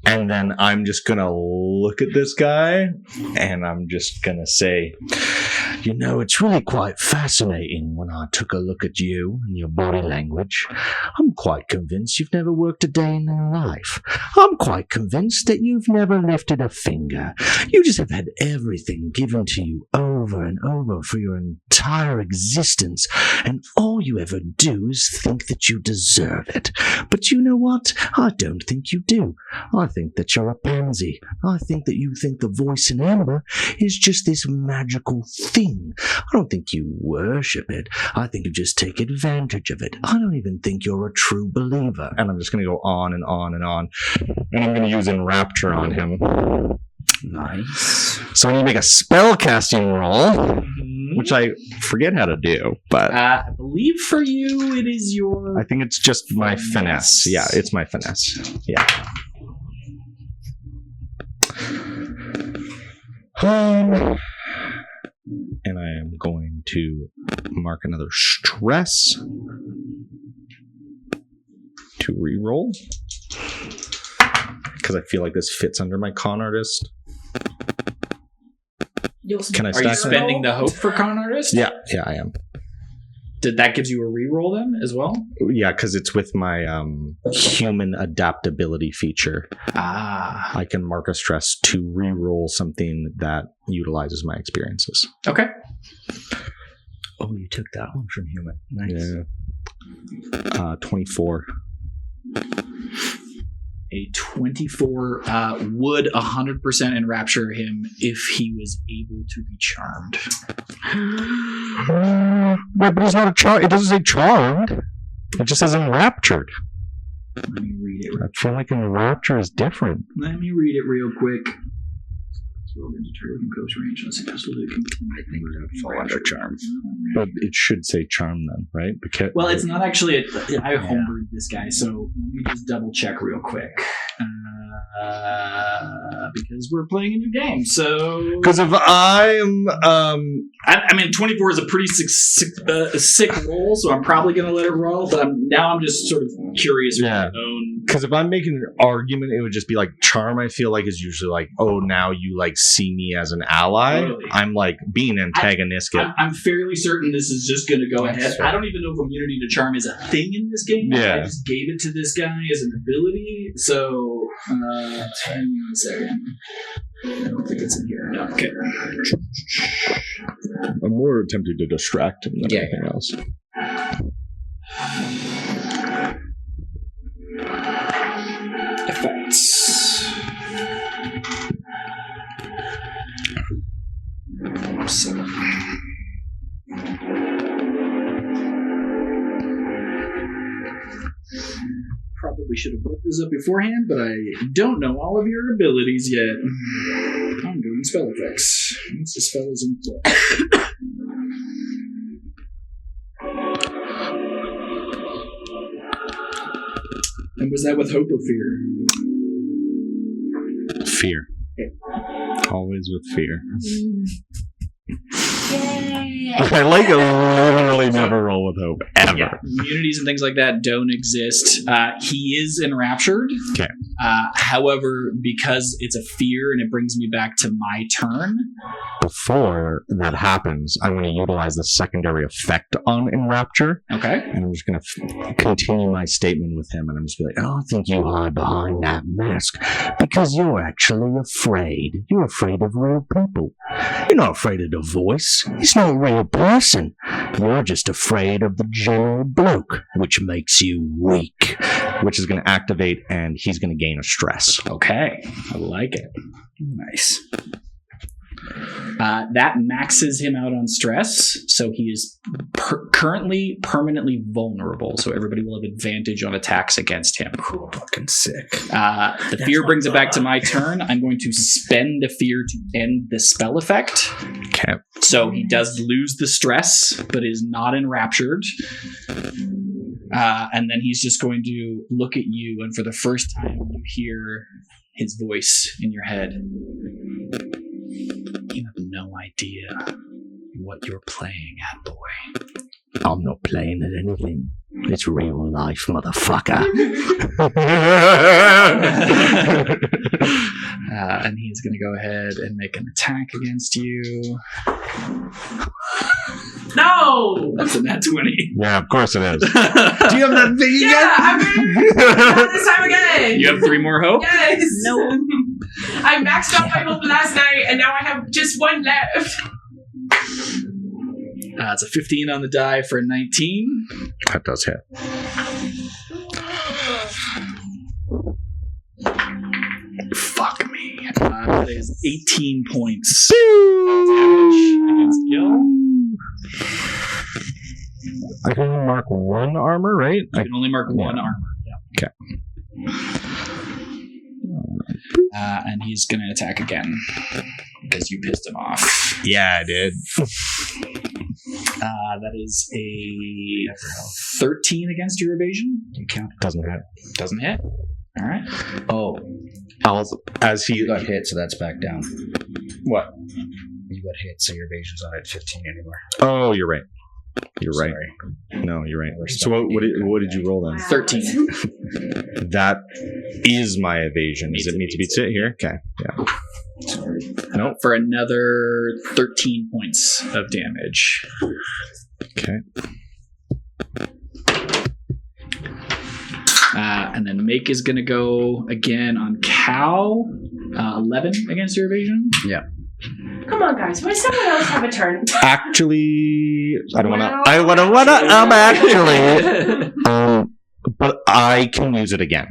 And then I'm just gonna look at this guy, and I'm just gonna say, it's really quite fascinating when I took a look at you and your body language. I'm quite convinced you've never worked a day in your life. I'm quite convinced that you've never lifted a finger. You just have had everything given to you over and over for your entire existence, and all you ever do is think that you deserve it. But you know what? I don't think you do. I think that you're a pansy. I think that you think the voice in amber is just this magical thing. I don't think you worship it. I think you just take advantage of it. I don't even think you're a true believer. and I'm just gonna go on and on and on, and I'm gonna use Enrapture on him. Nice. So when you make a spell casting roll, which I forget how to do, but I believe for you it is your... I think it's just my finesse. Yeah, it's my finesse. Yeah. And I am going to mark another stress to reroll because I feel like this fits under my con artist. Can I Are you stack spending the hope for con artist? Yeah, I am. Did that gives you a reroll then as well? Yeah, because it's with my human adaptability feature. Ah. I can mark a stress to reroll something that utilizes my experiences. Okay. Oh, you took that one from human. Nice. Yeah. 24. A 24 would 100% enrapture him if he was able to be charmed. But it's not a charm. It doesn't say charmed. It just says enraptured. Let me read it. I feel like enrapture is different. Let me read it real quick. Roll into within close range. I think that would fall under charm. But it should say charm then, right? Because well, it's not actually. I homebrewed this guy, so let me just double check real quick. Because we're playing a new game, so because if I'm I mean 24 is a pretty sick roll, so I'm probably going to let it roll. But I'm just sort of curious. Yeah. Because if I'm making an argument, it would just be like charm. I feel like is usually like, oh, now you see me as an ally. Totally. I'm being antagonistic. I'm fairly certain this is just going to go ahead. I don't even know if immunity to charm is a thing in this game. Yeah. I just gave it to this guy as an ability. So, hang on a second. I don't think it's in here. Okay. I'm more tempted to distract him than anything else. Effects. So. Probably should have looked this up beforehand, but I don't know all of your abilities yet. I'm doing spell effects. Once the spell is in play. And was that with hope or fear? Fear. Okay. Always with fear. Yay! I literally never roll with hope ever. Yeah, immunities and things like that don't exist. He is enraptured. Okay. However, because it's a fear and it brings me back to my turn. Before that happens, I'm going to utilize the secondary effect on Enrapture. Okay. And I'm just going to continue my statement with him. And I'm just be like, I don't think you hide behind that mask because you're actually afraid. You're afraid of real people. You're not afraid of the voice. It's not a real person. You're just afraid of the general bloke, which makes you weak. Which is going to activate, and he's going to gain a stress. Okay. I like it. Nice. That maxes him out on stress, so he is currently permanently vulnerable. So everybody will have advantage on attacks against him. Cool. Fucking sick. The fear brings it back to my turn. I'm going to spend a fear to end the spell effect. Okay. So he does lose the stress, but is not enraptured. And then he's just going to look at you, and for the first time, you hear his voice in your head. You have no idea what you're playing at, boy. I'm not playing at anything. It's real life, motherfucker. And he's going to go ahead and make an attack against you. No! That's a nat 20. Yeah, of course it is. Do you have that thing Yeah, I mean, not this time again. You have 3 more hope? Yes. Nope. I maxed out my hope last night, and now I have just 1 left. It's a 15 on the die for a 19. That does hit. Fuck me. That is 18 points damage against Gil. I can only mark 1 armor, right? You can only mark 1 armor. Yeah. Okay. And he's going to attack again because you pissed him off. Yeah, I did. That is a 13 against your evasion. You count. Doesn't hit. Doesn't hit. All right. Oh, As he you got hit, so that's back down. what? You got hit, so your evasion's not at 15 anymore. Oh, you're right. You're right. Sorry. No, you're right. So what did you roll then? 13. That is my evasion. Does it need to be sit here? Okay. Yeah. Nope. For another 13 points of damage. Okay. And then Make is going to go again on Cal. 11 against your evasion. Yeah. Come on, guys. Why does someone else have a turn? Actually, I don't want to. Well, I want to. I'm actually. But I can use it again.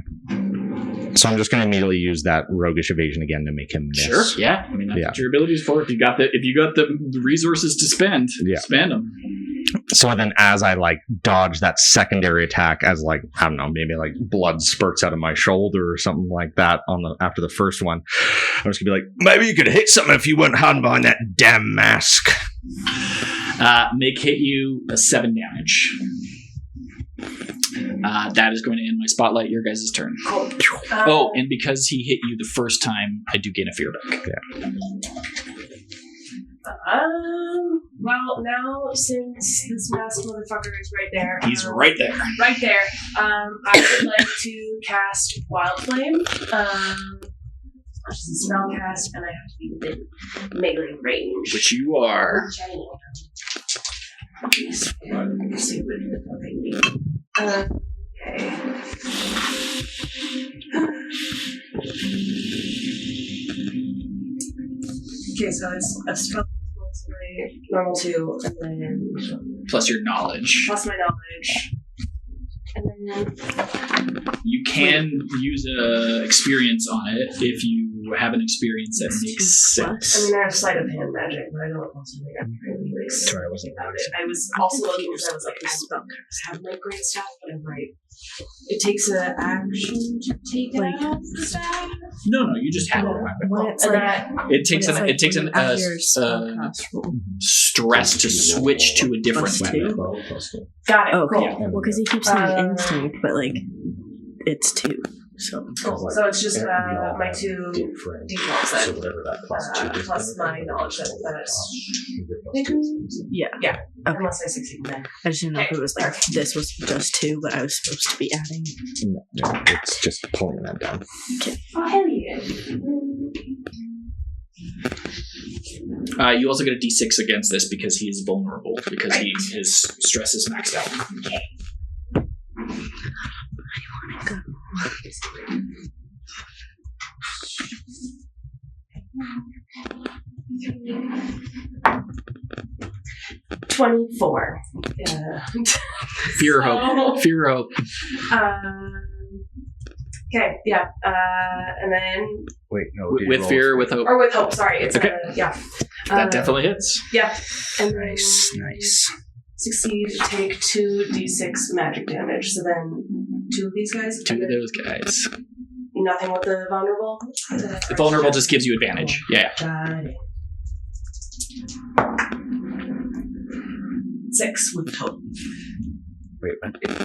So I'm just going to immediately use that roguish evasion again to make him miss. Sure. Yeah. I mean, that's Yeah. what your ability is for. If you got the resources to spend, Yeah. spend them. So then as I dodge that secondary attack, as I don't know, maybe blood spurts out of my shoulder or something like that after the first one, I'm just gonna be like, maybe you could hit something if you weren't hiding behind that damn mask. Make hit you 7 damage. That is going to end my spotlight. Your guys' turn. Cool. And because he hit you the first time, I do gain a fear back. Well, now since this masked motherfucker is right there, He's right there. right there. I would like to cast Wild Flame. Which is a spell cast, and I have to be within melee range. Which you are. Which I am. Let's see what the fuck I need. Okay, so it's a spell plus my normal 2, and then Plus your knowledge. plus my knowledge. And then You can use a experience on it if you have an experience that makes sense. I mean, I have sleight of hand magic, but I don't also think I'm really Sorry, I wasn't about it. I was also looking because I was like, I have like great stuff, but I'm right. It takes an action to take it out. No, you just have a weapon. When it's And like, that, It takes when an it's like when you add your spellcast roll. stress to switch to a different Plus weapon. 2? got it. Oh, cool. okay. Well, because he keeps saying instinct, but like, it's 2. So Cool. So it's just my 2 d12s then. So whatever that +2 is. Plus my knowledge that yeah. Yeah. Okay. Unless I succeed then. I just didn't know if it was like this was just 2, but I was supposed to be adding. No, it's just pulling that down. Oh, hell yeah. You also get a d6 against this because he's vulnerable, because his stress is maxed out. $24. Fear, hope. Fear, hope. Okay, yeah. And then... Wait, no. With fear, with hope. Or with hope, sorry. It's Okay. yeah. That definitely hits. Yeah. And then Nice. succeed, take 2d6 magic damage. So then 2 of these guys. 2 and of then those guys. Nothing with the vulnerable? The vulnerable just gives you advantage. Yeah. Got it. 6 with hope. Wait,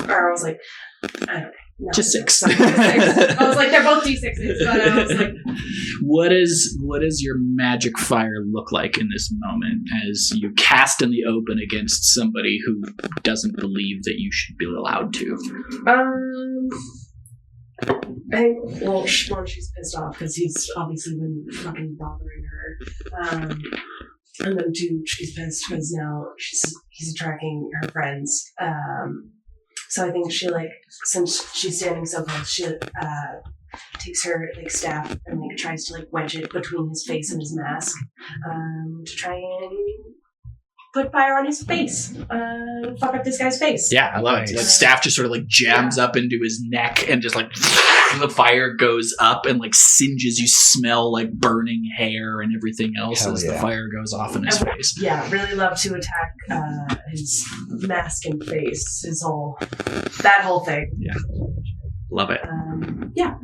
Or I was like, I don't know. No, Just 6. sorry, 6. I was like, they're both d6s, but I was like, What does your magic fire look like in this moment as you cast in the open against somebody who doesn't believe that you should be allowed to? I think, well, one, she's pissed off because he's obviously been fucking bothering her. And then 2, she's pissed because now he's attracting her friends. So I think she, like, since she's standing so close, she takes her, like, staff and, like, tries to, like, wedge it between his face and his mask to try and put fire on his face. Fuck up this guy's face. Yeah, I love it. The staff just sort of like jams up into his neck and just like the fire goes up and like singes. You smell like burning hair and everything else as the fire goes off in his face. Yeah, really love to attack his mask and face, that whole thing. Yeah, love it. Yeah.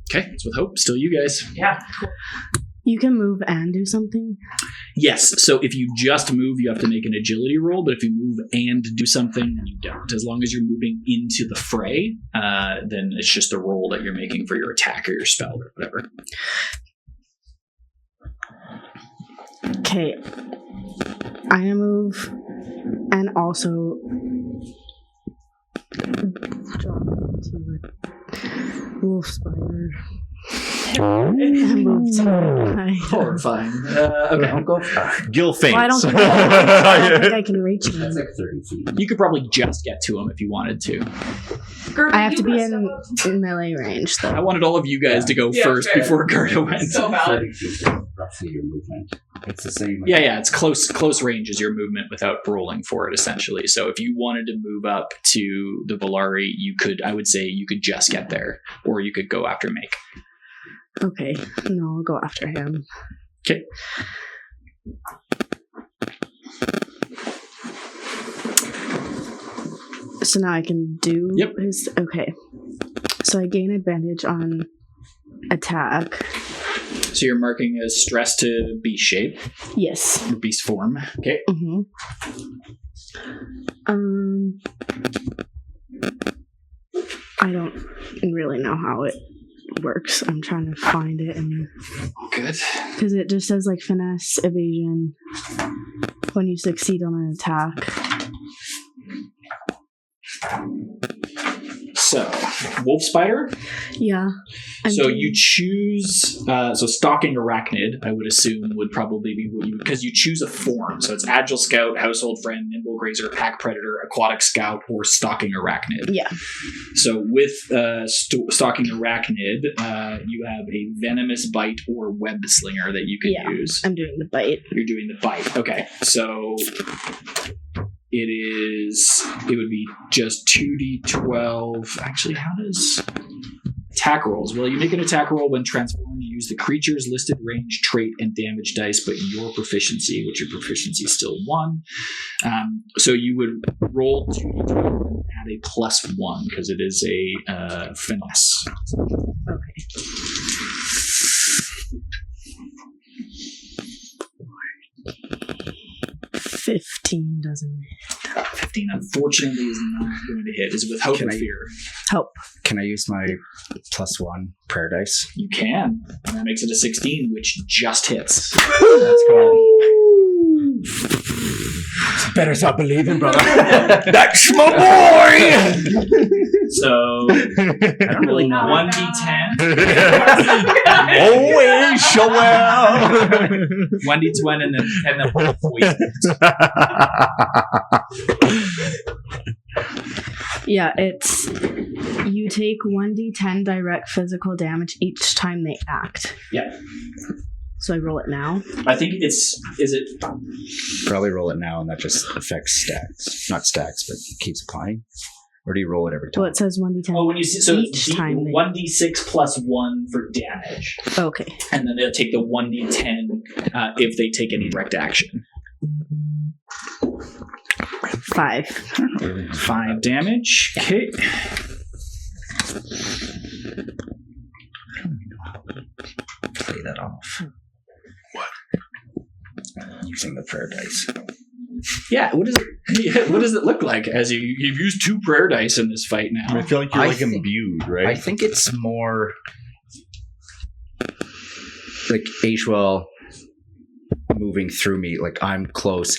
Okay, it's with hope. Still you guys. Yeah. Cool. You can move and do something? Yes, so if you just move, you have to make an agility roll, but if you move and do something, you don't. As long as you're moving into the fray, then it's just a roll that you're making for your attack or your spell or whatever. Okay. I'm gonna move and also drop into a wolf spider. Moved. Horrifying. Okay. Don't go. Gil faints. Well, I don't think I can reach him. That's like 30 feet. You could probably just get to him if you wanted to. Gertie, I have to you be pressed up? in melee range, I though. wanted all of you guys to go first fair. before Gerda went. So valid. 30 feet is roughly your movement. It's the same. Yeah, it's close range is your movement without rolling for it, essentially. So if you wanted to move up to the Volari, I would say you could just get there, or you could go after Make. Okay. No, I'll go after him. Okay. So now I can do Yep. his... Okay. So I gain advantage on attack. So you're marking as stress to beast shape, Yes. or beast form. Okay. Mm-hmm. I don't really know how it works. I'm trying to find it, and Good. because it just says like finesse, evasion when you succeed on an attack. So, wolf spider. Yeah. So you choose. So stalking arachnid, I would assume, would probably be what you, because you choose a form. So it's agile scout, household friend, nimble grazer, pack predator, aquatic scout, or stalking arachnid. Yeah. So with stalking arachnid, you have a venomous bite or web slinger that you can use. I'm doing the bite. You're doing the bite. Okay. So it would be just 2d12. Actually, how does attack rolls? Well, you make an attack roll when transformed. You use the creature's listed range, trait, and damage dice, but your proficiency, which your proficiency is still 1. So you would roll 2d12 and add a +1 because it is a finesse. Okay. 15 doesn't hit. 15 of unfortunately is not going to hit. Is it with hope Can or I- fear? Hope. Can I use my +1 prayer dice? You can. And that makes it a 16, which just hits. Let's go. Better stop believing, brother. That's my boy. So, I don't really know. 1d10. Always show well. 1d20 and then poison. Yeah, it's you take 1d10 direct physical damage each time they act. Yeah. So I roll it now. I think is it Probably roll it now, and that just affects stacks. Not stacks, but keeps applying. Or do you roll it every time? Well, it says 1d10 when you see, so each it's time. 1d6 plus 1 for damage. Okay. And then they'll take the 1d10 if they take any direct action. 5. 5 damage. Okay. Play that off. What? Using the prayer dice. Yeah, what does it look like as you've used 2 prayer dice in this fight now? I feel like you're I like think- imbued, right? I think it's more like Ashwell moving through me, like I'm close.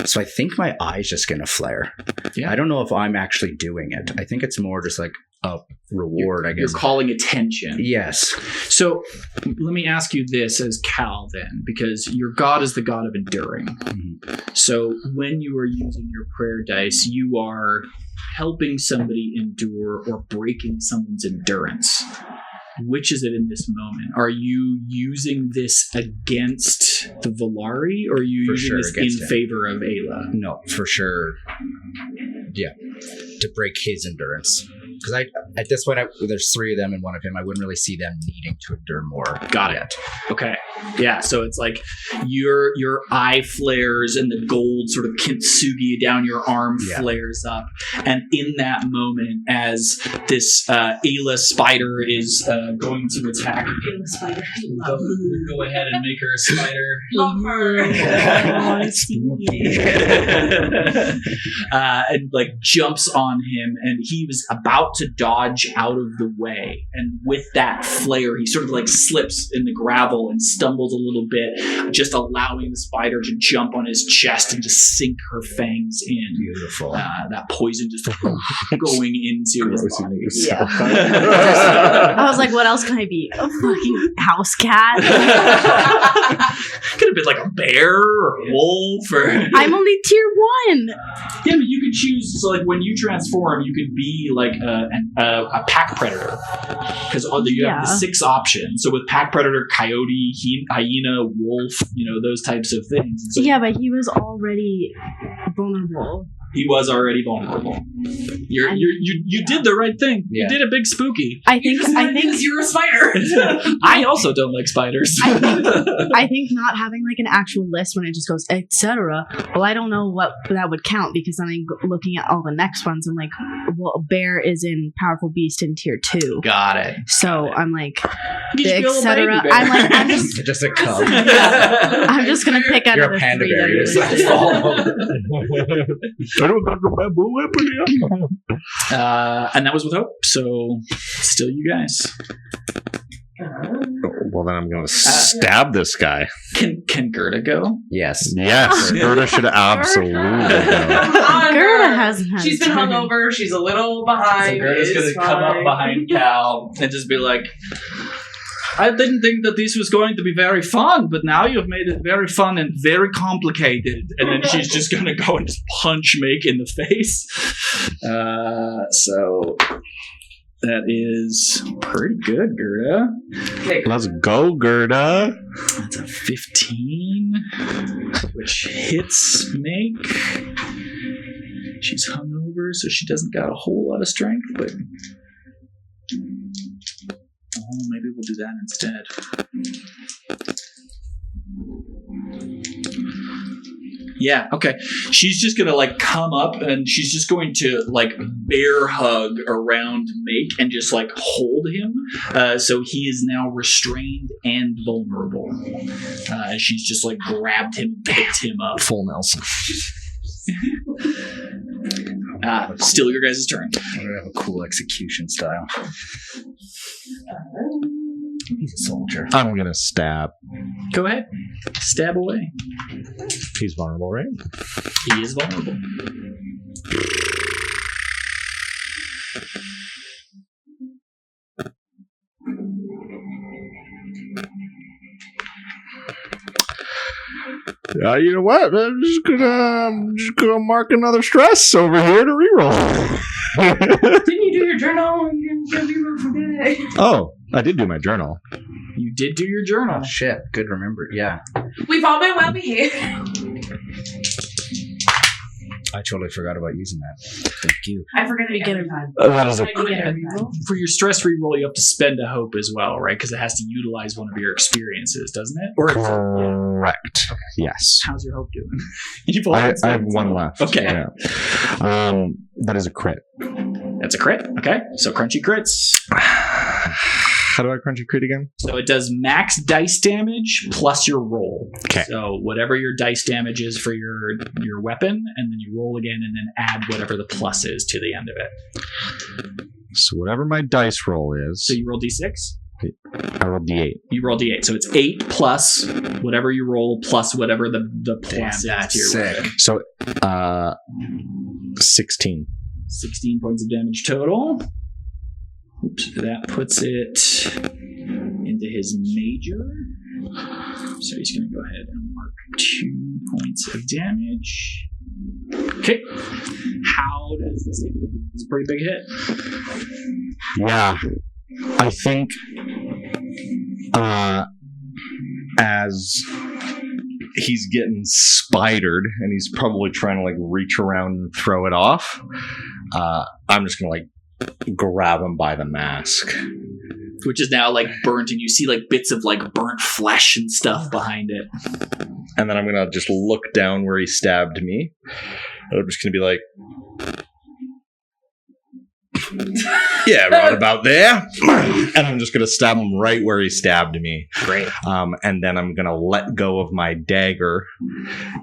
So I think my eye's just gonna flare. Yeah. I don't know if I'm actually doing it. I think it's more just like a reward, I You're guess. calling attention. Yes. So let me ask you this as Cal then, because your god is the god of enduring. Mhm. So when you are using your prayer dice, you are helping somebody endure or breaking someone's endurance. Which is it in this moment? Are you using this against the Volari, or are you For using sure this against in him. favor of Ayla? No, for sure. Yeah. To break his endurance. Because at this point, there's 3 of them and 1 of him. I wouldn't really see them needing to endure more. Got it. Okay. Yeah, so it's like your eye flares and the gold sort of kintsugi down your arm flares up. And in that moment, as this Ayla spider is going to attack, Spider. go ahead and make her a spider. Love her. And like jumps on him, and he was about to dodge out of the way, and with that flare he sort of like slips in the gravel and stumbles a little bit, just allowing the spider to jump on his chest and just sink her fangs in. Beautiful. That poison just going into his Gross, body. you make Yeah. yourself. I was like, what else can I be? A fucking house cat? Could have been like a bear or a wolf or I'm only tier 1. yeah, but you could choose. So, like, when you transform, you could be like a pack predator, because you have the 6 options. So, with pack predator, coyote, hyena, wolf, those types of things. So Yeah, but he was already vulnerable. he was already vulnerable. You did the right thing. Yeah. You did a big spooky. I think You're a spider. I also don't like spiders. I think not having like an actual list when it just goes etc. Well, I don't know what that would count, because then I'm looking at all the next ones. I'm like, well, a bear is in powerful beast in tier 2. Got it. So I'm like, You should be a little etc. baby bear. I'm like, I'm just Just a cub. I'm just gonna pick out You're of a the panda 3 bear. that You are just listed. fall over. I don't got the bamboo weapon yet. And that was with Hope. So still you guys. Well, then I'm going to stab this guy. Can Gerda go? Yes. Yes, Gerda should absolutely go. Gerda hasn't had She's been a turn. hungover. She's a little behind. So Gerda's It's gonna come up fine. behind Cal and just be like, I didn't think that this was going to be very fun, but now you've made it very fun and very complicated. And then she's just gonna go and just punch Make in the face. So that is pretty good, Gerda. Okay. Let's go, Gerda. That's a 15, which hits Make. She's hungover, so she doesn't got a whole lot of strength, but maybe we'll do that instead. Yeah, okay. She's just gonna like come up and she's just going to like bear hug around Make and just like hold him. So he is now restrained and vulnerable. She's just like grabbed him, picked him up. Full Nelson. Still your guys' turn. I'm gonna have a cool execution style. He's a soldier. I'm gonna stab. Go ahead. Stab away. He's vulnerable, right? He is vulnerable. You know what? I'm just gonna mark another stress over here to reroll. Didn't you do your journal? You didn't get reroll for today. Oh, I did do my journal. You did do your journal. Oh shit! Good remember. Yeah, We've all been well behaved. I totally forgot about using that. Thank you. I forget it every time. That is a I forget it every time. For your stress reroll, you have to spend a hope as well, right? Because it has to utilize one of your experiences, doesn't it? Or correct. Yes. how's your hope doing? You've only I had have seven, one so- left. Okay. Yeah. That is a crit. That's a crit. Okay. So crunchy crits. How do I crunchy crit again? So it does max dice damage plus your roll. Okay. So whatever your dice damage is for your weapon, and then you roll again, and then add whatever the plus is to the end of it. So whatever my dice roll is, So you roll d6. I roll D8. You roll d8. So it's 8 plus whatever you roll plus whatever the plus Damn, is that's to your sick. weapon. So 16. 16 points of damage total. Oops, that puts it into his major. So he's going to go ahead and mark 2 points of damage. Okay. How does this thing? It's a pretty big hit. Yeah. I think as he's getting spidered and he's probably trying to like reach around and throw it off, I'm just going to like grab him by the mask. Which is now like burnt, and you see like bits of like burnt flesh and stuff behind it. And then I'm going to just look down where he stabbed me. And I'm just going to be like, yeah, right about there. And I'm just going to stab him right where he stabbed me. Great. And then I'm going to let go of my dagger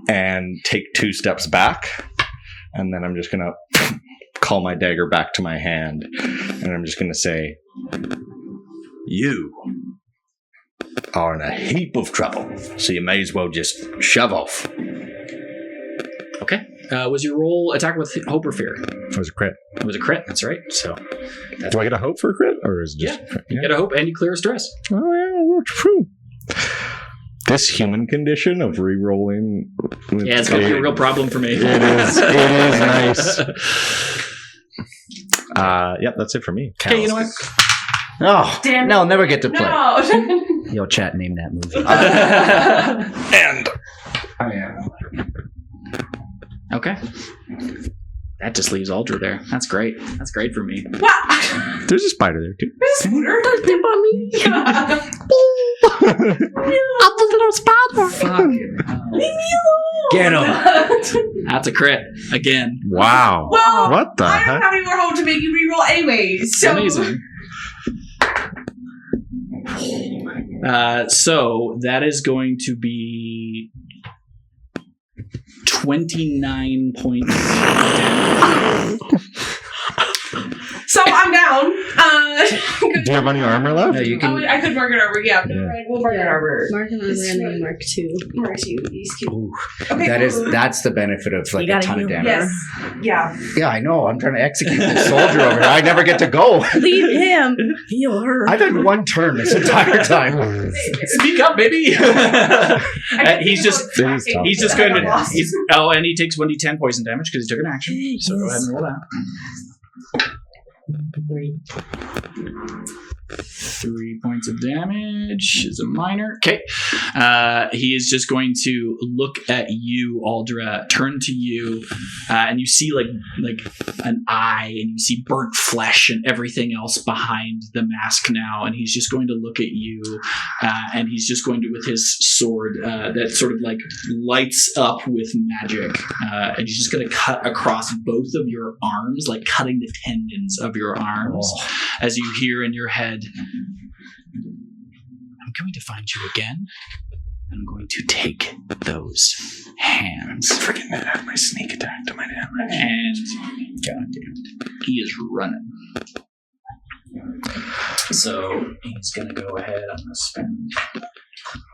and take 2 steps back. And then I'm just going to call my dagger back to my hand. And I'm just going to say, you are in a heap of trouble. So you may as well just shove off. Okay. Was your roll attack with hope or fear? It was a crit. It was a crit. That's right. So Do I get a hope for a crit? Or is it just you get a hope and you clear a stress. Oh, yeah, true. This human condition of re-rolling. Yeah, it's going to be a real problem for me. It is nice. Yep, that's it for me. Okay, you know what? Oh, Damn it. no, I'll never get to play. No. Yo, chat, name that movie. And Okay. That just leaves Aldra there. That's great. That's great for me. What? There's a spider there, too. Don't step on me. Fucking hell. Leave me alone. Get him. That's a crit. Again. Wow. Well, What the I don't heck? have any more hope to make you reroll anyways. So Amazing. So that is going to be 29 points. So I'm down. Do you have any armor left? No, you can. I could mark it over. Yeah, Yeah. right, we'll mark it over. Mark and This and then one. mark 2. Mark 2. These two. Ooh, Okay, that that's the benefit of like You a gotta ton of heal. damage. Yes. Yeah. Yeah, I know. I'm trying to execute this soldier over here. I never get to go. Leave him. Heal her. I've had 1 turn this entire time. Speak up, baby. He's just going to. And he takes 1d10 poison damage because he took an action. So go ahead and roll that. 3 points of damage is a minor. Okay. He is just going to look at you, Aldra, turn to you, and you see like an eye, and you see burnt flesh and everything else behind the mask now. And he's just going to look at you, and he's just going to, with his sword that sort of like lights up with magic, and he's just going to cut across both of your arms, like cutting the tendons of your arms, as you hear in your head, I'm going to find you again. I'm going to take those hands. freaking that. My sneak attack to my damage. And God damn it. He is running. So he's going to go ahead. I'm going to spend.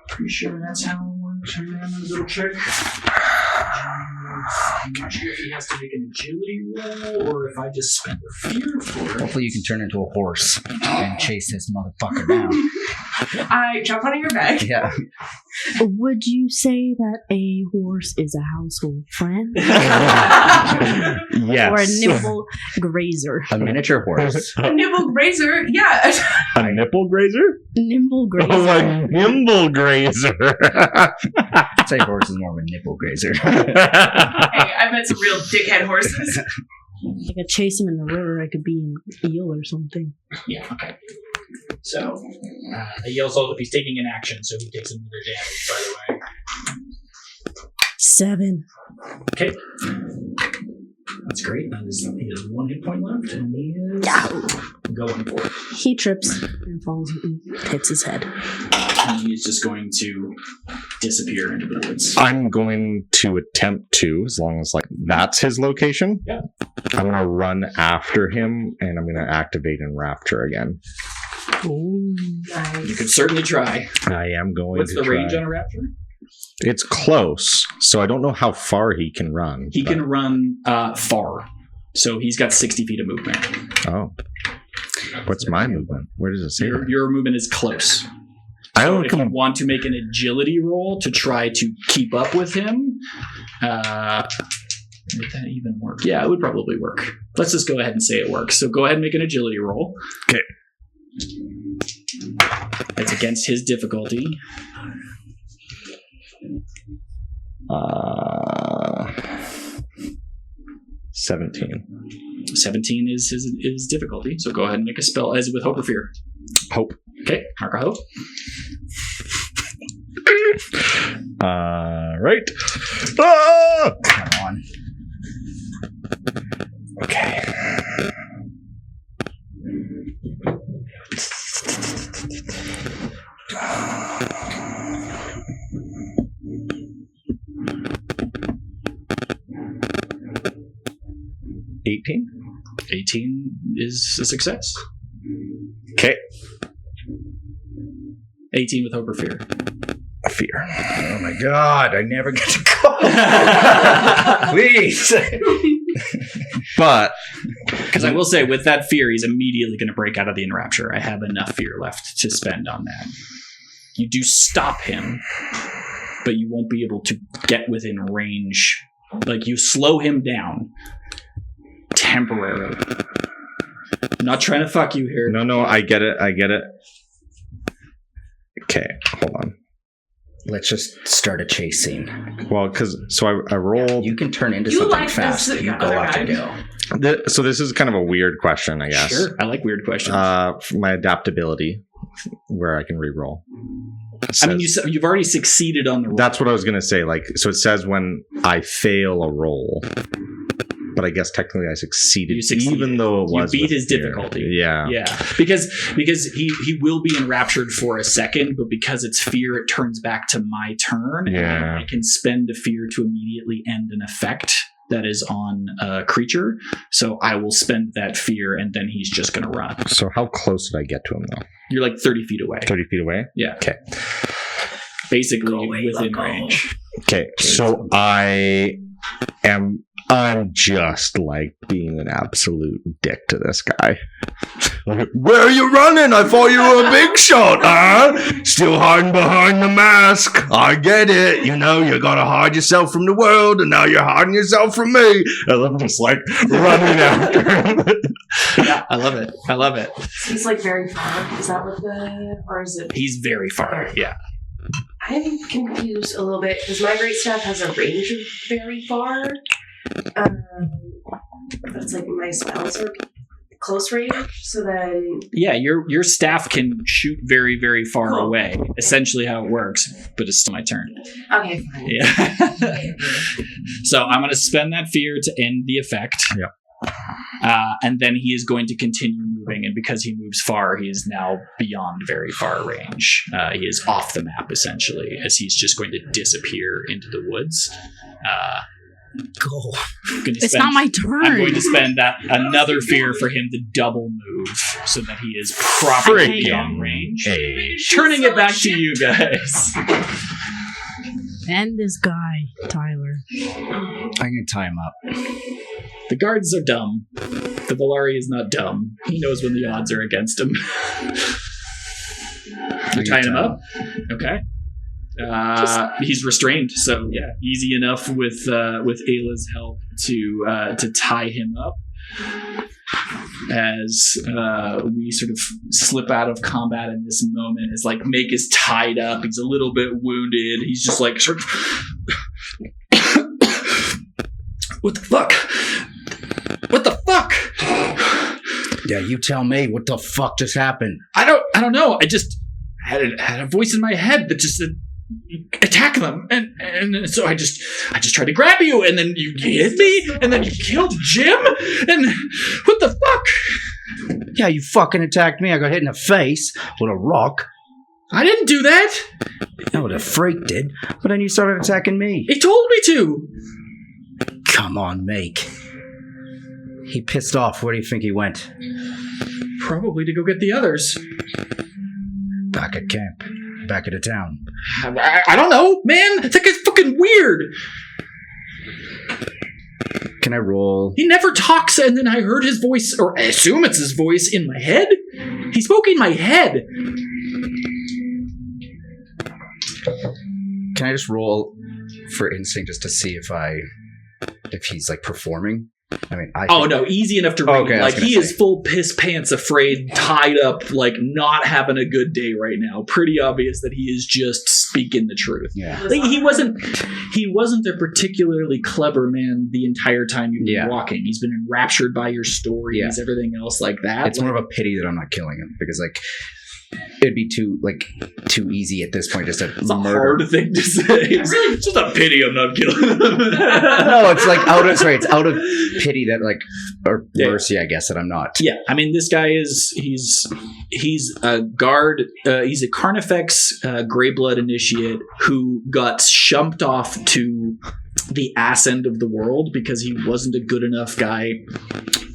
Pretty sure that's how it works. I'm going to double check. I'm not sure if he has to make an agility roll or if I just spend a fear for it. Hopefully you can turn into a horse and chase this motherfucker down. I jump onto your back. Yeah. Would you say that a horse is a household friend? Yes. Or a nimble grazer? A miniature horse. A nibble grazer, yeah. A nipple grazer? Nimble grazer. Oh, a nimble grazer. I'd say horse is more of a nipple grazer. Hey, I've met some real dickhead horses. I could chase him in the river. I could be an eel or something. Yeah, okay. So, he also, if he's taking an action, so he takes another damage, by the way. 7. Okay. That's great. He has 1 hit point left, and he is going for it. He trips and falls and hits his head. And he is just going to disappear into the woods. I'm going to attempt to, as long as like that's his location. Yeah. I'm gonna run after him, and I'm gonna activate Enrapture again. Ooh. You could certainly try. I am going What's to the try. range on a raptor? It's close, so I don't know how far he can run. He can run far. So he's got 60 feet of movement. Oh. What's my movement? Where does it say? Your movement is close. I So don't if you want to make an agility roll to try to keep up with him, would that even work? Yeah, it would probably work. Let's just go ahead and say it works. So go ahead and make an agility roll. Okay. It's against his difficulty. 17. 17 is his difficulty. So go ahead and make a spell as with Hope or Fear. Hope. Okay, mark a Hope. Right. Ah! Come on. Okay. $18. 18 is a success. Okay. 18 with Hope or Fear. Fear. Oh my god, I never get to go. Please. But Because I will say, with that fear, he's immediately going to break out of the enrapture. I have enough fear left to spend on that. You do stop him, but you won't be able to get within range. Like, you slow him down temporarily. I'm not trying to fuck you here. no, I get it. Okay, hold on. Let's just start a chase scene. Well, so I rolled. You can turn into You something like fast this if you go other up to guy. go. So this is kind of a weird question, I guess. Sure, I like weird questions. My adaptability, where I can reroll. I mean, you've already succeeded on the roll. That's what I was gonna say. Like, so it says when I fail a roll, but I guess technically I succeeded, You succeeded. even though it You was beat with his fear. difficulty. Yeah. because he will be enraptured for a second, but because it's fear, it turns back to my turn. Yeah. And I can spend a fear to immediately end an effect that is on a creature. So I will spend that fear, and then he's just going to run. So how close did I get to him though? You're like 30 feet away. 30 feet away. Yeah. Okay. Basically within range. Okay. So I'm just like being an absolute dick to this guy. Like, where are you running? I thought you were a big shot, huh? Still hiding behind the mask. I get it. You know, you gotta hide yourself from the world, and now you're hiding yourself from me. And I'm just like running after him. Yeah, I love it. He's like very far. Is that what or is it? He's very far. Yeah. I'm confused a little bit because my great staff has a range of very far. That's like my spells are close range. So then, Yeah, your staff can shoot very, very far Cool. away. Essentially how it works, but it's still my turn. okay, fine. Yeah. So I'm going to spend that fear to end the effect. Yeah. And then he is going to continue moving, and because he moves far, he is now beyond very far range. He is off the map, essentially, as he's just going to disappear into the woods. Go. It's not my turn. I'm going to spend another fear for him to double move so that he is properly Freaking beyond range. Hey. Turning it back to you guys. And this guy, Tyler. I'm gonna tie him up. The guards are dumb. The Valari is not dumb. He knows when the odds are against him. You're tying him up? Okay. He's restrained, so yeah, easy enough with Ayla's help to tie him up. As we sort of slip out of combat in this moment, as like Make is tied up, he's a little bit wounded. He's just like sort of, what the fuck? What the fuck? Yeah, you tell me what the fuck just happened. I don't know. I just had a voice in my head that just said, attack them, and so I just tried to grab you, and then you hit me, and then you killed Jim, and what the fuck? Yeah, you fucking attacked me. I got hit in the face with a rock. I didn't do that. No, the freak did. But then you started attacking me. He told me to. Come on, Make. He pissed off. Where do you think he went? Probably to go get the others. Back at camp. Back at the town. I don't know, man. That guy's fucking weird. Can I roll? He never talks, and then I heard his voice, or I assume it's his voice, in my head. He spoke in my head. Can I just roll for instinct just to see if he's like performing? I mean, no, easy enough to read. Okay, like he is full piss pants afraid, tied up, like not having a good day right now. Pretty obvious that he is just speaking the truth. Yeah. Like, he wasn't a particularly clever man the entire time you've been walking. He's been enraptured by your stories, everything else like that. It's more of a pity that I'm not killing him because like it'd be too easy at this point just to it's a murder. hard thing to say. It's just a pity I'm not killing him. No, it's like it's out of pity that like, or mercy, I guess, that I'm not. Yeah, I mean, this guy he's a guard. He's a Carnifex Greyblood initiate who got shumped off to the ass end of the world because he wasn't a good enough guy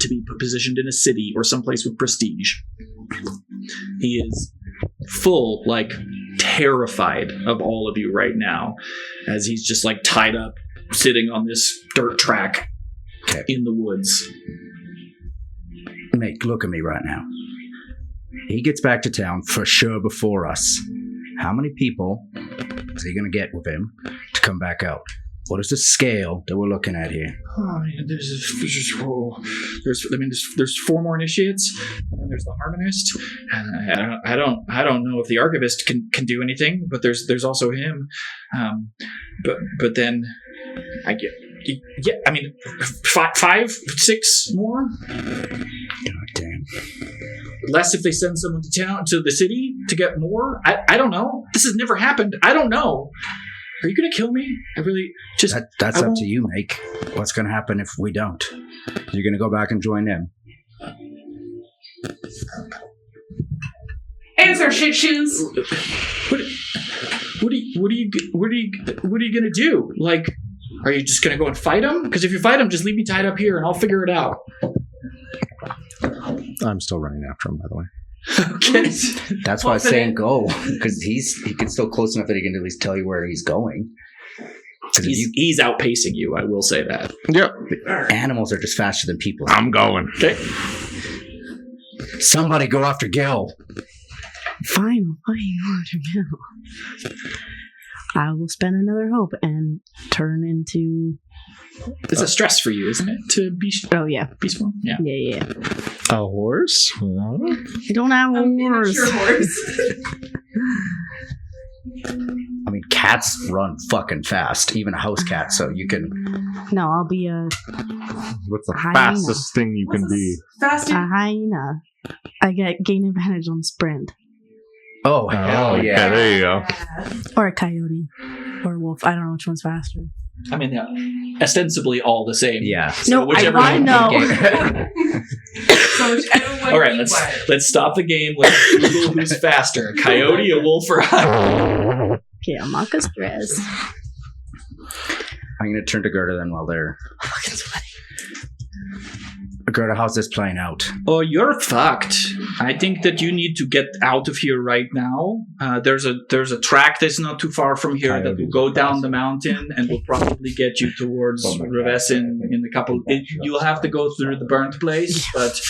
to be positioned in a city or someplace with prestige. He is full, like, terrified of all of you right now as he's just, like, tied up, sitting on this dirt track in the woods. Nick, look at me right now. He gets back to town for sure before us. How many people is he going to get with him to come back out? What is the scale that we're looking at here? Oh, man, there's 4 more initiates, and then there's the Harmonist. I don't know if the Archivist can do anything, but there's also him. But then I get. Yeah, I mean, 5, 6 more. God damn. Less if they send someone to the city to get more. I don't know. This has never happened. I don't know. Are you going to kill me? I really just... That's up to you, Make. What's going to happen if we don't? You're going to go back and join them. Answer, shit shoes. What are you going to do? Like, are you just going to go and fight him? Because if you fight him, just leave me tied up here and I'll figure it out. I'm still running after him, by the way. Okay. That's why I was saying go, because he gets still close enough that he can at least tell you where he's going. He's outpacing you, I will say that. Yep. Animals are just faster than people. I'm going. Okay. Somebody go after Gil. Fine, I will spend another hope and turn into... It's a stress for you, isn't it? To be peaceful? Yeah. Yeah. A horse? I don't have a horse. I mean, cats run fucking fast. Even a house cat, so you can... No, I'll be a... What's the hyena. fastest thing you can be? Fastest. A hyena. I gain advantage on sprint. Oh, hell yeah. Okay, there you go. Or a coyote. Or a wolf. I don't know which one's faster. I mean, ostensibly all the same. Yeah. So no, I want to know. All right, let's stop the game. Let's Google who's faster, a coyote, a wolf, or a hyena. Okay, I'm not gonna stress. I'm gonna turn to Gerda then while they're Fucking sweaty. Gerda, how's this playing out? Oh, you're fucked. I think that you need to get out of here right now. There's a track that's not too far from here that will go down the mountain and will probably get you towards Revesin in a couple. You'll have to go through the burnt place, but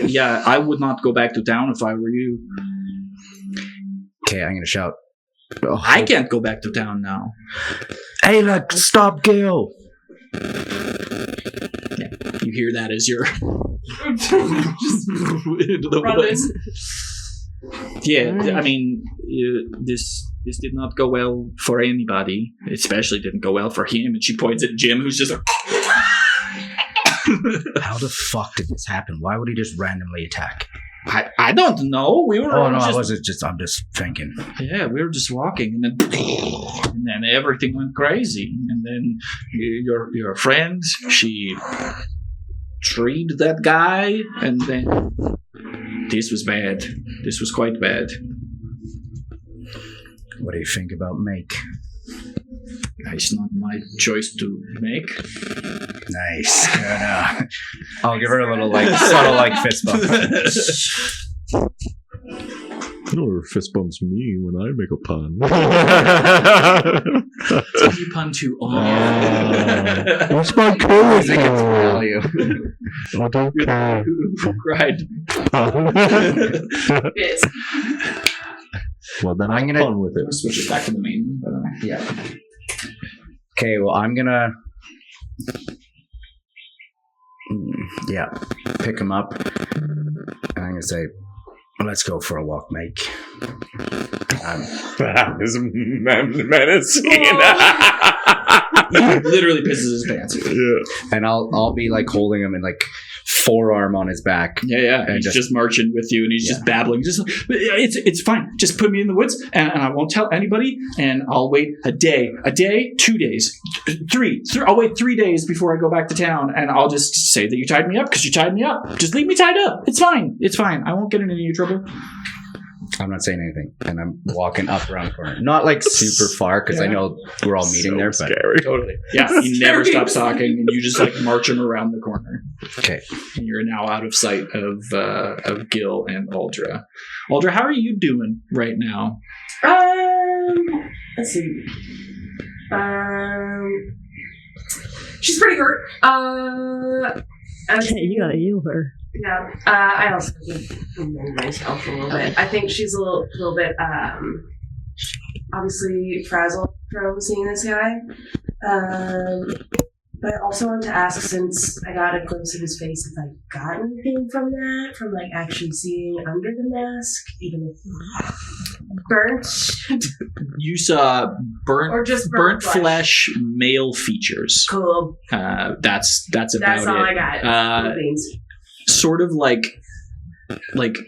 yeah, I would not go back to town if I were you. Okay, I'm gonna shout. Oh, I can't go back to town now. Hey, like, stop, Gil! You hear that as you're just into the Running. woods. Yeah, I mean, this did not go well for anybody. It especially didn't go well for him. And she points at Jim, who's just like, How the fuck did this happen? Why would he just randomly attack? I don't know. We were Oh all no, just, I wasn't just. I'm just thinking. yeah, we were just walking, and then everything went crazy. And then your friend, she treed that guy, and then this was bad. This was quite bad. What do you think about Make? It's not my choice to make. Nice. Good, I'll give her a little like subtle like fist bump. Or fist bumps me when I make a pun. Did you pun too often? What's my I think it's value. I don't care. Who cried? Yes. Well, then I'm I'm gonna- fun with it. Switch it back to the main. Yeah. Okay, well, I'm gonna. Pick him up. And I'm gonna say, let's go for a walk, Mike. That is menacing. He literally pisses his pants. And I'll be like holding him and like forearm on his back. Yeah. And He's just marching with you, and he's just babbling. Just like, it's fine. Just put me in the woods, and I won't tell anybody. And I'll wait a day, 2 days, three. I'll wait 3 days before I go back to town, and I'll just say that you tied me up because you tied me up. Just leave me tied up. It's fine. I won't get into any trouble. I'm not saying anything. And I'm walking up around the corner. Not like super far because I know we're all meeting there, but Scary. Totally. Yeah. He never stops talking, and you just like march him around the corner. okay. And you're now out of sight of Gil and Aldra. Aldra, how are you doing right now? Let's see. She's pretty hurt. You gotta heal her. Yeah. I also mend myself a little bit. I think she's a little bit obviously frazzled from seeing this guy. But I also want to ask, since I got a glimpse of his face, if I got anything from that, from like actually seeing under the mask, even if burnt You saw burnt or just burnt flesh male features. Cool. That's about That's all it. I got. Uh, Things. Sort of like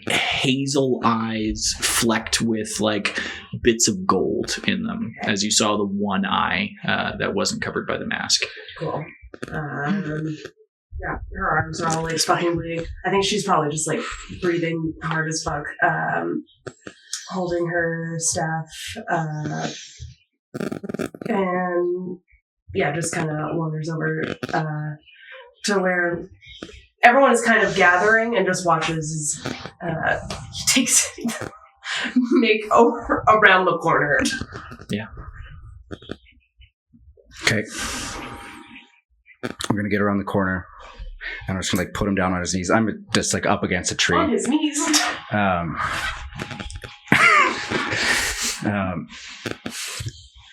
hazel eyes flecked with like bits of gold in them, as you saw the one eye that wasn't covered by the mask. Cool. Yeah, her arms are all like fucking bleeding. I think she's probably just like breathing hard as fuck. Holding her staff, and yeah, just kind of wanders over to where everyone is kind of gathering and just watches. He takes Nick over around the corner. Yeah. Okay. I'm gonna get around the corner. And I'm just gonna like put him down on his knees. I'm just like up against a tree. On his knees.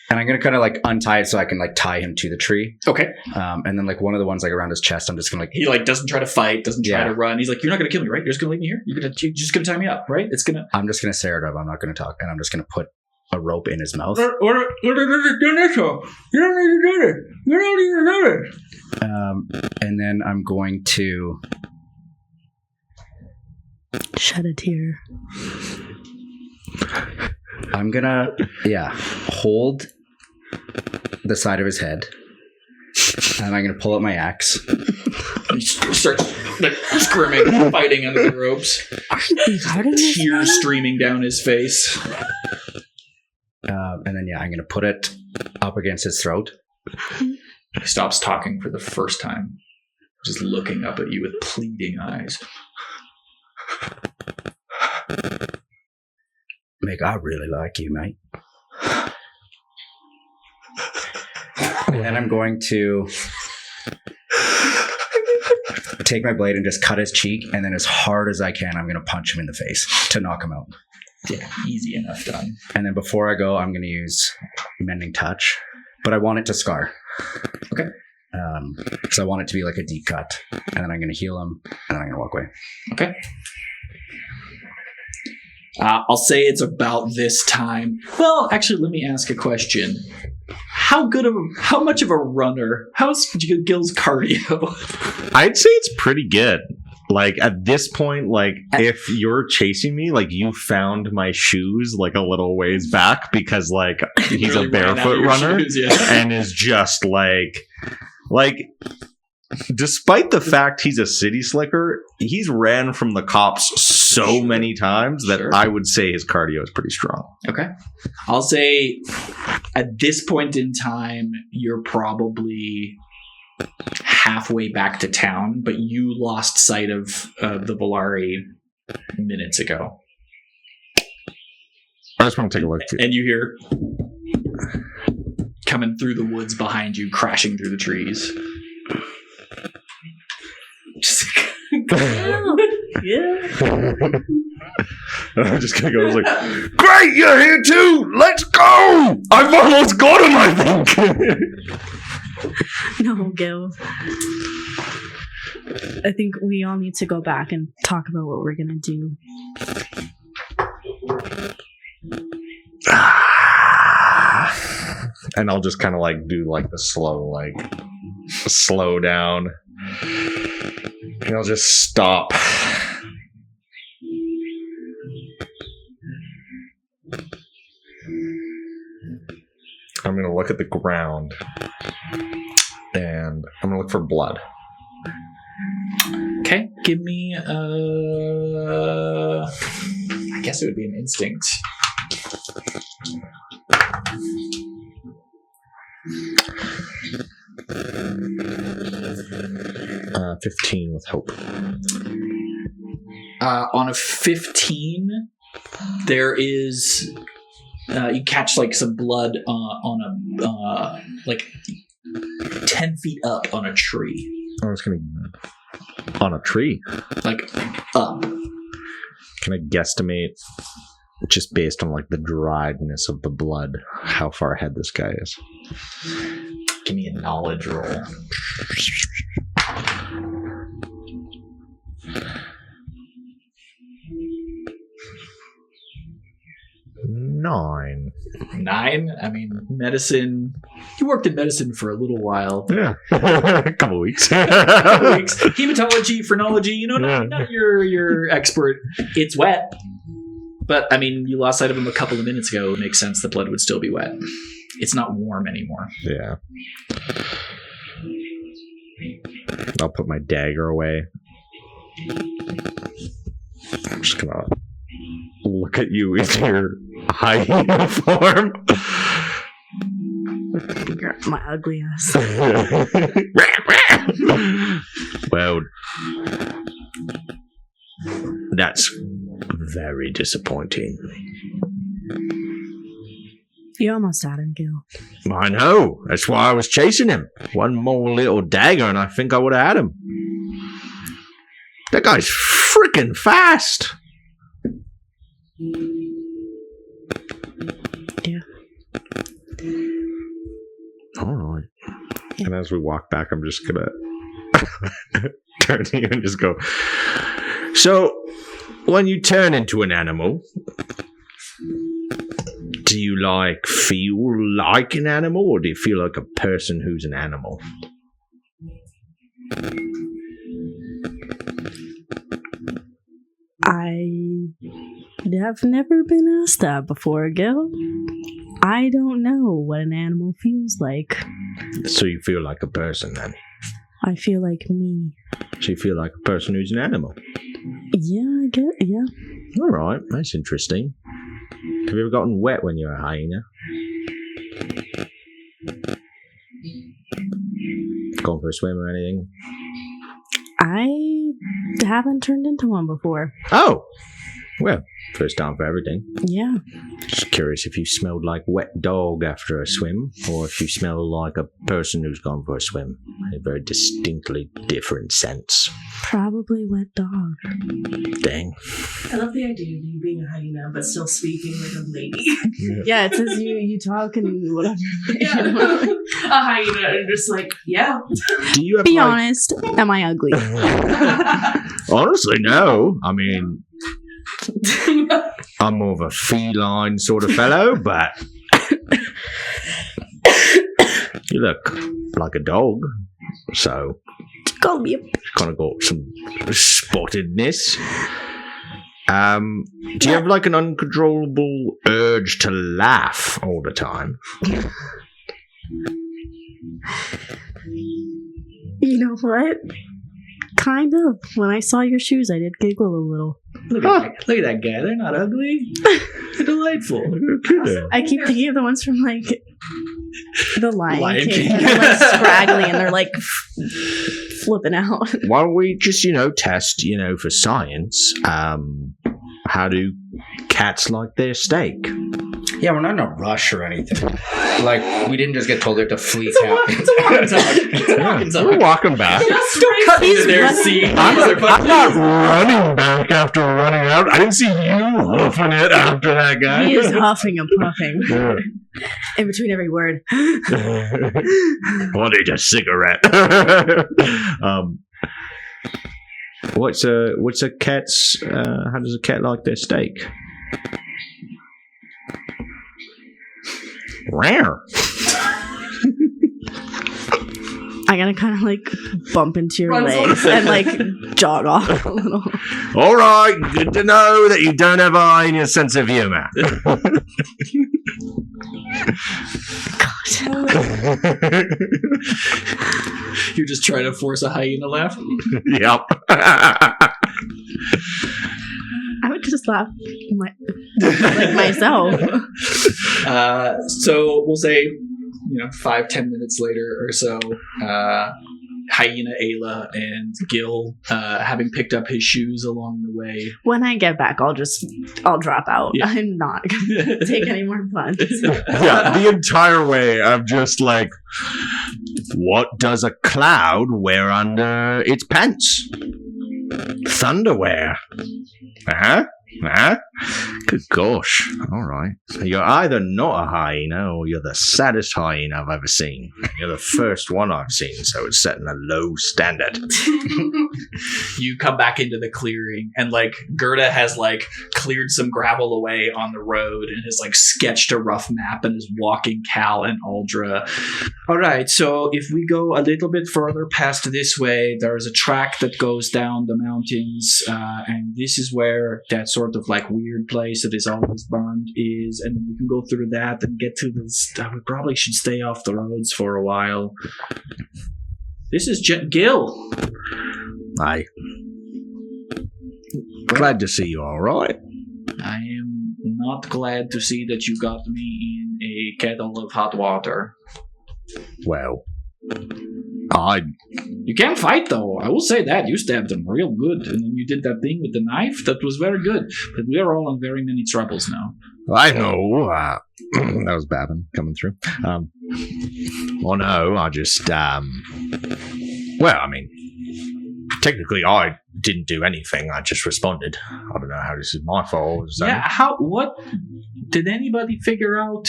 And I'm gonna kind of like untie it so I can like tie him to the tree. Okay. And then like one of the ones like around his chest, I'm just gonna like. He like doesn't try to fight, doesn't try Yeah. to run. He's like, "You're not gonna kill me, right? You're just gonna leave me here. You're just gonna tie me up, right? It's gonna." I'm just gonna stare at him. I'm not gonna talk, and I'm just gonna put a rope in his mouth. You don't need to do this. You don't need to do this. And then I'm going to. Shed a tear. I'm gonna hold the side of his head, and I'm gonna pull out my axe. He starts like squirming, fighting under the ropes. Tears streaming down his face. And then I'm gonna put it up against his throat, He stops talking for the first time, just looking up at you with pleading eyes. Mick, I really like you, mate. And I'm going to take my blade and just cut his cheek, and then as hard as I can, I'm going to punch him in the face to knock him out. Yeah, easy enough done. And then before I go, I'm going to use Mending Touch, but I want it to scar. Okay. Because I want it to be like a deep cut, and then I'm going to heal him, and then I'm going to walk away. Okay. I'll say it's about this time. Well, actually, let me ask a question. How much of a runner? How's Gil's cardio? I'd say it's pretty good. Like at this point, like if you're chasing me, like you found my shoes like a little ways back because like he's really a barefoot runner shoes, yeah. and is just like despite the fact he's a city slicker, he's ran from the cops so many times that I would say his cardio is pretty strong. Okay. I'll say at this point in time, you're probably halfway back to town, but you lost sight of the Volari minutes ago. I just want to take a look. And you hear coming through the woods behind you, crashing through the trees. Yeah. I'm just gonna go. I was like, "Great, you're here too. Let's go! I've almost got him, I think." No, Gil. I think we all need to go back and talk about what we're gonna do. And I'll just kind of like do like the slow down. And I'll just stop. I'm going to look at the ground. And I'm going to look for blood. Okay, give me I guess it would be an instinct. 15 with hope. On a 15, there is you catch like some blood on a like 10 feet up on a tree. I was going to... On a tree? Like up. Can I guesstimate, just based on like the driedness of the blood, how far ahead this guy is? Give me a knowledge roll. 9. 9? I mean, medicine. You worked in medicine for a little while. Yeah. A couple weeks. Hematology, phrenology, Yeah. not your expert. It's wet. But, I mean, you lost sight of him a couple of minutes ago. It makes sense the blood would still be wet. It's not warm anymore. Yeah. I'll put my dagger away. I'm just gonna look at you in your high uniform. My ugly ass. Well, that's very disappointing. You almost had him, Gil. I know. That's why I was chasing him. One more little dagger and I think I would have had him. That guy's freaking fast. Yeah. All right. And as we walk back, I'm just going to turn to you and just go, so, when you turn into an animal, do you feel like an animal, or do you feel like a person who's an animal? I have never been asked that before, Gil. I don't know what an animal feels like. So you feel like a person then? I feel like me. So you feel like a person who's an animal? Yeah, I get. Yeah. All right, that's interesting. Have you ever gotten wet when you're a hyena? Gone for a swim or anything? I haven't turned into one before. Oh, well, first time for everything. Yeah. Just curious if you smelled like wet dog after a swim, or if you smell like a person who's gone for a swim. A very distinctly different sense. Probably wet dog. Dang. I love the idea of you being a hyena, but still speaking like a lady. Yeah, it says you talk and whatever. A hyena, and just like, yeah. Do you have Be honest, am I ugly? Honestly, no. I mean, I'm more of a feline sort of fellow, but you look like a dog, so Call me. kind of got some spottedness. Do you have like an uncontrollable urge to laugh all the time? You know what? Kind of. When I saw your shoes, I did giggle a little. Look at that guy. They're not ugly. They're delightful. I keep thinking of the ones from like the Lion Lion King. King. They're like scraggly and they're like flipping out. Why don't we just, test, for science, how do cats like their steak? Yeah, we're not in a rush or anything. Like, we didn't just get told we have to flee town. We're walking back. Cut into He's their running. scene. I'm not running back after running out. I didn't see you huffing it after that guy. He is huffing and puffing Yeah. in between every word. I need a cigarette. What's a cat's? How does a cat like their steak? Rare. I gotta kind of like bump into your Runs legs over. and like jog off a little. All right, good to know that you don't have eye in your sense of humor. You're just trying to force a hyena laugh. Yep. I would just laugh like myself. So we'll say, 5-10 minutes later or so, Hyena Ayla and Gil, having picked up his shoes along the way. When I get back, I'll drop out. Yeah. I'm not gonna take any more plunges. Yeah, the entire way I'm just like, what does a cloud wear under its pants? Thunderwear. Good gosh. All right. So you're either not a hyena or you're the saddest hyena I've ever seen. You're the first one I've seen, so it's setting a low standard. You come back into the clearing, and Gerda has cleared some gravel away on the road and has sketched a rough map and is walking Cal and Aldra. All right, so if we go a little bit further past this way, there's a track that goes down the mountains, and this is where that sort of weird place that is always burned is, and then we can go through that and get to this. We probably should stay off the roads for a while. This is Gil. Hi. Glad to see you all right. I am not glad to see that you got me in a kettle of hot water. Well, You can't fight, though. I will say that. You stabbed him real good. And then you did that thing with the knife. That was very good. But we are all in very many troubles now. I know. That was Babin coming through. Well, no, I just, technically I didn't do anything. I just responded. I don't know how this is my fault. So. Yeah, what? Did anybody figure out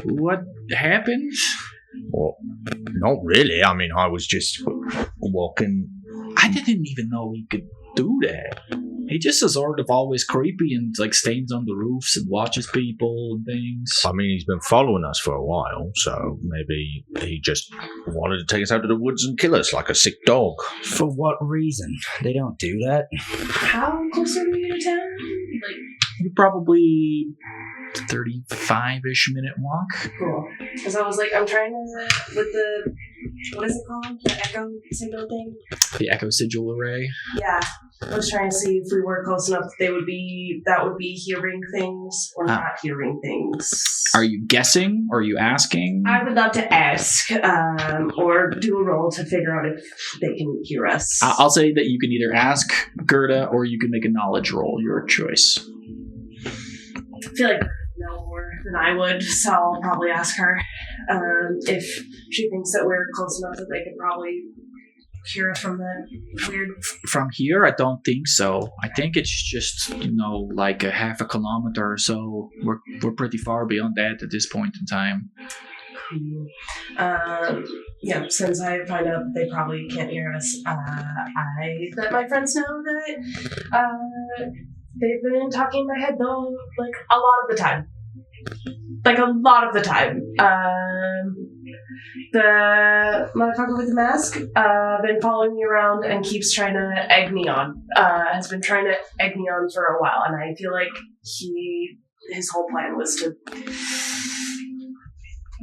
what happened? Well, not really. I mean, I was just walking. I didn't even know he could do that. He just is sort of always creepy and stays on the roofs and watches people and things. I mean, he's been following us for a while, so maybe he just wanted to take us out to the woods and kill us like a sick dog. For what reason? They don't do that. How close are we to town? You're probably 35-ish minute walk. Cool. Because I was I'm trying to, with the, what is it called? The echo signal thing? The Echo Sigil Array. Yeah. I was trying to see if we were close enough that would be hearing things or not hearing things. Are you guessing or are you asking? I would love to ask, or do a roll to figure out if they can hear us. I'll say that you can either ask Gerda or you can make a knowledge roll. Your choice. I feel like no more than I would, so I'll probably ask her if she thinks that we're close enough that they could probably hear us from the weird. From here, I don't think so. I think it's just like a half a kilometer or so. We're pretty far beyond that at this point in time. Yeah, since I find out they probably can't hear us, I let my friends know that they've been talking in my head though, like a lot of the time. The motherfucker with the mask been following me around and keeps trying to egg me on. Has been trying to egg me on for a while, and I feel like his whole plan was to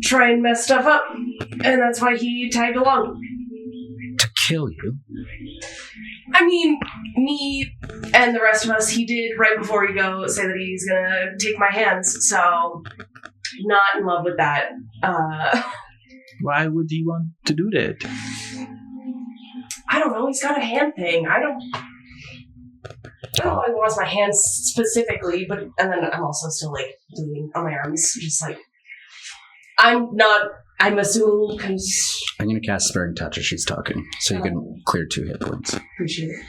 try and mess stuff up, and that's why he tagged along. To kill you? I mean, me and the rest of us, he did right before he say that he's gonna take my hands, so not in love with that. Why would he want to do that? I don't know, he's got a hand thing. I don't know why he wants my hands specifically, but and then I'm also still like bleeding on my arms, just like I'm assuming because I'm going to cast Sparing Touch as she's talking, so you can clear 2 hit points. Appreciate it.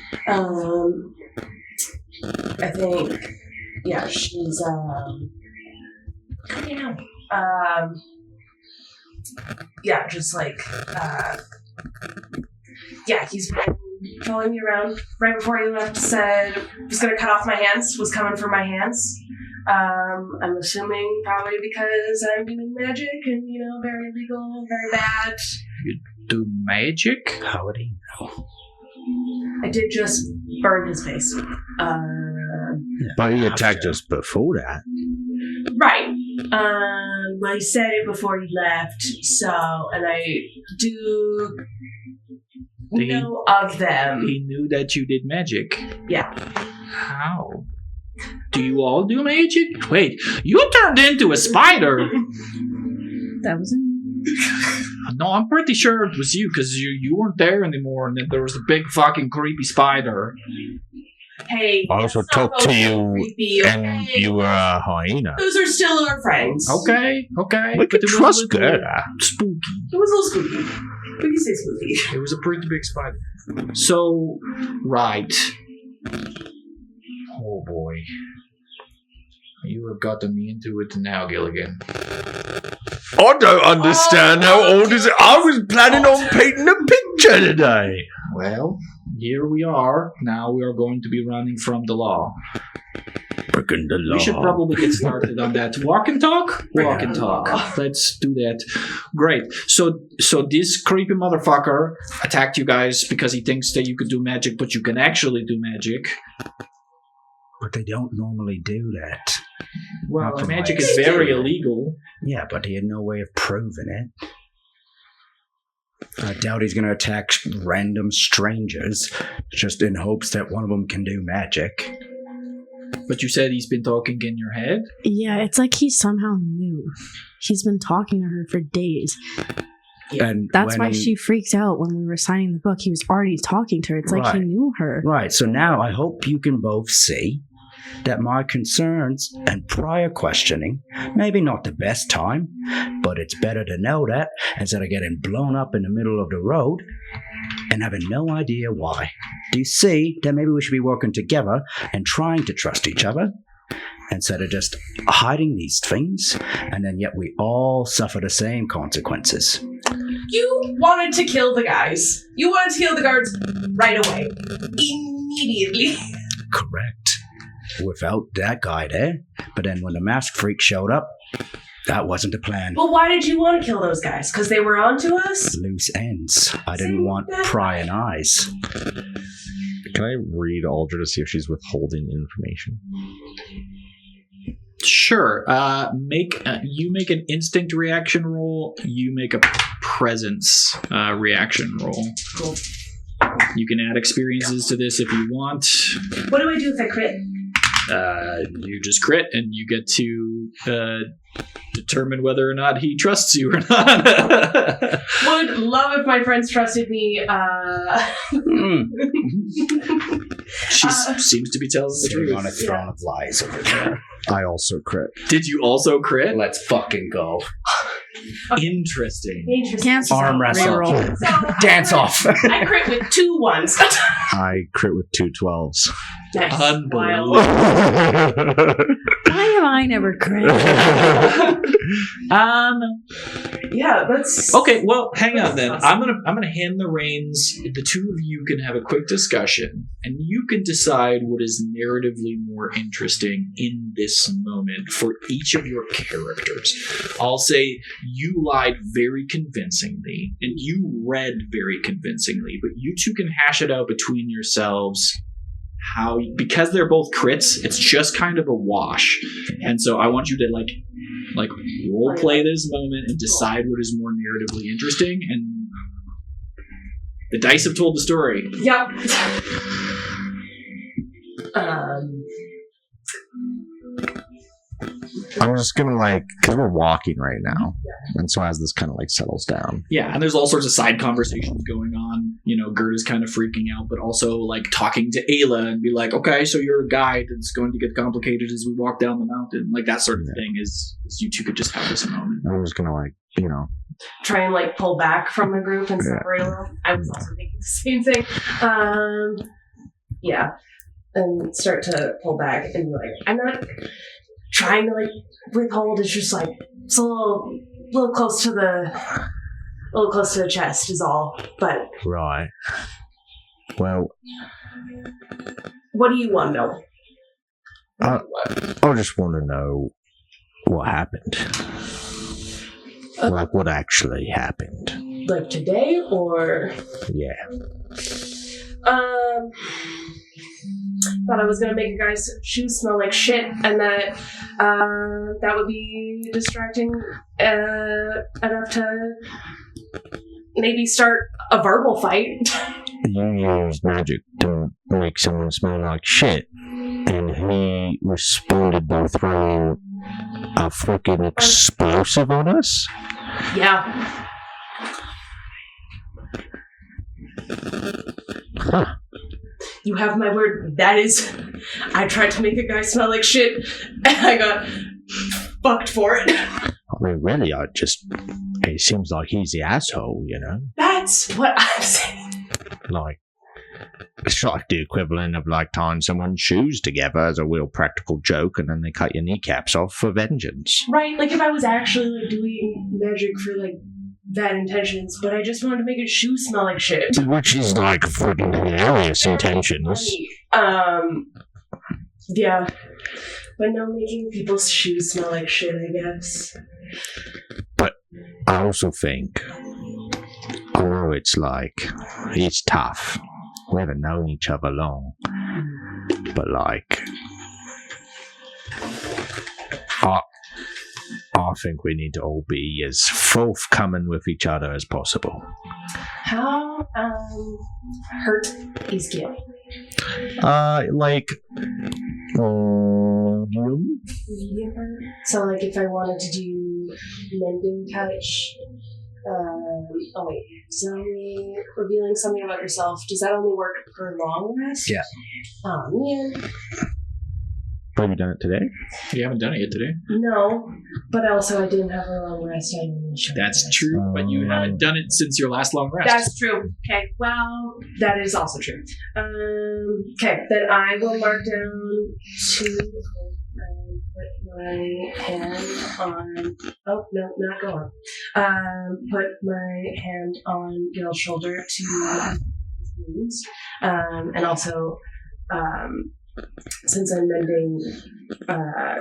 I think, yeah, she's, yeah, just like, yeah, he's been following me around. Right before he left, said he was going to cut off my hands, was coming for my hands. I'm assuming probably because I'm doing magic and, very illegal, very bad. You do magic? How would he know? I did just burn his face. But he attacked us before that. Right. Well, he said it before he left, and I do know of them. He knew that you did magic. Yeah. How? Do you all do magic? Wait, you turned into a spider. That was him. No, I'm pretty sure it was you because you weren't there anymore, and then there was a big fucking creepy spider. Hey, I also talked to you, and you were a hyena. Those are still our friends. Okay. We could trust Gerda. Spooky. It was a little spooky. We can say spooky. It was a pretty big spider. So, right. Oh boy. You have gotten me into it now, Gilligan. I don't understand how old is it. I was planning on painting a picture today. Well, here we are. Now we are going to be running from the law. Breaking the law. We should probably get started on that. Walk and talk? Walk and talk. Let's do that. Great. So this creepy motherfucker attacked you guys because he thinks that you could do magic, but you can actually do magic. But they don't normally do that. Well, magic is very illegal. Yeah, but he had no way of proving it. I doubt he's going to attack random strangers just in hopes that one of them can do magic. But you said he's been talking in your head? Yeah, it's like he somehow knew. He's been talking to her for days. And that's why she freaked out when we were signing the book. He was already talking to her. It's like he knew her. Right, so now I hope you can both see that my concerns and prior questioning, maybe not the best time, but it's better to know that instead of getting blown up in the middle of the road and having no idea why. Do you see that maybe we should be working together and trying to trust each other instead of just hiding these things, and then yet we all suffer the same consequences? You wanted to kill the guys. You wanted to kill the guards right away. Immediately. Correct. Without that guy there. But then when the masked freak showed up, that wasn't the plan. Well, why did you want to kill those guys? Because they were onto us? Loose ends. I didn't want prying eyes. Can I read Aldra to see if she's withholding information? Sure. You make an instinct reaction roll. You make a presence reaction roll. Cool. You can add experiences to this if you want. What do I do if I crit? You just crit, and you get to determine whether or not he trusts you or not. Would love if my friends trusted me. She seems to be telling the Sitting truth. on a throne of lies over there. I also crit. Did you also crit? Let's fucking go. Interesting. Interesting. Cancel Arm wrestle. reroll. So, Dance off. I crit with 2 1s. I crit with 2 12s. Nice. Unbelievable. Wild. Why have I never crit? Yeah, that's Okay, well, hang on then. I'm gonna hand the reins. The two of you can have a quick discussion, and you can decide what is narratively more interesting in this moment for each of your characters. I'll say you lied very convincingly, and you read very convincingly, but you two can hash it out between yourselves. How, because they're both crits, it's just kind of a wash, and so I want you to like role play this moment and decide what is more narratively interesting, and the dice have told the story. Yep. I'm just gonna because we're walking right now, and so as this kind of settles down, Yeah, and there's all sorts of side conversations going on. Gerda's kind of freaking out, but also talking to Ayla and be like, okay, so you're a guide, it's going to get complicated as we walk down the mountain. That sort of thing is you two could just have this moment. I'm just gonna Try and pull back from the group and separate a little. I was also thinking the same thing. Yeah. And start to pull back and be like, I'm not trying to withhold. It's just it's a little close to the chest is all. But Right. Well, what do you want to know? I just want to know what happened. What actually happened. Today or Yeah. thought I was gonna make a guy's shoes smell like shit, and that would be distracting enough to maybe start a verbal fight. You use magic to make someone smell like shit, and he responded by throwing a freaking explosive on us? Yeah. Huh. You have my word. I tried to make a guy smell like shit, and I got fucked for it. I mean, really, it seems like he's the asshole, That's what I'm saying. It's like the equivalent of tying someone's shoes together as a real practical joke, and then they cut your kneecaps off for vengeance. Right, if I was actually doing magic for bad intentions, but I just wanted to make his shoes smell like shit. Which is freaking hilarious intentions. Yeah. But no, making people's shoes smell like shit, I guess. But I also think, I know it's tough. We haven't known each other long. But I think we need to all be as forthcoming with each other as possible. How hurt is Gil? Medium hurt? So if I wanted to do mending touch, Zoe, revealing something about yourself, does that only work for long rest? Yeah. Oh man. Have you done it today? You haven't done it yet today. No, but also I didn't have a long rest. I didn't show That's rest. true, but you haven't done it since your last long rest. That's true. Okay, well, that is also true. Okay, then I will mark down to put my hand on. Oh no, not go on. Put my hand on Gil's shoulder to his wounds, and also, since I'm mending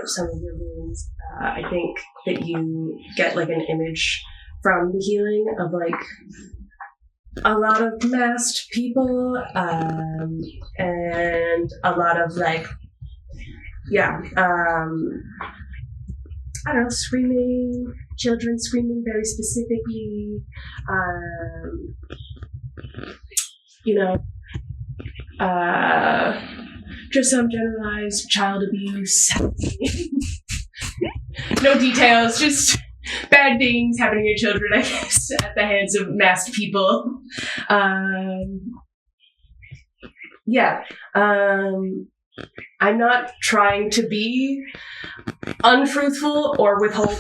some of your wounds, I think that you get an image from the healing of a lot of masked people, and a lot of I don't know, screaming, children screaming very specifically, Just some generalized child abuse. No details, just bad things happening to children, I guess, at the hands of masked people. I'm not trying to be unfruitful or withhold.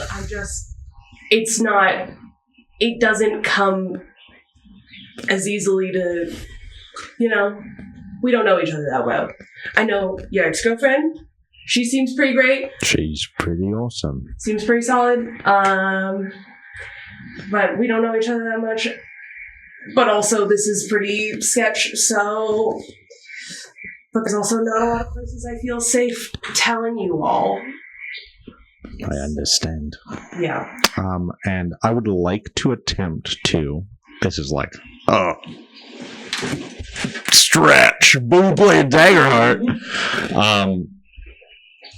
It doesn't come as easily to, we don't know each other that well. I know your ex-girlfriend. She seems pretty great. She's pretty awesome. Seems pretty solid. But we don't know each other that much. But also, this is pretty sketch, so... But there's also not a lot of places I feel safe telling you all. I understand. Yeah. And I would like to attempt to... This is like... stretch! Bullblade Daggerheart!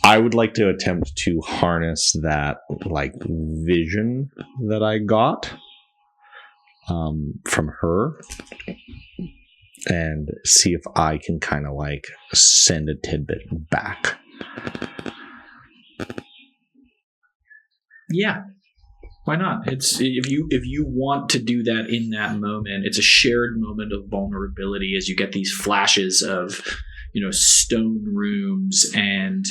I would like to attempt to harness that, vision that I got from her and see if I can kind of, send a tidbit back. Yeah. Why not? It's if you want to do that in that moment, it's a shared moment of vulnerability as you get these flashes of, stone rooms and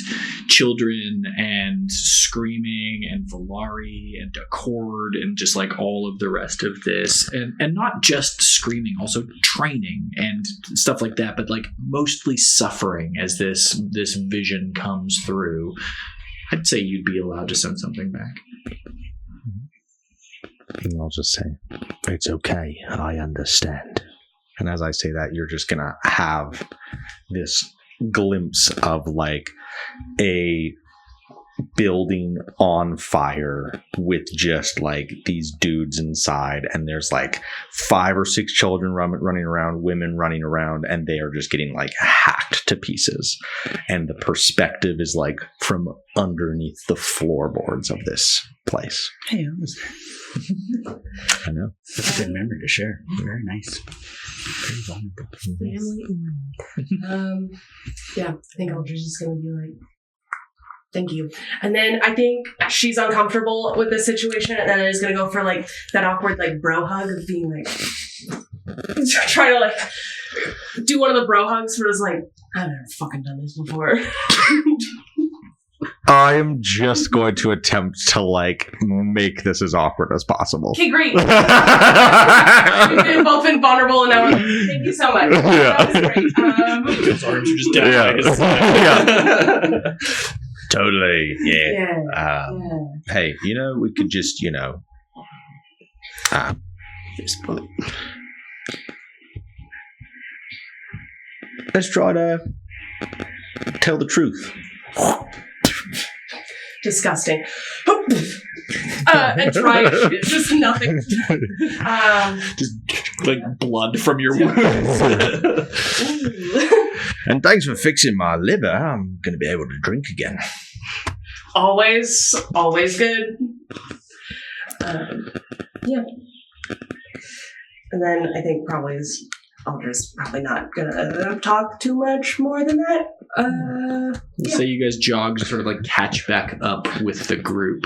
children and screaming and Volari and Accord and just all of the rest of this, and not just screaming, also training and stuff like that, but mostly suffering as this vision comes through. I'd say you'd be allowed to send something back. And I'll just say, it's okay, I understand. And as I say that, you're just going to have this glimpse of a building on fire with just these dudes inside. And there's 5 or 6 children running around, women running around, and they are just getting hacked to pieces. And the perspective is from underneath the floorboards of this place. Hey, I know. that's a good memory to share. Very nice. Very vulnerable. I think Aldridge is going to be thank you. And then I think she's uncomfortable with this situation, and then is going to go for that awkward bro hug of being trying to do one of the bro hugs where it's I've never fucking done this before. I am just going to attempt to make this as awkward as possible. Okay, great. We've both been vulnerable, and now we're thank you so much. Yeah. That was great. His arms are just down. Yeah. Totally. Yeah. Hey, we could just, let's try to tell the truth. Disgusting. And try it's just nothing. Just blood from your wounds. And thanks for fixing my liver. I'm going to be able to drink again. Always good. Yeah. And then I think Aldridge's probably not gonna talk too much more than that. So you guys jog to sort of catch back up with the group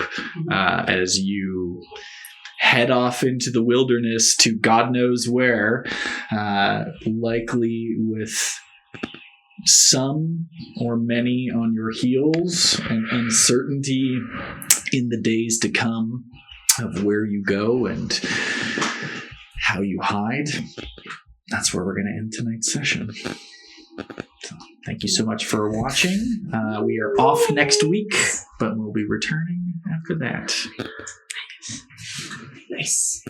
as you head off into the wilderness to God knows where, likely with some or many on your heels and uncertainty in the days to come of where you go and how you hide. That's where we're going to end tonight's session. So, thank you so much for watching. We are off next week, but we'll be returning after that. Nice.